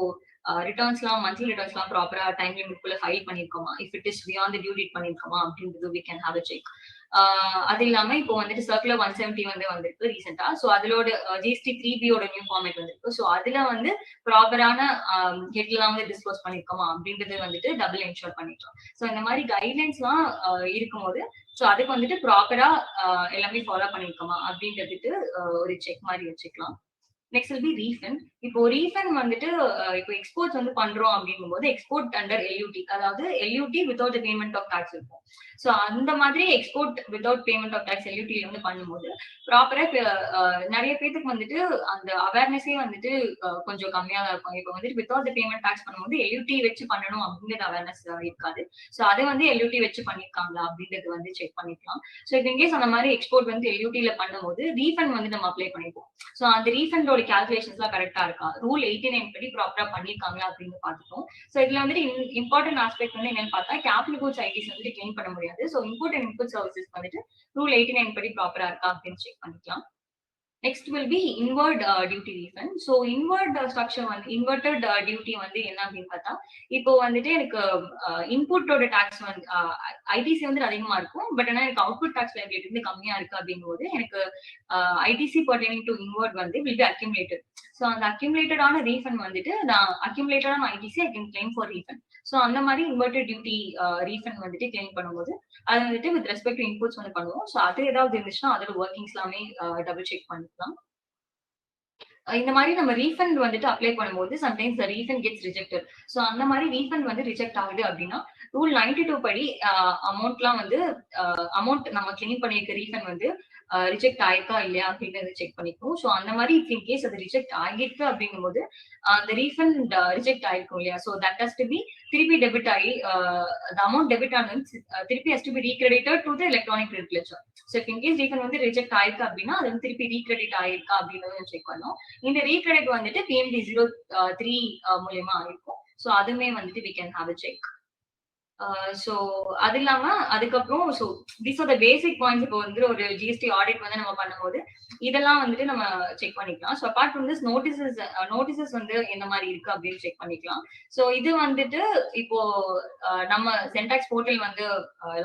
ரிட்டர்ன்ஸ்லாம் மந்த்லி ரிட்டர்ன்ஸ்லாம் ப்ராப்பரா டைம் லிமிட்குள்ள ஃபைல் பண்ணிருக்கோமா, if it is beyond due date பண்ணிருக்கோமா அப்படின்றது we can have a check. அது இல்லாம இப்போ வந்துட்டு சர்க்குலர் 170 வந்து வந்திருக்கு ரீசெண்டா. ஸோ அதோட GST 3B ஓட நியூ ஃபார்மேட் வந்திருக்கு. ஸோ அதுல வந்து ப்ராப்பரான ஹெட்லாம் வந்து டிஸ்போஸ் பண்ணிருக்கோமா அப்படின்றது வந்துட்டு டபுள் என்ஷோர் பண்ணிக்கலாம். ஸோ இந்த மாதிரி கைட்லைன்ஸ்லாம் இருக்கும்போது ஸோ அதுக்கு வந்துட்டு ப்ராப்பரா எல்லாமே ஃபாலோ பண்ணிருக்கோமா அப்படின்றதுக்கு ஒரு செக் மாதிரி வச்சுக்கலாம். Next will be refund. இப்போ ரீஃபண்ட் வந்துட்டு இப்போ எக்ஸ்போர்ட்ஸ் வந்து பண்றோம் அப்படிங்கும்போது எக்ஸ்போர்ட் அண்டர் LUT, அதாவது LUT without payment of tax இருக்கும். ஸோ அந்த மாதிரி export without payment of tax LUT வந்து பண்ணும்போது ப்ராப்பரா நிறைய பேருக்கு வந்துட்டு அந்த அவேர்னஸே வந்துட்டு கொஞ்சம் கம்மியா தான் இருக்கும். இப்போ வந்துட்டு வித்வுட் பேமெண்ட் டாக்ஸ் பண்ணும்போது LUT வச்சு பண்ணணும் அப்படிங்கிறது அவேர்னஸ் இருக்காது. ஸோ அதை வந்து LUT வச்சு பண்ணிருக்காங்களா அப்படின்றது வந்து செக் பண்ணிக்கலாம். ஸோ இப்போ இன்கேஸ் அந்த மாதிரி எக்ஸ்போர்ட் வந்து LUT பண்ணும்போது ரீஃபண்ட் வந்து நம்ம அப்ளை பண்ணிப்போம். ஸோ அந்த ரீஃபண்டோட calculations எல்லாம் கரெக்டா இருக்கா, ரூல் 89 படி ப்ராப்பரா பண்ணிருக்காங்களா அப்படின்னு பார்த்துட்டோம். சோ இதுல வந்துட்டு இம்பார்ட்டன்ட் ஆஸ்பெக்ட் வந்து என்னன்னு பார்த்தா கேபிட்டல் கூட்ஸ் ஐடிஸ் வந்துட்டு கிளைம் பண்ண முடியாது. So import and input services வந்துட்டு ரூல் 89 படி ப்ராப்பரா இருக்கா அப்படின்னு செக் பண்ணிக்கலாம். Next will be inward duty refund. So inward structure வந்து inverted duty வந்து என்ன அப்படின்னு பார்த்தா இப்போ வந்துட்டு எனக்கு இன்புட்டோட டாக்ஸ் வந்து ITC வந்து அதிகமா இருக்கும், பட் ஆனா எனக்கு அவுட்புட் டாக்ஸ் லைபிலிட்டி வந்து கம்மியா இருக்கு அப்படிங்கும்போது எனக்கு ITC pertaining to inward வந்து will be accumulated. ஸோ அந்த அக்யூமுலேட்டடான ரீஃபண்ட் வந்துட்டு நான் அக்யூமுலேட்டடான ITC I can claim for refund. So அந்த மாதிரி இன்வெர்டட் டியூட்டி ரீஃபண்ட் வந்துட்டு கிளைம் பண்ணும்போது அது வந்துட்டு வித் ரெஸ்பெக்ட் டு இன்புட்ஸ் வந்து பண்ணுவோம். ஸோ அது ஏதாவது இருந்துச்சுன்னா அதோட ஒர்க்கிங்ஸ் எல்லாமே டபுள் செக் பண்ணிக்கலாம். இந்த மாதிரி நம்ம ரீஃபண்ட் வந்துட்டு அப்ளை பண்ணும்போது sometimes the refund gets rejected. So அந்த மாதிரி ரீஃபண்ட் வந்து ரிஜெக்ட் ஆகுது அப்படின்னா ரூல் 92 படி அமௌண்ட்லாம் வந்து அமௌண்ட் நம்ம கிளைம் பண்ணியிருக்க ரீஃபண்ட் வந்து ரிஜெக்ட் ஆயிருக்கா இல்லையா அப்படின்றத செக் பண்ணிக்கணும். ஸோ அந்த மாதிரி இன் கேஸ் அது ரிஜெக்ட் ஆகிருக்கு அப்படிங்கும்போது அந்த ரீஃபண்ட் ரிஜெக்ட் ஆயிருக்கும் இல்லையா, so that has to be திருப்பி டெபிட் ஆகி அமௌண்ட் டெபிட் ஆனது திருப்பி has to be recredited to the electronic credit ledger. So in case refund வந்து ரிஜெக்ட் ஆயிருக்கு அப்படின்னா அது வந்து திருப்பி ரீக்ரெடிட் ஆயிருக்கா அப்படின்றத செக் பண்ணோம். இந்த ரீக்ரெடிட் வந்துட்டு PMD 03 மூலியமா ஆயிருக்கும். ஸோ அதுவுமே வந்துட்டு we can have a check. So அது இல்லாம அதுக்கப்புறம் so this R the basic points. இப்போ வந்து ஒரு GST ஆடிட் வந்து நம்ம பண்ணும்போது இதெல்லாம் வந்துட்டு நம்ம செக் பண்ணிக்கலாம். So apart from this notices வந்து எந்த மாதிரி இருக்கு அப்படின்னு செக் பண்ணிக்கலாம். ஸோ இது வந்துட்டு இப்போ நம்ம சென்டாக்ஸ் போர்ட்டல் வந்து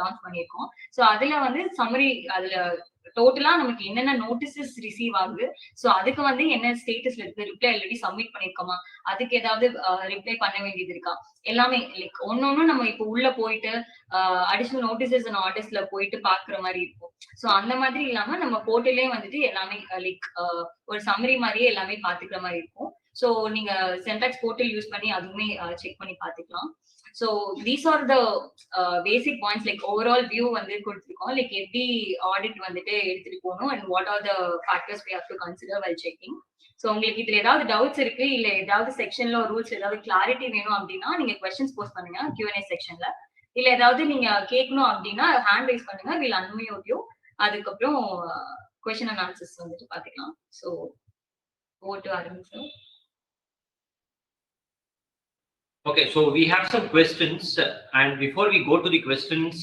லான்ச் பண்ணியிருக்கோம். ஸோ அதுல வந்து சம்மரி அதுல டோட்டலா நமக்கு என்னென்ன நோட்டீசஸ் ரிசீவ் ஆகுது, ஸோ அதுக்கு வந்து என்ன ஸ்டேட்டஸ்ல இருக்கு, ரிப்ளை ஆல்ரெடி சப்மிட் பண்ணிருக்கோமா, அதுக்கு ஏதாவது ரிப்ளை பண்ண வேண்டியது இருக்கா, எல்லாமே லைக் ஒன்னொன்னும் நம்ம இப்போ உள்ள போயிட்டு அடிஷனல் நோட்டீசஸ் அண்ட் ஆர்டர்ஸ்ல போயிட்டு பாக்குற மாதிரி இருக்கும். ஸோ அந்த மாதிரி இல்லாம நம்ம போர்ட்டலே வந்துட்டு எல்லாமே லைக் ஒரு சம்மரி மாதிரியே எல்லாமே பாத்துக்கிற மாதிரி இருக்கும். ஸோ நீங்க சென்டாக்ஸ் போர்ட்டல் யூஸ் பண்ணி அதுவுமே செக் பண்ணி பாத்துக்கலாம். So these are the basic points, like overall view வந்து கொடுத்திருக்கோம், like எப்படி ஆடிட் வந்துட்டு எடுத்துட்டு போகணும் and what are the factors we have to consider while checking. So உங்களுக்கு இதுல ஏதாவது டவுட்ஸ் இருக்கு இல்ல ஏதாவது செக்ஷன்ல ரூல்ஸ் ஏதாவது கிளாரிட்டி வேணும் அப்படின்னா நீங்க क्वेश्चंस போஸ்ட் பண்ணுங்க Q&A செக்ஷன்ல. இல்ல ஏதாவது நீங்க கேட்கணும் அப்படின்னா ஹேண்ட் ரைஸ் பண்ணுங்க, we'll unmute you. அதுக்கப்புறம் question and answers வந்துட்டு பாத்துக்கலாம். So over to Arun sir. Okay, so we have some questions, and before we go to the questions,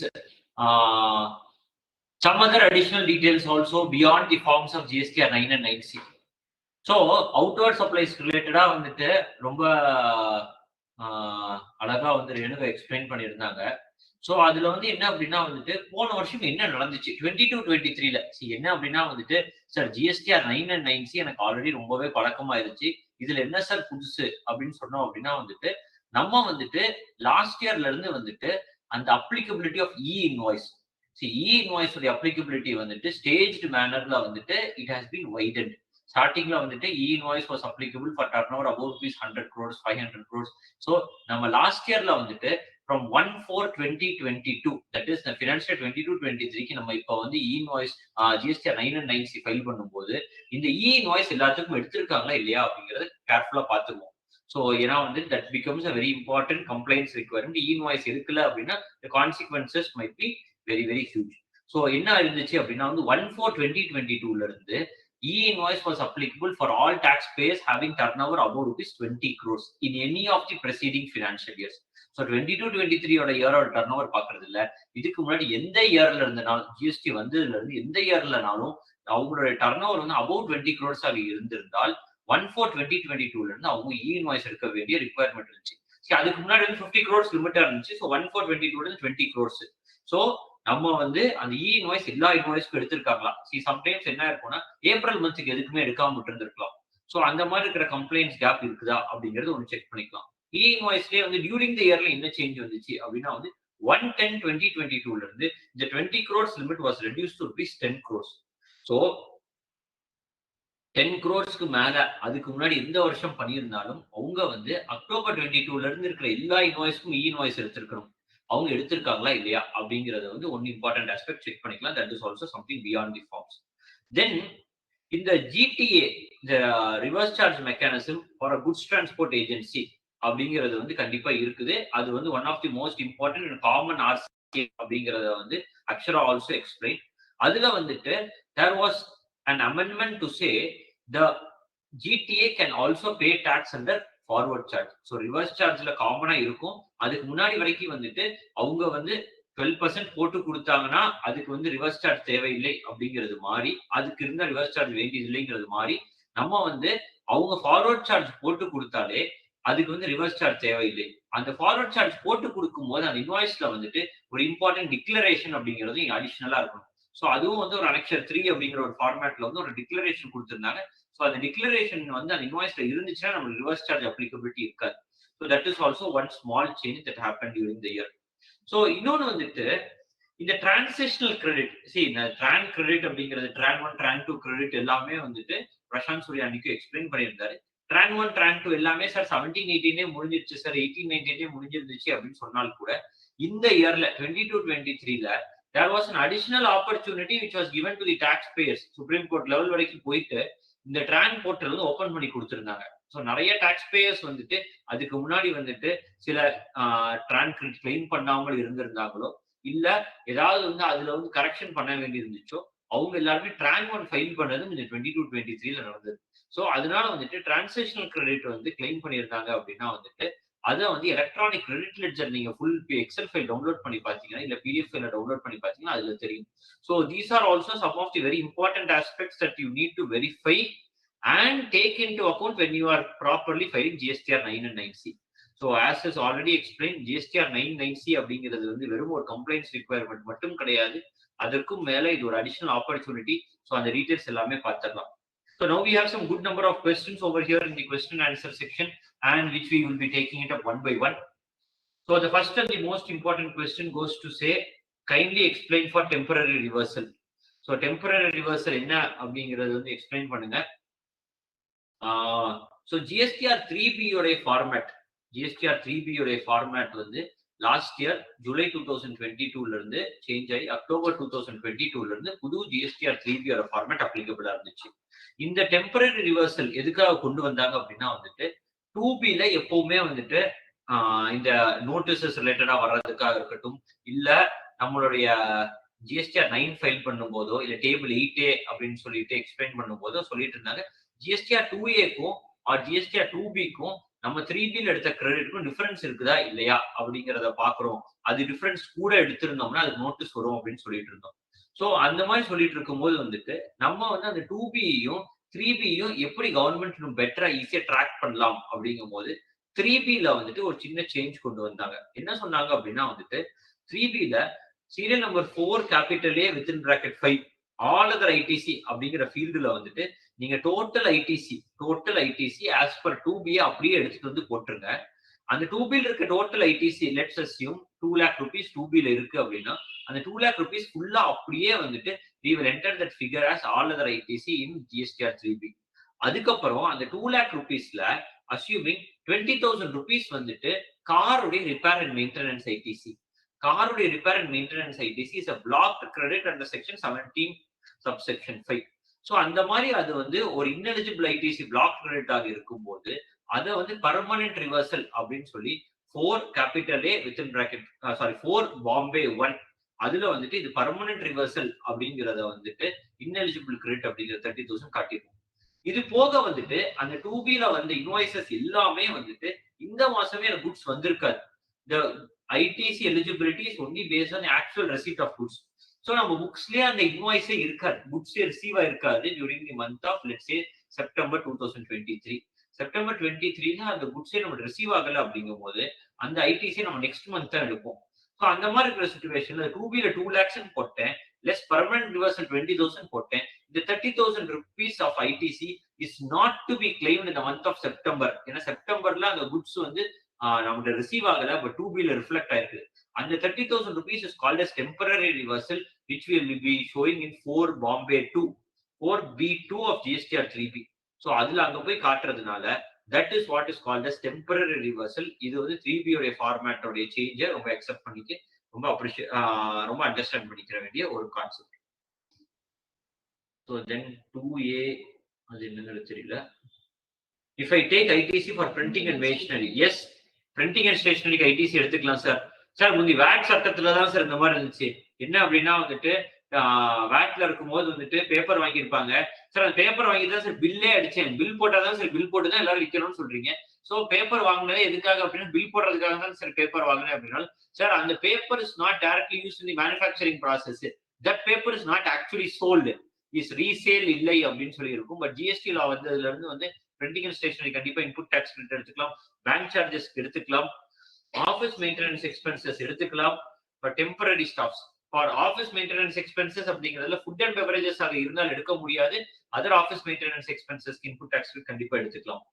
some other additional details also beyond the forms of GSTR 9 and 9C. So outward supplies related வந்துட்டு ரொம்ப அழகா வந்து Renuka explain பண்ணியிருந்தாங்க. So அதுல வந்து என்ன அப்படின்னா வந்துட்டு போன வருஷம் என்ன நடந்துச்சு 22-23ல என்ன அப்படின்னா வந்துட்டு சார் GSTR 9 and 9C எனக்கு ஆல்ரெடி ரொம்பவே பழக்கமாயிருச்சு, இதுல என்ன சார் புதுசு அப்படின்னு சொன்னோம் அப்படின்னா வந்துட்டு நம்ம வந்துட்டு லாஸ்ட் இயர்ல இருந்து வந்துட்டு அந்த அப்ளிகபிலிட்டி ஆஃப் இன்வாய்ஸ் இன்வாய்ஸ் உடைய அப்ளிகபிலிட்டி வந்துட்டு ஸ்டேஜ்டு மேனர்ல வந்துட்டு இட் ஹாஸ் பீன் வைடன்ட். ஸ்டார்டிங்ல வந்துட்டு invoice was applicable for turn over above rupees 100 crores 500 crores. So நம்ம லாஸ்ட் இயர்ல வந்துட்டு from 1/4/2022, that is the financial 22-23 நம்ம இப்போ வந்து invoice GSTR 9 and 9C file பண்ணும்போது இந்த இன்வாய்ஸ் எல்லாத்துக்கும் எடுத்திருக்காங்களா இல்லையா அப்படிங்கறத கேர்ஃபுல்லா பார்த்துருவோம். ஸோ ஏன்னா வந்து that becomes a very important complaints requirement. Invoice இருக்குல்ல அப்படின்னா the consequences might be very very huge. So என்ன இருந்துச்சு அப்படின்னா வந்து 1/4/2022 இருந்து e-invoice was applicable for all taxpayers having turnover above rupees 20 crores in any of the preceding financial years. So 22-23 ஓட இயரோட turnover பாக்குறது இல்ல. இதுக்கு முன்னாடி எந்த இயர்ல இருந்தனாலும் ஜிஎஸ்டி வந்ததுல இருந்து எந்த இயர்லனாலும் அவங்களோட டர்ன்ஓவர் வந்து above 20 crores ஆக இருந்திருந்தால் 1/4/2022 இருந்து அவங்க இன்வாய்ஸ் எடுக்க வேண்டிய ரிக்வயர்மெண்ட் இருந்துச்சு. அதுக்கு முன்னாடி வந்து 50 crores லிமிட்டா இருந்துச்சு. ஸோ 1/4/22 இருந்து 20 crores. ஸோ நம்ம வந்து அந்த இன்வாய்ஸ் எல்லா இன்வாய்ஸ்க்கும் எடுத்திருக்காங்களா? சம்டைம்ஸ் என்ன இருக்கும்னா ஏப்ரல் மந்த்துக்கு எதுக்குமே எடுக்காம இருந்திருக்கலாம். ஸோ அந்த மாதிரி இருக்கிற கம்ப்ளைண்ட்ஸ் கேப் இருக்குதா அப்படிங்கறது ஒன்று செக் பண்ணிக்கலாம். இன்வாய்ஸ்லேயே வந்து டியூரிங் த இயர்ல என்ன சேஞ்ச் வந்துச்சு அப்படின்னா வந்து 1/10/2022 இருந்து இந்த 20 crores limit was reduce to rupees 10 crores. So 10 crores மேல அதுக்கு முன்னாடி எந்த வருஷம் பண்ணியிருந்தாலும் அவங்க வந்து அக்டோபர் 22 இருந்து இருக்கிற எல்லா இன்வாய்ஸ்க்கும் இன்வாய்ஸ் எடுத்திருக்கணும். அவங்க எடுத்திருக்காங்களா இல்லையா அப்படிங்கறத வந்து ஒன் இம்பார்ட்டன்ட் ஆஸ்பெக்ட் செக் பண்ணிக்கலாம். That is also something beyond the forms. Then இந்த ஜிடிஏ, இந்த reverse charge mechanism for a goods transport agency அப்படிங்கிறது வந்து கண்டிப்பா இருக்குது. அது வந்து one of the most important and common RC அப்படிங்கறத வந்து அக்ஷரா ஆல்சோ எக்ஸ்பிளைன். அதுல வந்துட்டு there was an amendment to say the GTA can also pay tax under forward charge. ஸோ ரிவர்ஸ் சார்ஜ்ல காமனா இருக்கும். அதுக்கு முன்னாடி வரைக்கும் வந்துட்டு அவங்க வந்து 12% போட்டு கொடுத்தாங்கன்னா அதுக்கு வந்து ரிவர்ஸ் சார்ஜ் தேவையில்லை அப்படிங்கிறது மாறி, அதுக்கு இருந்த ரிவர்ஸ் சார்ஜ் வேண்டியது இல்லைங்கிறது மாறி, நம்ம வந்து அவங்க ஃபார்வர்ட் சார்ஜ் போட்டு கொடுத்தாலே அதுக்கு வந்து ரிவர்ஸ் சார்ஜ் தேவையில்லை. அந்த ஃபார்வர்ட் சார்ஜ் போட்டு கொடுக்கும் போது அந்த இன்வாய்ஸ்ல வந்துட்டு ஒரு இம்பார்ட்டன்ட் டிக்ளரேஷன் அப்படிங்கிறது அடிஷனலா இருக்கணும். ஸோ அதுவும் வந்து ஒரு அனெக்சர் 3 அப்படிங்கிற ஒரு ஃபார்மேட்ல வந்து ஒரு டிக்ளரேஷன் கொடுத்திருந்தாங்க. ஸோ அந்த டிக்ளரேஷன் வந்து அந்த இன்வாய்ஸ்ல இருந்துச்சுன்னா நமக்கு ரிவர்ஸ் சார்ஜ் அப்ளிகபிலிட்டி இருக்காது. So that is also one small change that happen during the year. So இன்னொன்று வந்துட்டு இந்த டிரான்சிஷனல் கிரெடிட், இந்த ட்ரான் கிரெடிட் அப்படிங்கிறது ட்ரான் 1 ட்ரான் 2 கிரெடிட் எல்லாமே வந்துட்டு பிரசாந்த் சூர்யா அன்னைக்கு எக்ஸ்பிளைன் பண்ணியிருந்தாரு. ட்ரான் 1 ட்ரான் 2 எல்லாமே சார் 17-18 முடிஞ்சிருச்சு சார், 18-19 முடிஞ்சிருந்துச்சு அப்படின்னு சொன்னால் கூட இந்த இயர்ல 22-23ல there was an additional opportunity which was given to the taxpayers. Supreme court level வரைக்கும் போயிட்டு இந்த ட்ரான் போர்ட்டல் வந்து ஓபன் பண்ணி கொடுத்திருந்தாங்க. ஸோ நிறைய டாக்ஸ்பேயர்ஸ் வந்துட்டு அதுக்கு முன்னாடி வந்துட்டு சில ட்ரான் கிரெடிட் கிளைம் பண்ணாமல் இருந்திருந்தாங்களோ இல்ல ஏதாவது வந்து அதுல வந்து கரெக்ஷன் பண்ண வேண்டி இருந்துச்சோ அவங்க எல்லாருமே ட்ரான் 1 ஃபைல் பண்ணதும் இந்த 22-23ல நடந்தது. ஸோ அதனால வந்துட்டு டிரான்சாக்ஷனல் கிரெடிட் வந்து கிளைம் பண்ணியிருந்தாங்க அப்படின்னா வந்துட்டு அதை வந்து எலக்ட்ரானிக் கிரெடிட் லெட்ஜர் நீங்க ஃபுல் எக்ஸல் ஃபைல் டவுன்லோட் பண்ணி பார்த்தீங்கன்னா இல்ல பிடிஎஃப் ஃபைல டவுன்லோட் பண்ணி பார்த்தீங்கன்னா அதுல தெரியும். So these are also some of the very important aspects that you need to verify and take into account when you are properly filing GSTR 9 and 9C. So as is already explained, GSTR 9 9C அப்படிங்கிறது வந்து வெறும் ஒரு complaints requirement மட்டும் கிடையாது, அதற்கும் மேல இது ஒரு அடிஷனல் ஆப்பர்ச்சுனிட்டி. ஸோ அந்த டீடைல்ஸ் எல்லாமே பார்த்துடலாம். So now we have some good number of questions over here in the question and answer section and which we will be taking it up one by one. So the first and the most important question goes to say, kindly explain for temporary reversal. So temporary reversal என்ன அப்படிங்கிறது வந்து explain பண்ணுங்க. So GSTR 3B உடைய format, GSTR 3B உடைய format வந்து last year July 2022ல இருந்து change ஆகி October 2022ல இருந்து புது ஜிஎஸ்டிஆர் 3B ஓட ஃபார்மேட் அப்ளிகபிளா இருந்துச்சு. இந்த டெம்பரரி ரிவர்சல் எதுக்காக கொண்டு வந்தாங்க அப்படின்னா வந்துட்டு 2Bல எப்பவுமே வந்துட்டு இந்த நோட்டீசஸ் ரிலேட்டடா வர்றதுக்காக இருக்கட்டும், இல்ல நம்மளுடைய ஜிஎஸ்டிஆர் 9 ஃபைல் பண்ணும் போதோ இல்ல டேபிள் 8A அப்படின்னு சொல்லிட்டு எக்ஸ்பிளைன் பண்ணும் போதோ சொல்லிட்டு இருந்தாங்க ஜிஎஸ்டிஆர் 2Aக்கும் ஆர் ஜிஎஸ்டிஆர் 2Bக்கும் நம்ம 3Bல எடுத்த கிரெடிட்க்கும் டிஃபரன்ஸ் இருக்குதா இல்லையா அப்படிங்கிறத பாக்குறோம். அது டிஃபரன்ஸ் கூட எடுத்திருந்தோம்னா அதுக்கு நோட்டீஸ் வரும் அப்படின்னு சொல்லிட்டு இருந்தோம். ஸோ அந்த மாதிரி சொல்லிட்டு இருக்கும்போது வந்துட்டு நம்ம வந்து அந்த 2Bயையும் 3Bயையும் எப்படி கவர்மெண்ட் பெட்டரா ஈஸியா ட்ராக் பண்ணலாம் அப்படிங்கும் போது 3Bல வந்துட்டு ஒரு சின்ன சேஞ்ச் கொண்டு வந்தாங்க. என்ன சொன்னாங்க அப்படின்னா வந்துட்டு 3Bல serial number 4 capital A within bracket 5 all other ITC அப்படிங்கிற ஃபீல்டுல வந்துட்டு நீங்க total ITC as per 2B அப்படியே எடுத்துட்டு வந்து போட்டுருங்க. அந்த 2Bல இருக்க total ITC let's assume 2 lakh rupees 2Bல இருக்கு அப்படின்னா அந்த 2 lakh rupees ஃபுல்லா அப்படியே வந்துட்டு we will enter that figure as all other ITC in GSTR 3B. அதுக்கப்புறம் அந்த 2 lakh rupeesல அஸ்யூமிங் 20,000 rupees வந்துட்டு காருடைய ரிப்பேர் அண்ட் மெயின்டெனன்ஸ் ஐடிசி. காருடைய repair and maintenance ITC is a blocked credit under section 17 subsection 5. ஸோ அந்த மாதிரி அது வந்து ஒரு ineligible ஐடிசி பிளாக் கிரெடிட் ஆக இருக்கும்போது அதை வந்து பர்மனன்ட் ரிவர்சல் அப்படின்னு சொல்லி 4 capital A within bracket 4 Bombay 1 அதுல வந்துட்டு இது பர்மனன்ட் ரிவர்சல் அப்படிங்கிறத வந்துட்டு ineligible credit அப்படிங்கிற 30,000 காட்டிடும். இது போக வந்துட்டு அந்த 2Bல வந்து இன்வாய்சஸ் எல்லாமே வந்துட்டு இந்த மாசமே அந்த குட்ஸ் வந்திருக்காது. The ITC eligibility is only based on the actual receipt of goods. So நம்ம புக்ஸ்லயே அந்த இன்வாய்ஸே இருக்காது, குட்ஸே ரிசீவ் ஆயிருக்காது during the month of let's say September 2023. September 23ல அந்த குட்ஸே நம்ம ரிசீவ் ஆகல அப்படிங்கும் போது அந்த ஐடிசி நம்ம நெக்ஸ்ட் மந்த் தான் எடுப்போம். ஸோ அந்த மாதிரி இருக்கிற சுச்சுவேஷன்ல 2Bல 2 lakhs போட்டேன், லெஸ் பர்மனன்ட் ரிவர்சல் 20,000 போட்டேன். இந்த 30,000 rupees of ITC is not to be claimed இந்த மந்த் ஆஃப் செப்டம்பர். ஏன்னா செப்டம்பர்ல அந்த குட்ஸ் வந்து நம்மகிட்ட ரிசீவ் ஆகல, பட் 2Bல ரிஃப்ளெக்ட் ஆயிருக்கு. அந்த 30,000 rupees is called as temporary reversal, which will be showing in 4 Bombay 2, 4B2 of GSTR 3B. So அதுல அங்க போய் காட்டுறதுனால that is what is called as temporary reversal. இது வந்து 3B உடைய ஃபார்மேட்டோடைய சேஞ்சை ரொம்ப அக்செப்ட் பண்ணிக்க, ரொம்ப அண்டர்ஸ்டாண்ட் பண்ணிக்கிற வேண்டிய ஒரு கான்செப்ட். ஸோ தென் 2A அது என்னன்னு தெரியல. If I take ITC for printing and stationery, yes, printing and stationery ITC எடுத்துக்கலாம் சார். சார் முந்தி வேட் சட்டத்துல தான் சார் இந்த மாதிரி இருந்துச்சு. என்ன அப்படின்னா வந்துட்டு வேட்ல இருக்கும்போது வந்துட்டு பேப்பர் வாங்கியிருப்பாங்க சார். அந்த பேப்பர் வாங்கி தான் சார் பில்லே அடிச்சேன், பில் போட்டாதான் சார், பில் போட்டு தான் எல்லாரும் விற்கணும்னு சொல்றீங்க. ஸோ பேப்பர் வாங்கினதே எதுக்காக அப்படின்னா பில் போடுறதுக்காக தான் சார் பேப்பர் வாங்கினேன் அப்படின்னா, சார் அந்த paper is not directly use in the manufacturing process, that paper is not actually sold, is resale இல்லை அப்படின்னு சொல்லி இருக்கும். பட் ஜிஎஸ்டி லா வந்ததுல இருந்து வந்து பிரிண்டிங் அண்ட் ஸ்டேஷனரி கண்டிப்பா இன்புட் டாக்ஸ் கிரெடிட் எடுத்துக்கலாம், பேங்க் சார்ஜஸ் எடுத்துக்கலாம், ஆஃபீஸ் மெயின்டெனன்ஸ் எக்ஸ்பென்சஸ் எடுத்துக்கலாம். For temporary staffs, for office maintenance expenses அப்படிங்கிறதுல ஃபுட் அண்ட் பெவரேஜஸ் ஆக இருந்தால் எடுக்க முடியாது. Other office maintenance expenses input tax கண்டிப்பா எடுத்துக்கலாம்.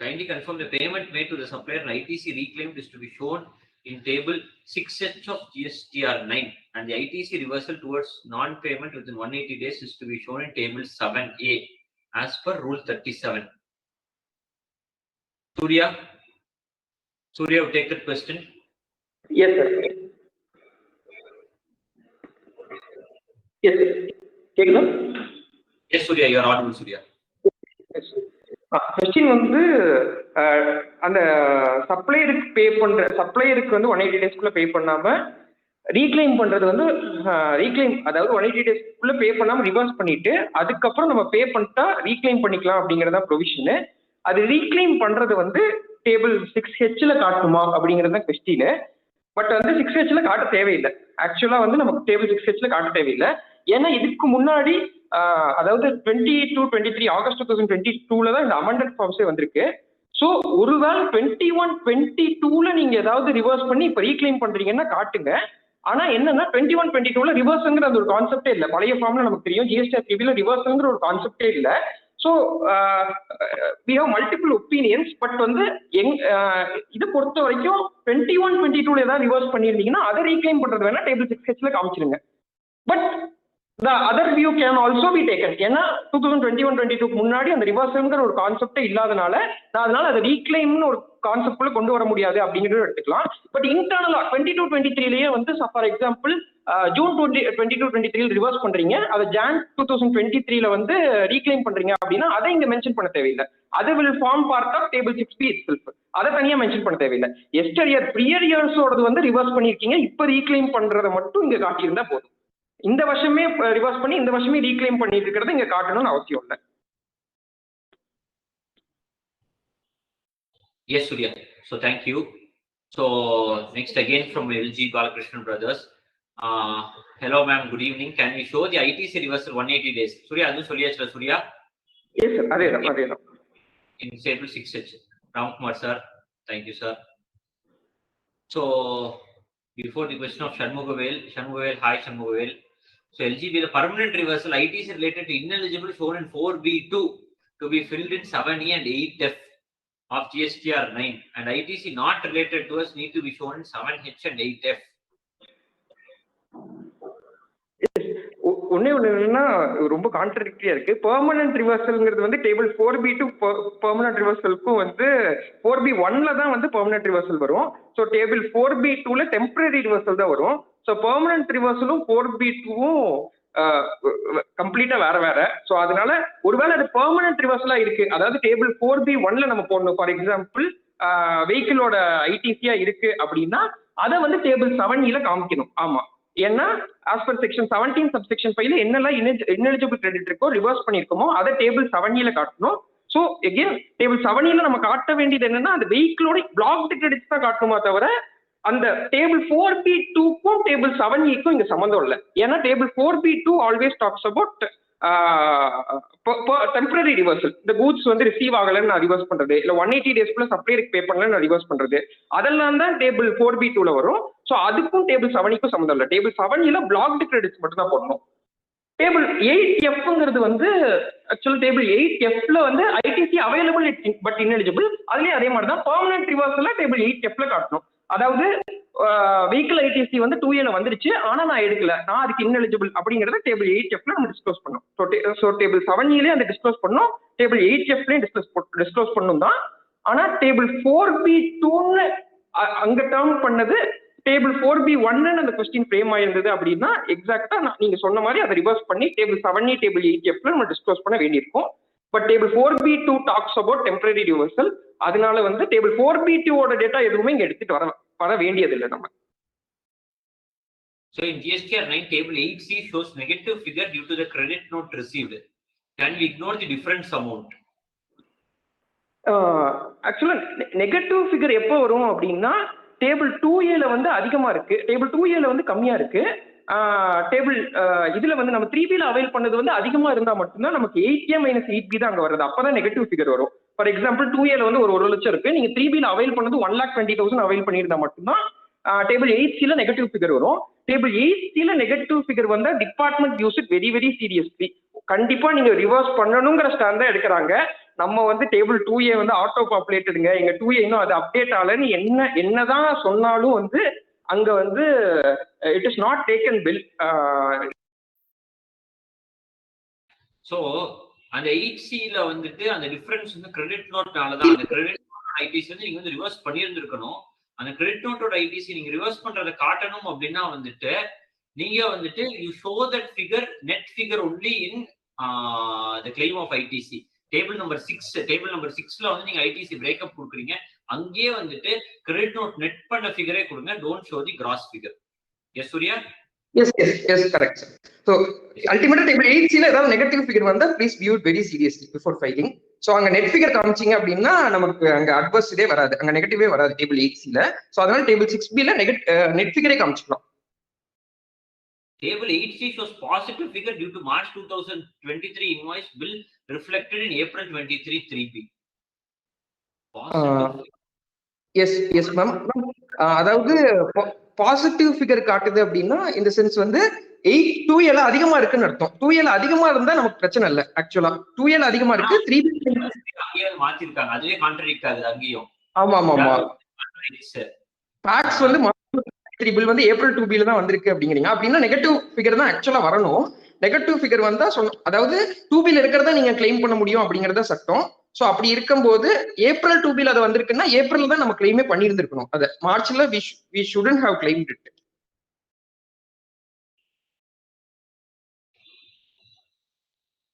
Kindly confirm the payment made to the supplier and ITC reclaimed is to be shown in table 6H of GSTR 9, and the ITC reversal towards non-payment within 180 days is to be shown in table 7A as per rule 37. Surya, will take that question. Yes, sir. Yes, sir. கேக்குதா? Yes, Surya, you are audible, Surya. Question வந்து அந்த சப்ளையருக்கு பே பண்ற, சப்ளையருக்கு வந்து 180 டேஸ்க்குள்ள பே பண்ணாம reclaim பண்றது வந்து ரீக்ளைம், அதாவது 180 டேஸ்க்குள்ள பே பண்ணாம ரிவர்ஸ் பண்ணிட்டு அதுக்கப்புறம் நம்ம பே பண்ணிட்டா ரீக்ளைம் பண்ணிக்கலாம் அப்படிங்கறத ப்ரொவிஷனு. அது ரீக்ளைம் பண்றது வந்து டேபிள் 6Hல காட்டணுமா அப்படிங்கிறது தான் கொஸ்டின். பட் வந்து 6Hல காட்ட தேவையில்லை. ஆக்சுவலா வந்து நமக்கு டேபிள் 6Hல காட்ட தேவையில்லை. ஏன்னா இதுக்கு முன்னாடி அதாவது 22-23 ஆகஸ்ட் 2022ல தான் இந்த அமெண்டட் ஃபார்ம்ஸே வந்திருக்கு. ஸோ ஒருவேளை 21-22ல நீங்க ஏதாவது ரிவர்ஸ் பண்ணி இப்போ ரீக்ளைம் பண்றீங்கன்னா காட்டுங்க. ஆனா என்னன்னா 21-22ல ரிவர்ஸ்ங்கிற அந்த ஒரு கான்செப்டே இல்லை. பழைய ஃபார்ம்ல நமக்கு தெரியும் ஜிஎஸ்டிஆர் 3Bல ரிவர்ஸ்ங்கிற ஒரு கான்செப்டே இல்லை. So we have multiple opinions. But வந்து இதை பொறுத்த வரைக்கும் 21-22ல ஏதாவது ரிவர்ஸ் பண்ணியிருந்தீங்கன்னா அதை ரீக்ளைம் பண்றது வேணா டேபிள் 6Hல காமிச்சிருங்க. But the other view can also be taken. ஏன்னா 2021-22 முன்னாடி அந்த ரிவர்ஸ்ங்கிற ஒரு கான்செப்டே இல்லாதனால அதனால அதை ரீக்ளைம்னு ஒரு கான்செப்ட்ல கொண்டு வர முடியாது அப்படிங்கிறது எடுத்துக்கலாம். பட் இன்டர்னலா 22-23லயே வந்து ஃபார் எக்ஸாம்பிள் ஜூன் 22-23 ரிவர்ஸ் பண்றீங்க, அதை ஜான் 2023ல வந்து ரீக்ளைம் பண்றீங்க அப்படின்னா அதை இங்க மென்ஷன் பண்ண தேவையில்லை. அது will form part of table 6B itself. அதை தனியா மென்ஷன் பண்ண தேவையில்லை. எஸ்டர் இயர் ப்ரியர் இயர்ஸோடது வந்து ரிவர்ஸ் பண்ணிருக்கீங்க, இப்ப ரீக்ளைம் பண்றதை மட்டும் இங்க காட்டியிருந்தா போதும். இந்த வருஷமே ரிவர்ஸ் பண்ணி இந்த வருஷமே ரீக்ளைம் பண்ணிட்டு இருக்கிறது இங்க காட்டணும்னு அவசியம் இல்லை. Yes, Surya. So thank you. So next again from LG Balakrishnan Brothers. Hello ma'am, good evening. Can we show the ITC reversal 180 days? Surya, adu soliyachla Surya? Yes sir, adhe. In table 6H. Ramkumar sir, thank you sir. So before the question of Shanmugavel, hi Shanmugavel. So LGB, the permanent reversal ITC related to ineligible shown in 4B2 to be filled in 7E and 8F of GSTR 9, and ITC not related to us need to be shown in 7H and 8F. ஒண்ணு என்னன்னா ரொம்ப கான்ட்ரடிக்டரியா இருக்கு. Permanent ரிவர்சல்ங்கிறது வந்து table 4B to permanent ரிவர்சலுக்கும் வந்து 4B1ல தான் வந்து permanent reversal வரும். So table 4B2ல temporary reversal தான் வரும். ஸோ பெர்மனன்ட் ரிவர்சலும் 4B2வும் கம்ப்ளீட்டா வேற வேற. ஸோ அதனால ஒருவேளை அது பெர்மனன்ட் ரிவர்சலா இருக்கு, அதாவது டேபிள் 4B1ல நம்ம போடணும். ஃபார் எக்ஸாம்பிள் வெஹிக்கிளோட ஐடிசியா இருக்கு அப்படின்னா அதை வந்து டேபிள் 7E காமிக்கணும். ஆமா, ஏன்னா ஆஸ் பர் செக்ஷன் 17 சப்செக்ஷன் 5ல என்னெல்லாம் இன்எலிஜிபிள் கிரெடிட் இருக்கோ ரிவர்ஸ் பண்ணிருக்கோமோ அதை டேபிள் 7E காட்டணும். ஸோ எகெயின் டேபிள் 7E நம்ம காட்ட வேண்டியது என்னன்னா அந்த வெஹிக்கிளோட பிளாக்டு கிரெடிட்ஸ் தான் காட்டணுமா தவிர அந்த டேபிள் 4B2க்கும் டேபிள் 7E இங்க சம்மந்தம் இல்லை. ஏன்னா table 4B2 always talks about temporary reversal. இந்த கூட்ஸ் வந்து ரிசீவ் ஆகலன்னு நான் ரிவர்ஸ் பண்றது, இல்ல 180 டேஸ்க்குள்ள சப்ளையருக்கு பே பண்ணலன்னு நான் ரிவர்ஸ் பண்றது, அதெல்லாம் தான் டேபிள் 4B2ல வரும். ஸோ அதுக்கும் டேபிள் 7க்கும் சம்மந்தம் இல்லை. டேபிள் 7E பிளாக்டு கிரெடிட்ஸ் மட்டும் தான் போடணும். டேபிள் 8Fங்கிறது வந்து ஆக்சுவலா டேபிள் 8Fல வந்து ஐடிசி அவைலபிள் பட் இன்எலிஜிபிள். அதுலயே அதே மாதிரி தான் பெர்மனன்ட் ரிவர்சல்ல டேபிள் 8Fல காட்டணும். அதாவது வெஹிக்கிள் ஐடிசி வந்து 2Aல வந்துருச்சு, ஆனா நான் எடுக்கல, நான் அதுக்கு இன்எலிஜிபிள் அப்படிங்கறத டேபிள் 8Fல நம்ம டிஸ்க்ளோஸ் பண்ணோம். ஸோ டேபிள் 7Eலயே அந்த டிஸ்க்ளோஸ் பண்ணோம், டேபிள் 8Fலயும் டிஸ்க்ளோஸ் பண்ணும் தான். ஆனா டேபிள் 4B2ன்னு அங்க டேர்ம் பண்ணது டேபிள் 4B1 அந்த கொஸ்டின் ஃப்ரேம் ஆயிருந்தது அப்படின்னா எக்ஸாக்டா நீங்க சொன்ன மாதிரி அதை ரிவர்ஸ் பண்ணி டேபிள் 7E டேபிள் 8Fல நம்ம டிஸ்க்ளோஸ் பண்ண வேண்டியிருக்கும். But table 4B2 talks about temporary reversal. அதனால வந்து டேபிள் 4B2 டேட்டா எதுவுமே இங்க எடுத்துட்டு வர வேண்டியது இல்லை நம்ம. So in GSTR 9 table 8C shows negative figure due to the credit note received. Can we ignore the difference amount? ஆக்சுவலா நெகட்டிவ் ஃபிகர் எப்போ வரும் அப்படின்னா டேபிள் 2Aல வந்து அதிகமா இருக்கு, டேபிள் 2Aல வந்து கம்மியா இருக்கு. டேபிள் இதுல வந்து நம்ம 3Bல அவைல் பண்ணது வந்து அதிகமா இருந்தா மட்டும்தான் நமக்கு 8A - 8B தான் அங்க வருது. அப்பதான் நெகட்டிவ் ஃபிகர் வரும். ஃபார் எக்ஸாம்பிள் 2Aல வந்து ஒரு 1 லட்சம் இருக்கு, நீங்க 3Bல அவைல் பண்ணது 1,20,000 அவைல் பண்ணியிருந்தா மட்டும்தான் டேபிள் 8Cல நெகட்டிவ் ஃபிகர் வரும். டேபிள் 8Cல நெகட்டிவ் ஃபிகர் வந்தா department use it very very seriously. கண்டிப்பா நீங்க ரிவர்ஸ் பண்ணணுங்கிற ஸ்டாண்ட் தான் எடுக்கிறாங்க. நம்ம வந்து டேபிள் 2A வந்து ஆட்டோ பாப்புலேட்டடுங்க, எங்க 2A இன்னும் அது அப்டேட் ஆகலன்னு என்னதான் சொன்னாலும் வந்து அங்க வந்து it is not taken bill. So அந்த 8Cல வந்துட்டு அந்த டிஃபரன்ஸ் வந்து கிரெடிட் நோட்னால தான். அந்த கிரெடிட் நோட் ஐடிசி வந்து நீங்க வந்து ரிவர்ஸ் பண்ணியிருந்திருக்கணும். அந்த கிரெடிட் நோட்டோட ஐடிசி நீங்க ரிவர்ஸ் பண்றதை காட்டணும் அப்படின்னா வந்துட்டு நீங்க வந்துட்டு you show that figure net figure only in the claim of ITC. Table number 6ல வந்து நீங்க ஐடிசி பிரேக்கப் கொடுக்குறீங்க, அங்கேயே வந்துட்டு கிரெடிட் நோட் நெட் பண்ண ஃபிகரே கொடுங்க, don't show the gross figure. Yes Surya? Yes correct sir. So அல்டிமேட்டா டேபிள் 8Cல ஏதாவது நெகட்டிவ் ஃபிகர் வந்தா please view it very seriously before filing. So அங்க நெட் ஃபிகர் காமிச்சிங்க அப்படின்னா நமக்கு அங்க அட்வர்ஸ் இதே வராது, அங்க நெகட்டிவே வராது டேபிள் 8Cல. ஸோ அதனால டேபிள் 6Bல நெட் ஃபிகரே காமிச்சிக்கலாம். Table 8C shows positive figure due to March 2023 invoice bill reflected in April 23 3B. Yes ma'am. அதாவது பாசிட்டிவ் ஃபிகர் காட்டுது அப்படின்னா இந்த சென்ஸ் வந்து 2Aல அதிகமா இருக்குன்னு அர்த்தம். 2Aல அதிகமா இருந்தா நமக்கு பிரச்சனை இல்லை. ஆக்சுவலா 2Aல அதிகமா இருக்கு, 3B மாத்திருக்காங்க, அதுவே கான்ட்ராடிக்ட் ஆகுது அங்கேயும். ஆமா. டாக்ஸ் வந்து பில் வந்து ஏப்ரல் 2Bல தான் வந்திருக்கு அப்படிங்கிறீங்க அப்படின்னா நெகட்டிவ் ஃபிகர் தான் ஆக்சுவலா வரணும். நெகட்டிவ் ஃபிகர் வந்தா அதாவது 2Bல இருக்கிறதா நீங்க கிளைம் பண்ண முடியும் அப்படிங்கறத சட்டம். சோ அப்படி இருக்கும்போது ஏப்ரல் 2Bல அது வந்திருக்குன்னா ஏப்ரல் தான் நம்ம கிளைமே பண்ணியிருந்திருக்கணும். அது மார்ச்ல we shouldn't have claimed it.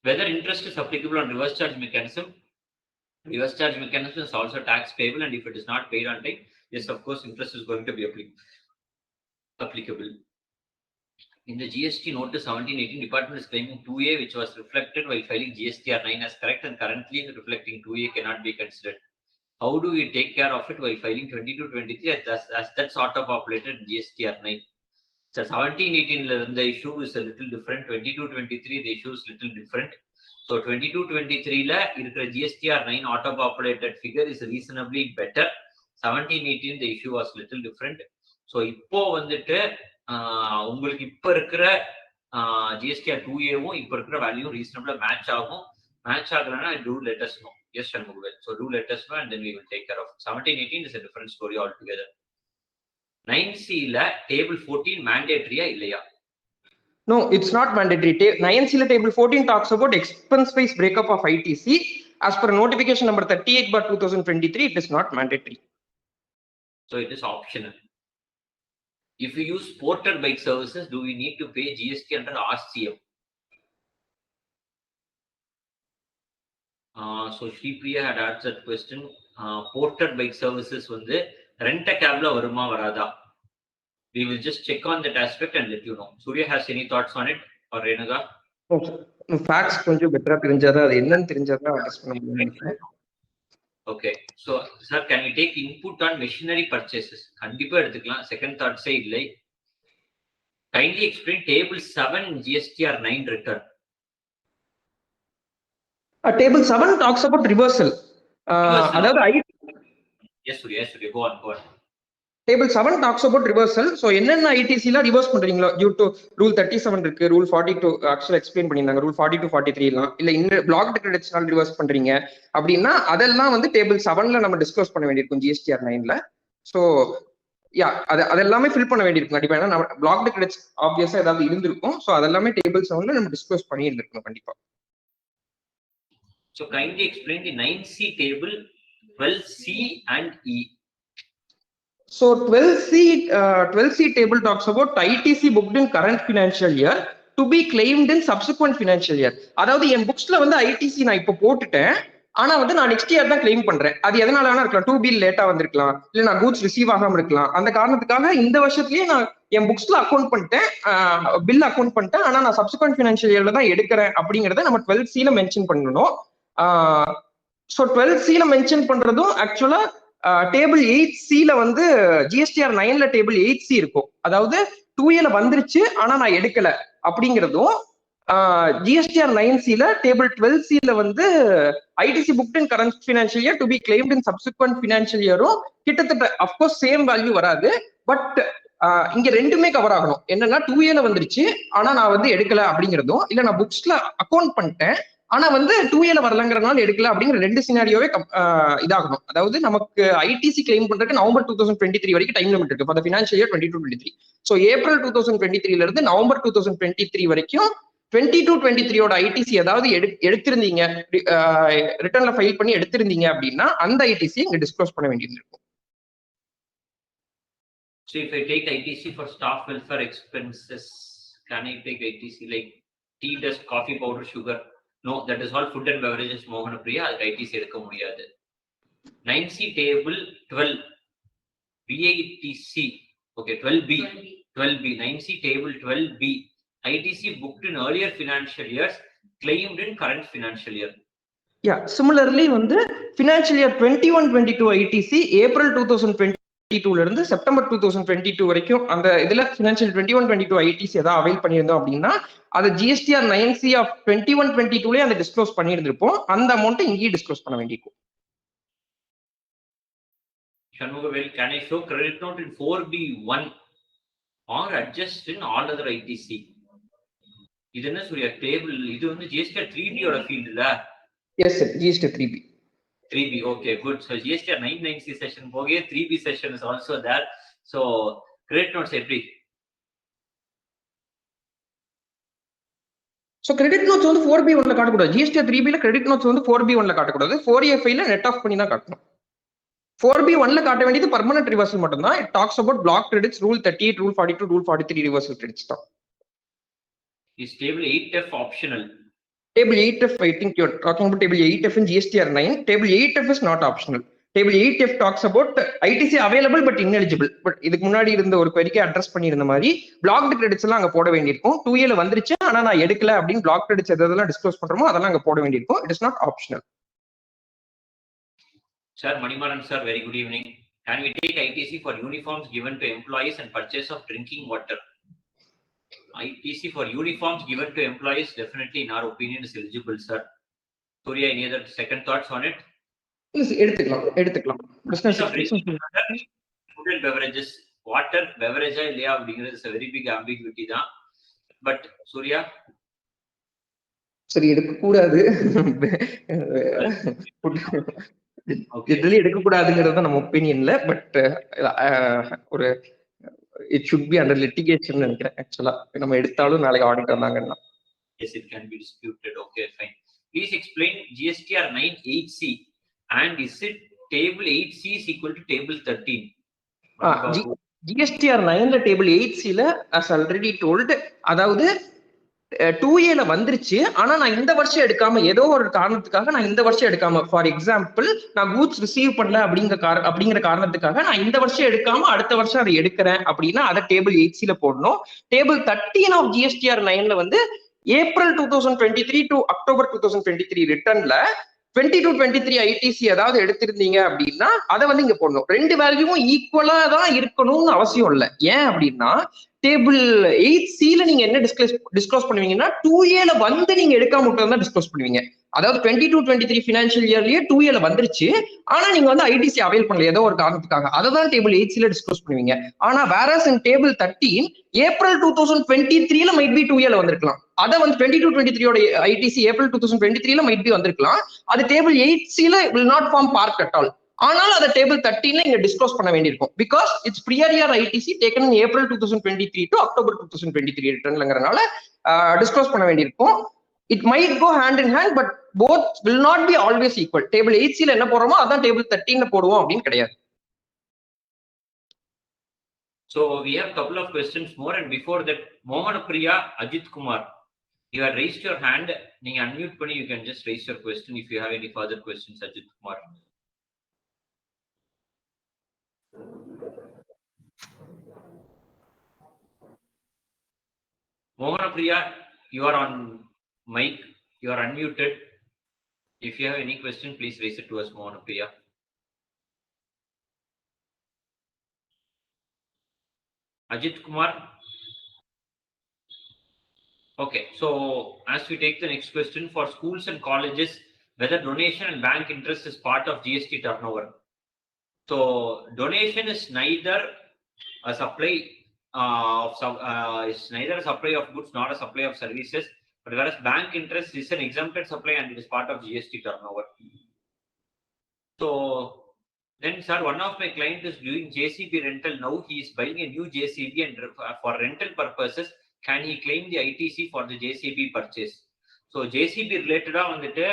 Whether interest is applicable on reverse charge mechanism. Reverse charge mechanism is also tax payable, and if it is not paid on time, yes, of course, interest is going to be applicable. In the GST notice 1718, department is claiming 2A, which was reflected while filing GSTR 9 as correct, and currently reflecting 2A cannot be considered. How do we take care of it while filing 2223 as that's auto-populated GSTR 9? So 1718, the issue is a little different. 2223, the issue is little different. So 2223 la irukra GSTR 9 auto-populated figure is reasonably better. 1718, the issue was little different. So இப்போ வந்துட்டு உங்களுக்கு இப்ப இருக்கிற GSTR 2Aவும் இப்ப இருக்கிற value ரீசனபிளா match ஆகும். மேட்ச் ஆகலன்னா do let us know. Yes, Shanmugal. So do let us know and then we will take care of it. 1718 is a different story altogether. 9C ல டேபிள் 14 மேண்டேட்டரியா இல்லையா? No, it's not mandatory. 9C table 14 talks about expense-wise breakup of ITC. As per notification number 38/2023, it is not mandatory. So it is optional. If you use porter bike services, do we need to pay GST under RCM? So Shripriya had asked that question. Porter bike services வந்து rent a cabல வருமா வராதா? We will just check on that aspect and let you know. Surya has any thoughts on it or Renuga? Facts கொஞ்சம் பெட்டரா தெரிஞ்சாதான் அது என்னன்னு தெரிஞ்சாதான் adjust பண்ண முடியும். Okay, so sir, can we take input on machinery purchases? கண்டிப்பா எடுத்துக்கலாம். Second thought say இல்லை. Kindly explain table 7 GSTR 9 return. Table 7 talks about reversal. அதாவது Yes, Surya, go on. Table 7 talks about reversal. So என்னென்ன ITC ல reverse பண்றீங்களோ due to rule 37 இருக்கு, rule 42 ஆக்சுவலா explain பண்ணிருந்தாங்க, rule 42 43 எல்லாம் இல்ல இந்த பிளாக் கிரெடிட்ஸ்னால ரிவர்ஸ் பண்றீங்க அப்படின்னா அதெல்லாம் வந்து டேபிள் 7ல நம்ம டிஸ்க்ளோஸ் பண்ண வேண்டியிருக்கும் GSTR 9ல. ஸோ யா அதெல்லாமே ஃபில் பண்ண வேண்டியிருக்கும் கண்டிப்பா. ஏன்னா பிளாக் கிரெடிட்ஸ் ஆப்வியஸா ஏதாவது இருந்திருக்கும். ஸோ அதெல்லாமே டேபிள் 7ல நம்ம டிஸ்க்ளோஸ் பண்ணி இருந்திருக்கணும் கண்டிப்பா. So kindly explain the 9C table 12C and E. So 12C table talks about ITC booked in current financial year to be claimed in subsequent financial year. அதாவது என் புக்ஸ்ல வந்து ITC நான் இப்போ போட்டுட்டேன், ஆனா வந்து நான் நெக்ஸ்ட் இயர் தான் கிளைம் பண்றேன். அது எதனால வேணா இருக்கலாம், 2 பில் லேட்டா வந்திருக்கலாம், இல்ல நான் கூட்ஸ் ரிசீவ் ஆகாம இருக்கலாம். அந்த காரணத்துக்காக இந்த வருஷத்துலயே நான் என் புக்ஸ்ல அக்கௌண்ட் பண்ணிட்டேன், பில் அக்கௌண்ட் பண்ணிட்டேன், ஆனா நான் சப்சிக்வெண்ட் ஃபினான்ஷியல் இயர்ல தான் எடுக்கிறேன் அப்படிங்கறத நம்ம 12C மென்ஷன் பண்ணணும். ஸோ 12C மென்ஷன் பண்றதும் ஆக்சுவலா டேபிள் 8C வந்து GSTR 9ல டேபிள் 8C இருக்கும். அதாவது 2A வந்துருச்சு ஆனா நான் எடுக்கல அப்படிங்கிறதும் GSTR 9C டேபிள் 12C வந்து ITC booked in current financial year to be claimed in subsequent financial yearம் கிட்டத்தட்ட அப்கோர்ஸ் சேம் வேல்யூ வராது. பட் இங்க ரெண்டுமே கவர் ஆகணும். என்னன்னா 2A வந்துருச்சு ஆனா நான் வந்து எடுக்கல அப்படிங்கிறதும், இல்ல நான் புக்ஸ்ல அக்கௌண்ட் பண்ணிட்டேன் ஆனா வந்து 2A வரலங்கிறதுனால எடுக்கல அப்படிங்கிற ரெண்டு சினாரியோவே இதாகணும். அதாவது நமக்கு ITC கிளைம் பண்றதுக்கு நவம்பர் 2023 வரைக்கும் டைம் லிமிட் இருக்கு for financial year 22-23. So April 2023 இருந்து நவம்பர் 2023 வரைக்கும் 22-23 ITC ஏதாவது எடுத்திருந்தீங்க, ரிட்டர்ன்ல ஃபைல் பண்ணி எடுத்திருந்தீங்க அப்படின்னா அந்த ITC இங்க டிஸ்க்ளோஸ் பண்ண வேண்டியது இருக்கும். So if I take ITC for staff welfare expenses, can I take ITC like tea, dust, coffee powder, sugar? No, that is all food and beverages. Mohana Priya, ITC எடுக்க முடியாது. 9C table 12 BATC, okay, 12B 9C table 12B ITC booked in earlier financial years claimed in current financial year. Yeah, similarly வந்து financial year 21-22 ITC April 2022ல இருந்து September 2022 வரைக்கும் அந்த இதுல financial 21-22 ITC ஏதாவது avail பண்ணியிருந்தோம் அப்படின்னா அது GSTR 9C ஆஃப் 21-22லயே அந்த டிஸ்க்ளோஸ் பண்ணியிருந்திருப்போம். அந்த அமௌண்ட் இங்கேயே டிஸ்க்ளோஸ் பண்ண வேண்டியிருக்கும். Shanmugavel, can I show credit note in 4B1 or adjust in all other ITC? இது என்ன சூர்யா டேபிள்? இது வந்து GSTR 3B ஓட ஃபீல்ட் இல்ல? Yes sir, GSTR 3B. Okay, good. So GSTR 9-9C session போகே 3B session is also there. So credit notes எப்படி? So credit notes வந்து 4B1ல காட்டக்கூடாது. GSTR 3Bல credit notes வந்து 4B1ல காட்டக்கூடாது. 4A5ல net off பண்ணி தான் காட்டணும். 4B1ல காட்ட வேண்டியது பர்மனன்ட் ரிவர்சல் மட்டும்தான். It talks about block credits, rule 38, rule 42, rule 43 reversal credits தான். Is table 8F optional? Table 8F, I think you're talking about table 8F in GSTR 9. Table 8F is not optional. Table 8F talks about ITC available but ineligible. But இதுக்கு முன்னாடி இருந்த ஒரு query-க்கு address பண்ணியிருந்த மாதிரி blocked credits எல்லாம் அங்க போட வேண்டியிருக்கும். 2A வந்துருச்சு ஆனா நான் எடுக்கல அப்படின்னு பிளாக் கிரெடிட்ஸ் எதெல்லாம் டிஸ்க்ளோஸ் பண்றோமோ அதெல்லாம் அங்க போட வேண்டியிருக்கும். It is not optional. Sir, Manimaran sir, very good evening. Can we take ITC for uniforms given to employees and purchase of drinking water? ITC for uniforms given to employees definitely in our opinion is eligible, sir. Surya, any other second thoughts on it? Yes, எடுத்துக்கலாம். Food and beverages, water, beverage இல்லையா அப்படிங்கிறது is a very big ambiguity தான். But Surya? சரி, எடுக்கக்கூடாது. இதுல எடுக்கக்கூடாதுங்கிறது நம்ம ஒப்பீனியன்ல. But ஒரு it should be under litigation நினைக்கிறேன் ஆக்சுவலா. நம்ம எடுத்தாலும் நாளைக்கு ஆடிட் வந்தாங்கன்னா. Yes, it can be disputed. Okay, fine. Please explain GSTR 9 8C and is it table 8C is equal to table 13? GSTR 9 table 8Cல as already told, அதாவது 2Aல வந்துருச்சு. ஆனா நான் இந்த வருஷம் எடுக்காம, ஏதோ ஒரு காரணத்துக்காக நான் இந்த வருஷம் எடுக்காம, ஃபார் எக்ஸாம்பிள் நான் கூட்ஸ் ரிசீவ் பண்ணல அப்படிங்கிற காரணத்துக்காக நான் இந்த வருஷம் எடுக்காம அடுத்த வருஷம் அதை எடுக்கிறேன் அப்படின்னா அதை டேபிள் 8Cல போடணும். டேபிள் 13 ஆஃப் GSTR 9ல வந்து ஏப்ரல் 2023 டு அக்டோபர் 2023 ரிட்டர்ன்ல 22-23 ஐடிசி ஏதாவது எடுத்திருந்தீங்க அப்படின்னா அதை வந்து இங்க போடணும். ரெண்டு வேல்யூவும் ஈக்குவலா தான் இருக்கணும்னு அவசியம் இல்லை. ஏன் அப்படின்னா டேபிள் 8Cல நீங்க என்ன டிஸ்க்ளோஸ் பண்ணுவீங்கன்னா 2Aல வந்து நீங்க எடுக்காம மட்டும் தான் டிஸ்க்ளோஸ் பண்ணுவீங்க. அதாவது 22-23 ஃபினான்ஷியல் இயர்லயே 2Aல வந்துருச்சு, ஆனா நீங்க வந்து ஐடிசி அவைல் பண்ணல ஏதோ ஒரு காரணத்துக்காக, அதை தான் டேபிள் 8Cல டிஸ்க்ளோஸ் பண்ணுவீங்க. ஆனா வேறஸ் இன் டேபிள் 13 ஏப்ரல் 2023ல மைட் பி 2Aல வந்திருக்கலாம். அதை வந்து 22-23 ஐடிசி ஏப்ரல் 2023ல மைட் பி வந்திருக்கலாம். அது டேபிள் 8Cல will not form part at all. ஆனால் அதை டேபிள் 13ல இங்க டிஸ்க்ளோஸ் பண்ண வேண்டியிருக்கும். Because it's prior year ITC taken in April 2023 to October 2023 ரிட்டர்ன்லங்கிறனால டிஸ்க்ளோஸ் பண்ண வேண்டியிருக்கும். It might go hand in hand, but both will not be always equal. Table 8Cல என்ன போடுறோமோ அதான் டேபிள் 13ல போடுவோம் அப்படின்னு கிடையாது. So we have a couple of questions more, and before that, Mohan Priya, Ajit Kumar, you have raised your hand. நீங்க unmute பண்ணி you can just raise your question if you have any further questions, Ajit Kumar. Mohan Priya, you are on mic, you are unmuted. If you have any question, please raise it to us, Mohan Priya. Ajit Kumar. Okay, so as we take the next question, for schools and colleges, whether donation and bank interest is part of GST turnover. So donation is neither a supply is neither a supply of goods nor a supply of services, but whereas bank interest is an exempted supply and it is part of GST turnover. So then, sir, one of my clients is doing JCB rental now. He is buying a new JCB and for rental purposes, can he claim the ITC for the JCB purchase? So JCB related on the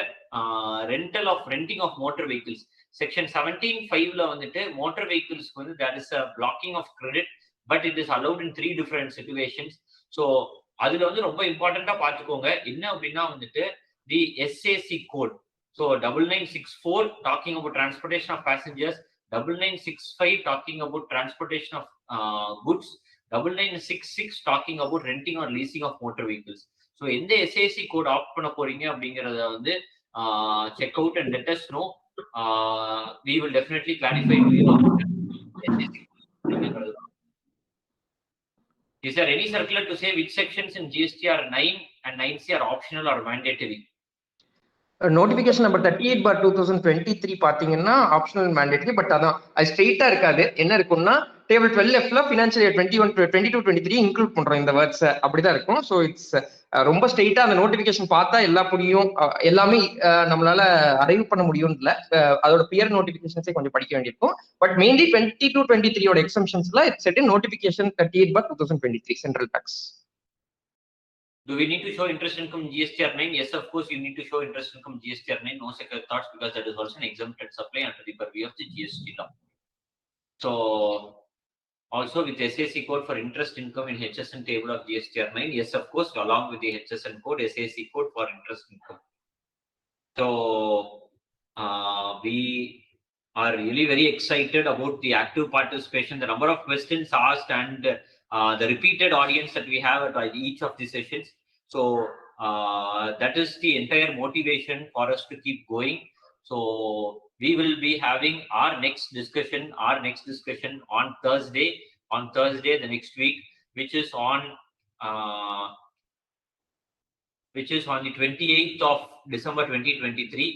rental of renting of motor vehicles. Section 17(5) on the motor vehicles, there is a blocking of credit, but it is allowed in 3 different situations. So அதுல வந்து ரொம்ப இம்பார்ட்டண்டா பாத்துக்கோங்க. என்ன அப்படின்னா வந்துட்டு the SAC code. So 9964 talking about transportation of passengers, 9965 talking about transportation of goods, 9966 talking about renting or leasing of motor vehicles. So எந்த SAC code opt பண்ண போறீங்க அப்படிங்கறத வந்து check out and let us know. We will definitely clarify to you. Is there any circular to say which sections in GSTR 9 and 9C are optional or mandatory? Notification number 38/2023 பாத்தீங்கன்னா optional mandatory, but அதான் அது ஸ்ட்ரெயிட்டா இருக்காது. என்ன இருக்கும்னா table 12Fல financial year 22-23 include பண்றோம் இந்த words, அப்படிதான் இருக்கும். ஸோ இட்ஸ் ரொம்ப ஸ்ட்ரெயிட்டா அந்த நோட்டிபிகேஷன் பார்த்தா எல்லா புரியும், எல்லாமே நம்மளால அரைவ் பண்ண முடியும் இல்ல, அதோட பியர் நோட்டிபிகேஷன்ஸே கொஞ்சம் படிக்க வேண்டியிருக்கும். பட் மெயின்லி 22-23 எக்ஸம்ஷன்ஸ்ல it's set in notification 38/2023 central tax. Do we need to show interest income GSTR 9? Yes, of course, you need to show interest income GSTR 9. No second thoughts, because that is also an exempted supply under the purview of the GST law. So, also with SAC code for interest income in HSN table of GSTR 9. Yes, of course, along with the HSN code, SAC code for interest income. So, we are really very excited about the active participation, the number of questions asked, and the repeated audience that we have at each of the sessions. So that is the entire motivation for us to keep going. So we will be having our next discussion on Thursday the next week, which is on the 28th of December 2023.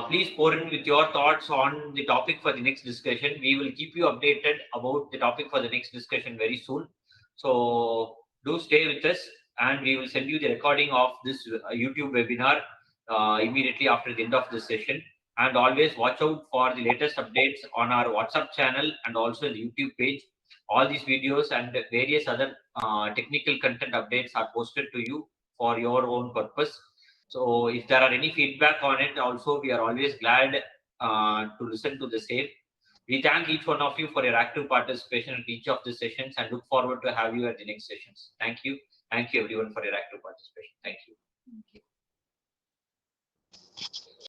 Please pour in with your thoughts on the topic for the next discussion. We will keep you updated about the topic for the next discussion very soon. So do stay with us, and we will send you the recording of this YouTube webinar immediately after the end of this session. And always watch out for the latest updates on our WhatsApp channel and also the YouTube page. all these videos and various other technical content updates are posted to you for your own purpose. So if there are any feedback on it, also we are always glad to listen to the same. We thank each one of you for your active participation at each of the sessions and look forward to have you at the next sessions. Thank you. Thank you everyone for your active participation. Thank you.